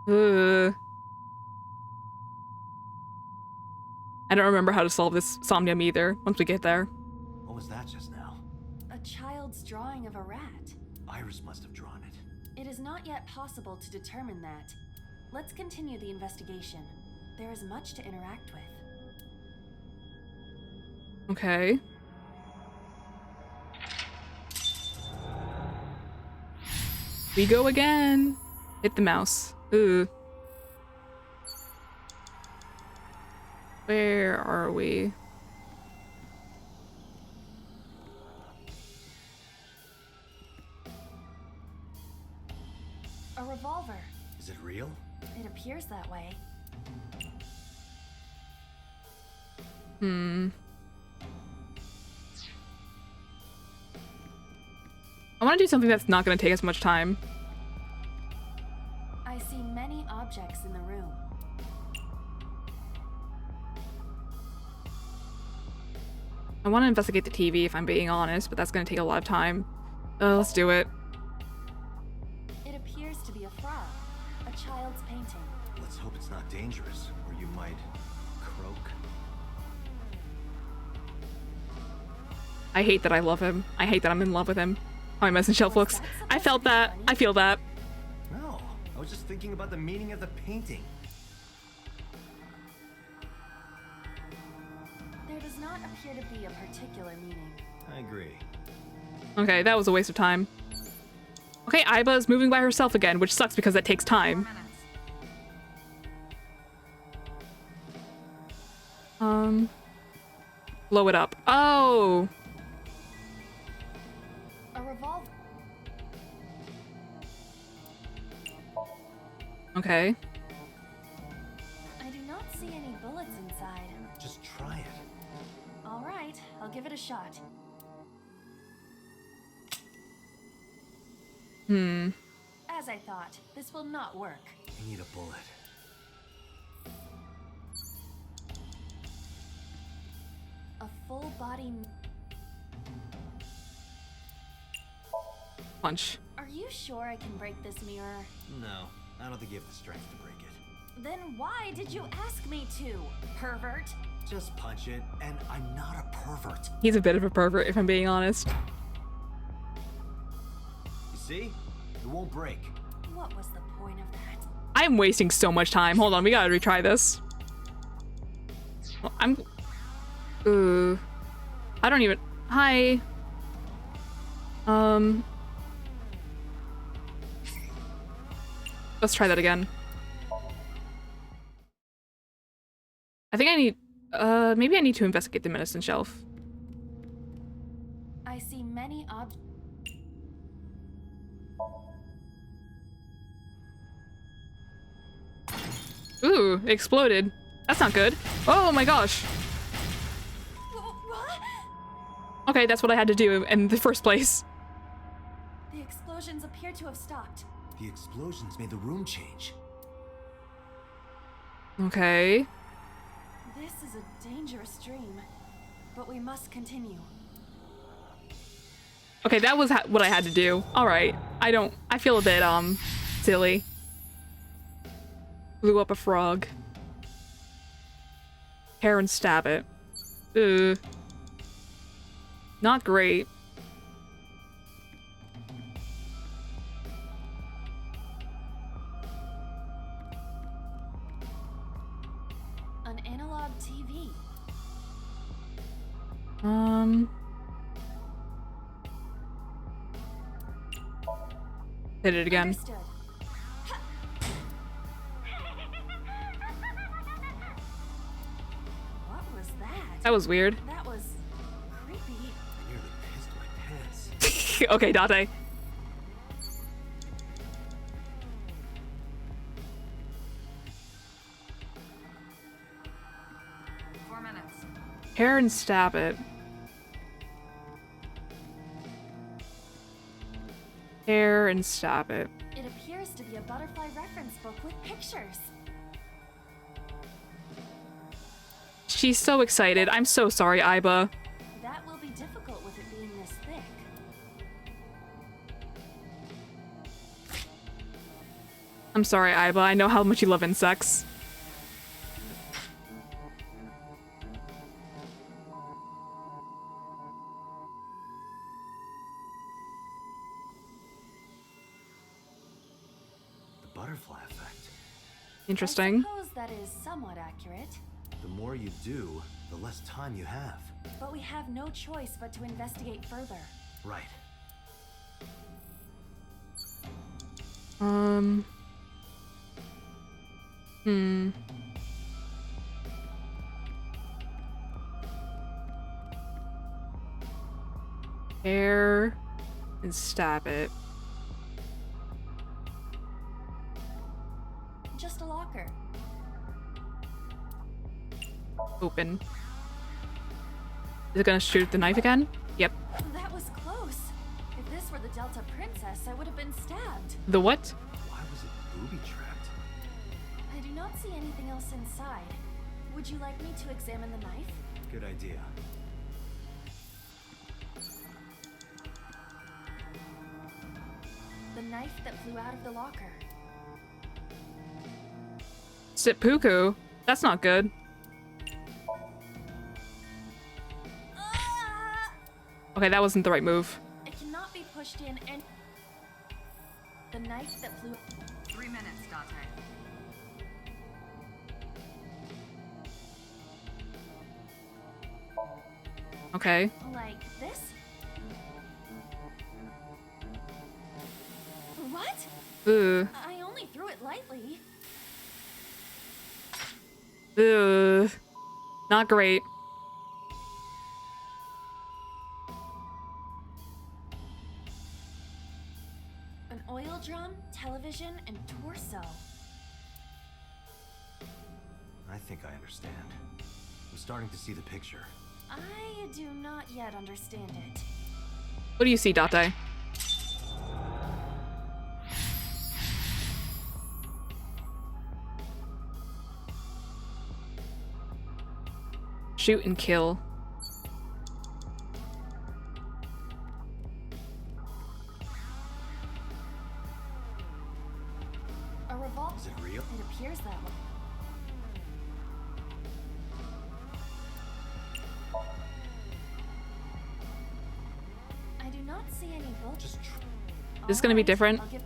Ugh. I don't remember how to solve this Somnium either, once we get there. What was that just now? A child's drawing of a rat. Iris must have drawn it. It is not yet possible to determine that. Let's continue the investigation. There is much to interact with. Okay. We go again. Hit the mouse. Ooh. Where are we? A revolver. Is it real? It appears that way. I want to do something that's not going to take us much time. I see many objects in the room. I want to investigate the TV if I'm being honest, but that's going to take a lot of time. Let's do it. It appears to be a frog, a child's painting. Let's hope it's not dangerous, or you might croak. I hate that I love him. I hate that I'm in love with him. How my medicine shelf looks. I felt that. I feel that. No, I was just thinking about the meaning of the painting. There does not appear to be a particular meaning. I agree. Okay, that was a waste of time. Okay, Aiba is moving by herself again, which sucks because that takes time. Blow it up. Oh! A revolver. Okay. I do not see any bullets inside. Just try it. All right, I'll give it a shot. As I thought, this will not work. You need a bullet. A full body. Punch. Are you sure I can break this mirror? No, I don't think you have the strength to break it. Then why did you ask me to, pervert? Just punch it, and I'm not a pervert. He's a bit of a pervert, if I'm being honest. You see? It won't break. What was the point of that? I'm wasting so much time. Hold on, we gotta retry this. Well, I don't even... Hi. Let's try that again. I think I need, maybe I need to investigate the medicine shelf. I see many objects. Ooh, it exploded. That's not good. Oh my gosh. Okay, that's what I had to do in the first place. The explosions appear to have stopped. The explosions made the room change. Okay. This is a dangerous dream, but we must continue. Okay, that was what I had to do. All right. I feel a bit, silly. Blew up a frog. Hair and stab it. Ugh. Not great. An analog TV. Hit it again. Understood. What was that? That was weird. That was creepy. I nearly pissed my pants. Okay, Date. Hair and stab it. Hair and stab it. It appears to be a butterfly reference book with pictures. She's so excited. I'm so sorry, Iba. That will be difficult with it being this thick. I'm sorry, Iba. I know how much you love insects. The butterfly effect. Interesting. I suppose that is somewhat accurate. The more you do, the less time you have. But we have no choice but to investigate further. Right. Hair and stab it. Just a locker. Open. Is it gonna shoot the knife again? Yep. That was close. If this were the Delta Princess, I would have been stabbed. The what? Why was it booby-trapped? I do not see anything else inside. Would you like me to examine the knife? Good idea. The knife that flew out of the locker. Seppuku? That's not good. Okay, that wasn't the right move. It cannot be pushed in and... The knife that flew... 3 minutes, Date. Okay. Like this? What? Ugh. I only threw it lightly. Ugh. Not great. An oil drum, television, and torso. I think I understand. I'm starting to see the picture. I do not yet understand it. What do you see, Date? Shoot and kill. A revolver. Is it real? It appears that way. I do not see any bullets. Just This is gonna be different. I'll give...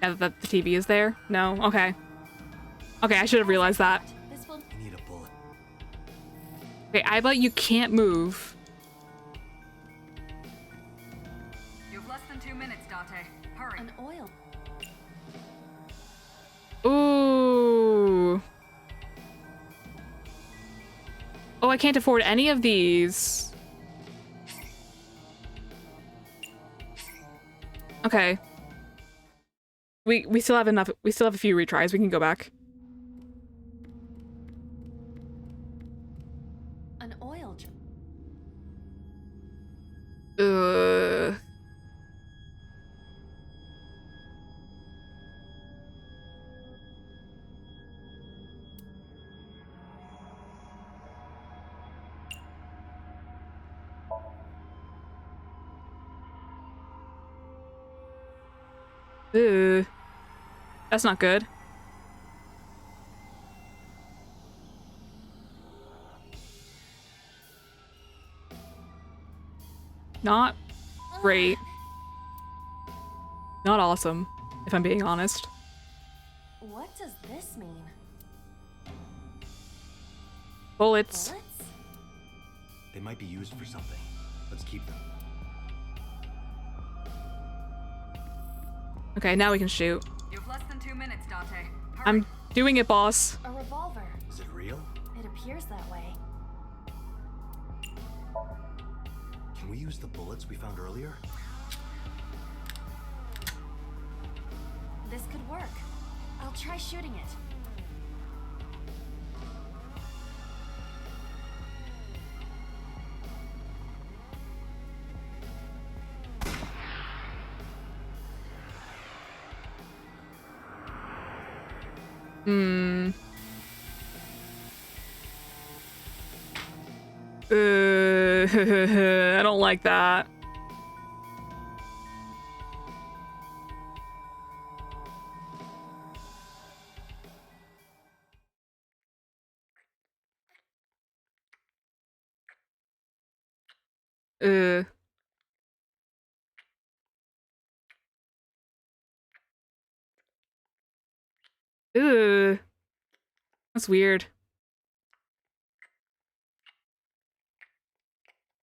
Now that the TV is there? No? Okay. Okay, I should have realized that. This will... I need a bullet. Okay, Iba, you can't move. minutes, Date. Hurry. An oil. Ooh. Oh, I can't afford any of these. Okay. We still have enough. We still have a few retries. We can go back. An oil. Uh. Ew. That's not good. Not great. Not awesome, if I'm being honest. What does this mean? Bullets. Bullets? They might be used for something. Let's keep them. Okay, now we can shoot. You've less than 2 minutes, Date. I'm doing it, boss. A revolver. Is it real? It appears that way. Can we use the bullets we found earlier? This could work. I'll try shooting it. I don't like that. That's weird.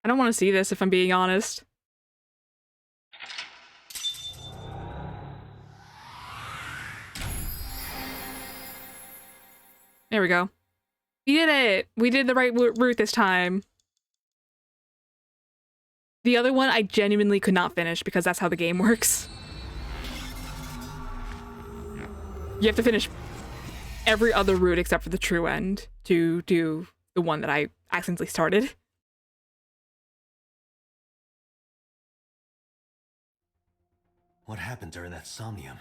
I don't want to see this if I'm being honest. There we go. We did it! We did the right route this time. The other one I genuinely could not finish because that's how the game works. You have to finish every other route except for the true end to do the one that I accidentally started. What happened during that Somnium?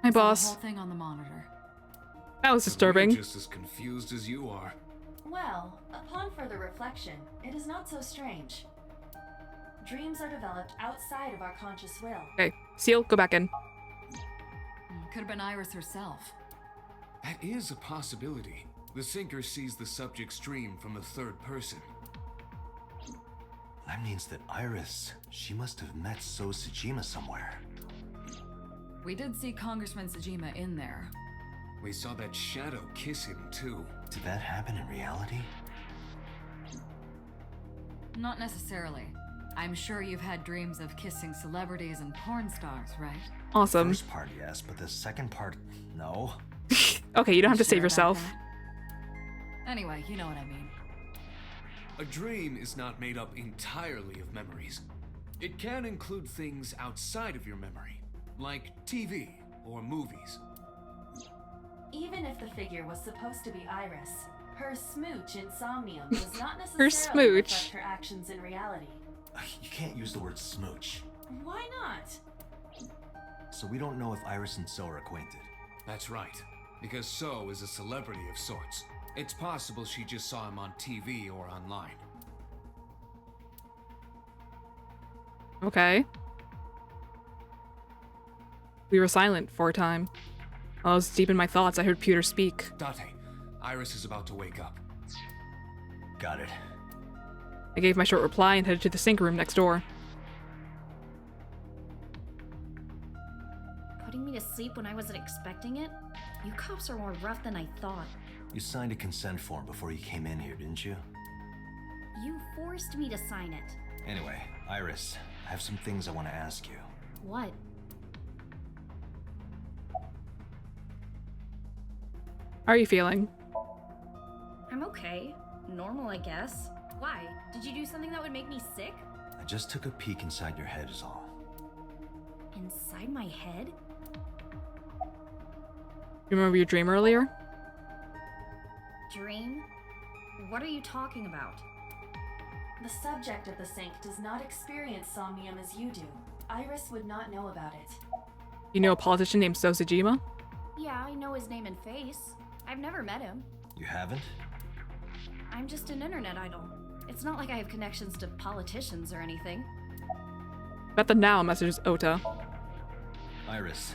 Hi, Saw boss. the whole thing on the monitor. That was disturbing. We're just as confused as you are. Well, upon further reflection, it is not so strange. Dreams are developed outside of our conscious will. Okay, Seal, go back in. Could have been Iris herself. That is a possibility. The sinker sees the subject's dream from the third person. That means that Iris, she must have met So Tsujima somewhere. We did see Congressman Tsujima in there. We saw that shadow kiss him too. Did that happen in reality? Not necessarily. I'm sure you've had dreams of kissing celebrities and porn stars, right? Awesome. The first part, yes, but the second part, no. Okay, you don't have to save Sure about yourself. that? Anyway, you know what I mean. A dream is not made up entirely of memories. It can include things outside of your memory, like TV or movies. Even if the figure was supposed to be Iris, her smooch in Somnium does not Her necessarily smooch. reflect her actions in reality. You can't use the word smooch. Why not? So we don't know if Iris and So are acquainted. That's right, because So is a celebrity of sorts. It's possible she just saw him on TV or online. Okay. We were silent for a time. While I was deep in my thoughts, I heard Pewter speak. Date, Iris is about to wake up. Got it. I gave my short reply and headed to the sink room next door. Putting me to sleep when I wasn't expecting it? You cops are more rough than I thought. You signed a consent form before you came in here, didn't you? You forced me to sign it. Anyway, Iris, I have some things I want to ask you. What? How are you feeling? I'm okay. Normal, I guess. Why? Did you do something that would make me sick? I just took a peek inside your head is all. Inside my head? You remember your dream earlier? Dream? What are you talking about? The subject of the sync does not experience somnium as you do. Iris would not know about it. You know a politician named Sosajima? Yeah, I know his name and face. I've never met him. You haven't? I'm just an internet idol. It's not like I have connections to politicians or anything. Bet the now messages Ota. Iris,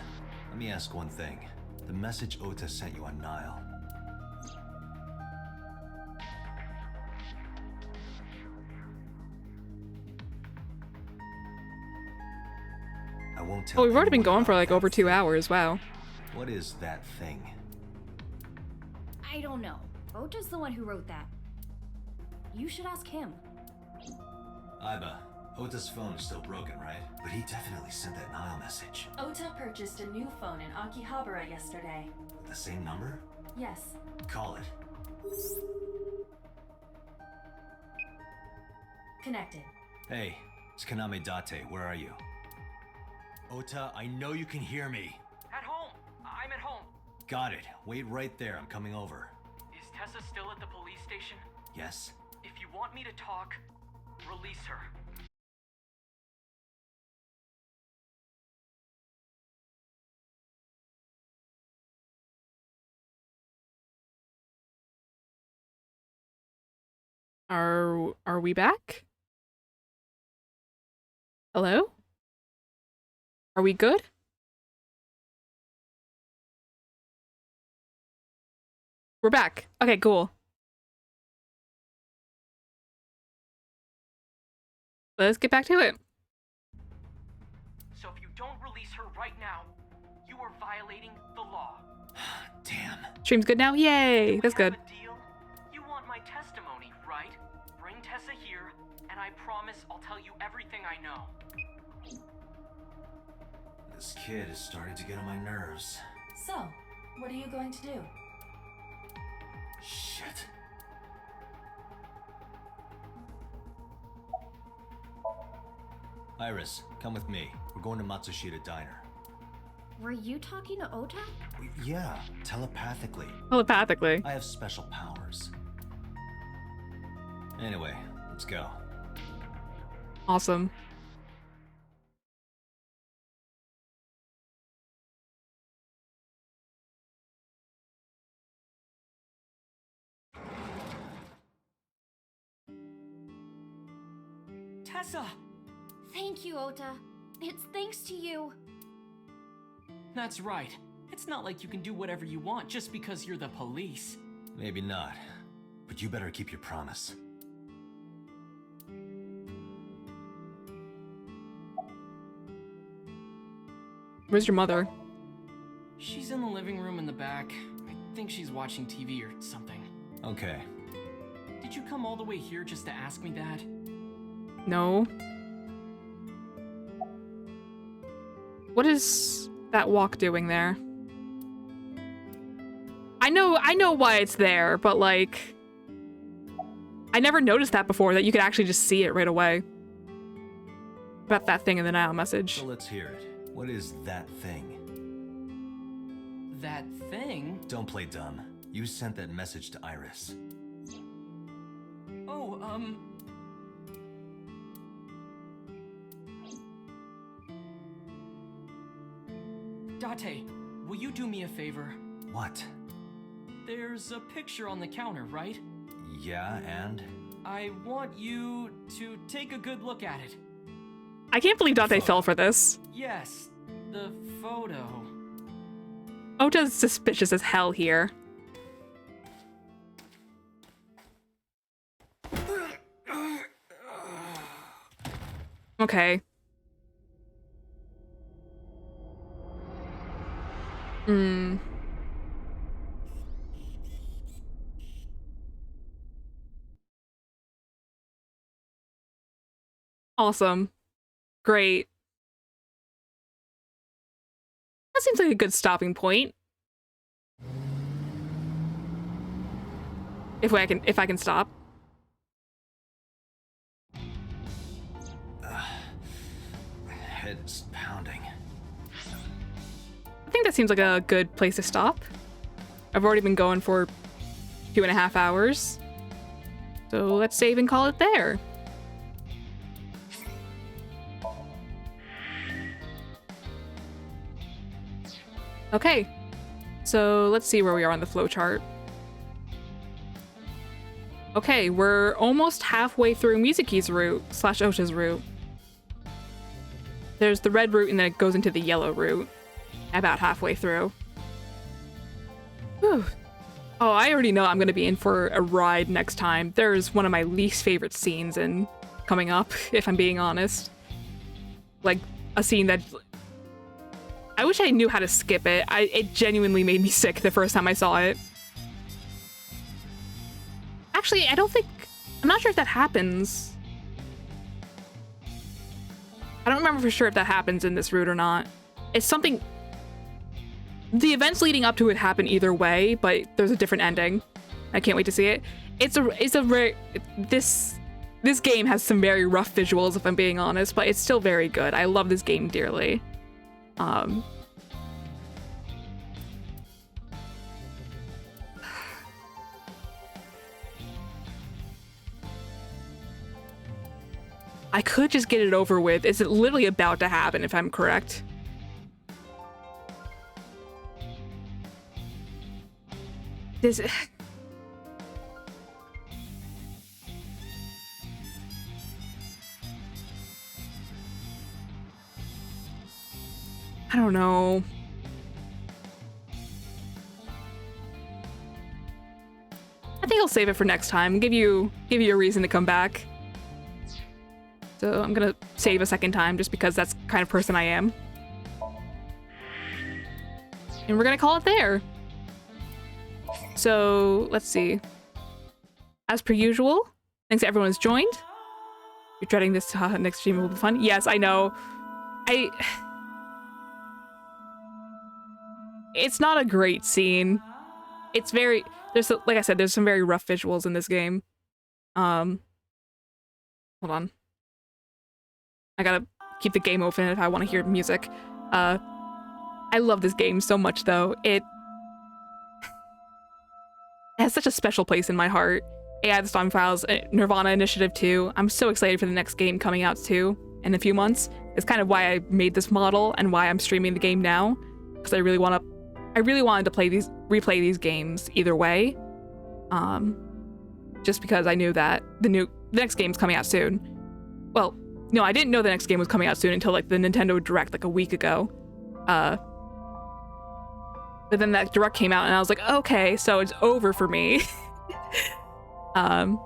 let me ask one thing. The message Ota sent you on Nile. I won't tell. Oh, we've already been anyone going for about like that over 2 thing. hours. Wow. What is that thing? I don't know. Ota's the one who wrote that. You should ask him. Iba, Ota's phone is still broken, right? But he definitely sent that Nile message. Ota purchased a new phone in Akihabara yesterday. With the same number? Yes. Call it. Connected. Hey, it's Kaname Date. Where are you? Ota, I know you can hear me. At home. I'm at home. Got it. Wait right there. I'm coming over. Is Tessa still at the police station? Yes? If you want me to talk, release her. Are we back? Hello? Are we good? We're back. Okay, cool. Let's get back to it. So if you don't release her right now, you are violating the law. Damn. Stream's good now? Yay! That's good. Deal? You want my testimony, right? Bring Tessa here, and I promise I'll tell you everything I know. This kid is starting to get on my nerves. So, what are you going to do? Shit. Iris, come with me. We're going to Matsushita Diner. Were you talking to Ota? Yeah, telepathically. Telepathically. I have special powers. Anyway, let's go. Awesome. Tessa! Thank you, Ota. It's thanks to you. That's right. It's not like you can do whatever you want just because you're the police. Maybe not, but you better keep your promise. Where's your mother? She's in the living room in the back. I think she's watching TV or something. Okay. Did you come all the way here just to ask me that? No. What is that walk doing there? I know why it's there, but like I never noticed that before, that you could actually just see it right away. About that thing in the Nile message. So let's hear it. What is that thing? That thing? Don't play dumb. You sent that message to Iris. Oh, Date, will you do me a favor? What? There's a picture on the counter, right? Yeah, and? I want you to take a good look at it. I can't believe Date fell for this. Yes, the photo. Ota's suspicious as hell here. Okay. Hmm. Awesome. Great. That seems like a good stopping point. If I can stop. Head's pounding. I think that seems like a good place to stop. I've already been going for 2.5 hours. So let's save and call it there. Okay, so let's see where we are on the flowchart. Okay, we're almost halfway through Mizuki's route / Osha's route. There's the red route and then it goes into the yellow route. About halfway through. Whew. Oh, I already know I'm gonna be in for a ride next time. There's one of my least favorite scenes coming up, if I'm being honest. Like, a scene that... I wish I knew how to skip it. It genuinely made me sick the first time I saw it. Actually, I'm not sure if that happens. I don't remember for sure if that happens in this route or not. It's something... The events leading up to it happen either way, but there's a different ending. I can't wait to see it. This game has some very rough visuals, if I'm being honest, but it's still very good. I love this game dearly. I could just get it over with. It's literally about to happen, if I'm correct. This... I don't know. I think I'll save it for next time. Give you a reason to come back. So I'm gonna save a second time just because that's the kind of person I am. And we're gonna call it there. So let's see. As per usual, thanks to everyone who's joined. You're dreading this next stream will be fun. Yes, I know. It's not a great scene. It's very... like I said, there's some very rough visuals in this game. Hold on. I gotta keep the game open if I want to hear music. I love this game so much, though. It has such a special place in my heart. AI the Storm Files, Nirvana Initiative 2. I'm so excited for the next game coming out, too, in a few months. It's kind of why I made this model and why I'm streaming the game now. Because I really wanted to replay these games either way. Just because I knew that the next game's coming out soon. Well, no, I didn't know the next game was coming out soon until like the Nintendo Direct like a week ago. But then that Direct came out and I was like, okay, so it's over for me. I've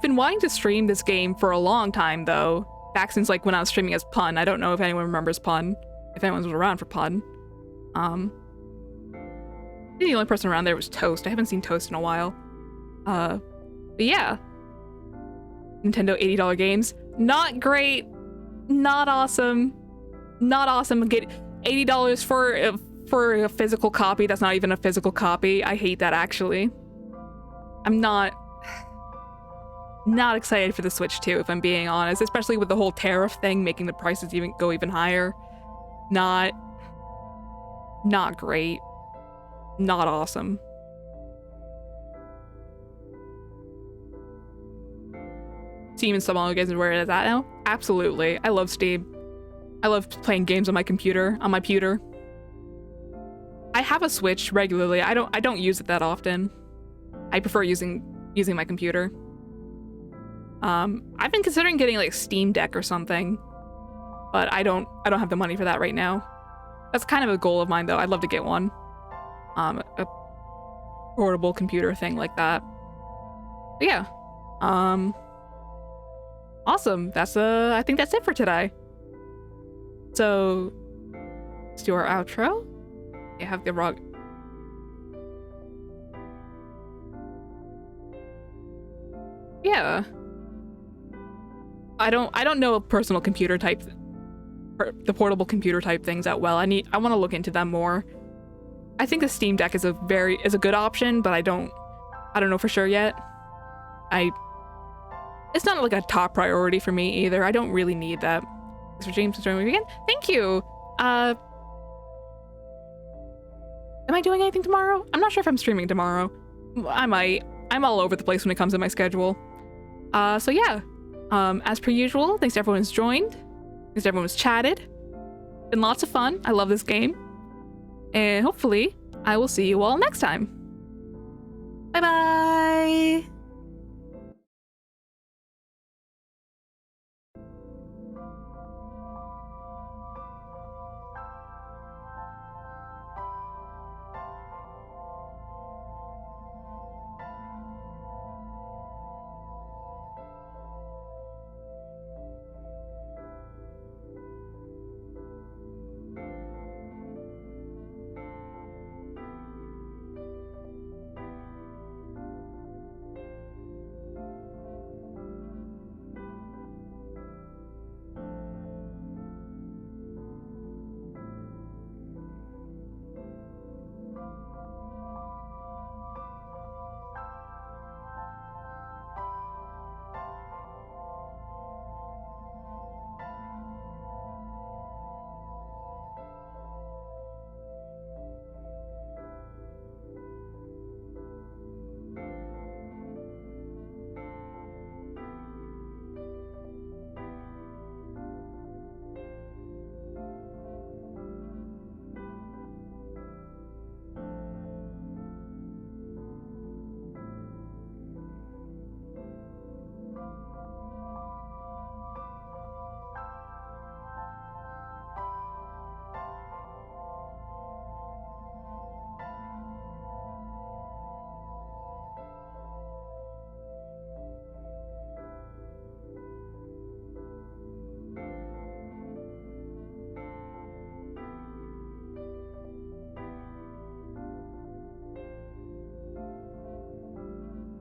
been wanting to stream this game for a long time though. Back since like when I was streaming as Pun. I don't know if anyone remembers Pun. If anyone was around for Pun. I think the only person around there was Toast. I haven't seen Toast in a while. But yeah. Nintendo $80 games. Not great. Not awesome. Not awesome. Get $80 for a physical copy that's not even a physical copy. I hate that, actually. I'm not excited for the Switch 2, if I'm being honest, especially with the whole tariff thing making the prices go even higher. Not great. Not awesome. Steam and some other games are where it is at now? Absolutely. I love Steam. I love playing games on my computer, on my pewter. I have a Switch regularly. I don't use it that often. I prefer using my computer. I've been considering getting like Steam Deck or something, but I don't have the money for that right now. That's kind of a goal of mine though. I'd love to get one. A portable computer thing like that. But yeah. Awesome. I think that's it for today. So let's do our outro. I have the wrong. Yeah. I don't know personal computer type, the portable computer type things that well. I want to look into them more. I think the Steam Deck is a good option, but I don't know for sure yet. It's not like a top priority for me either. I don't really need that. Mr. James is joining me again. Thank you. Am I doing anything tomorrow? I'm not sure if I'm streaming tomorrow. I might. I'm all over the place when it comes to my schedule. So yeah. As per usual, thanks to everyone who's joined. Thanks to everyone who's chatted. Been lots of fun. I love this game. And hopefully, I will see you all next time. Bye-bye!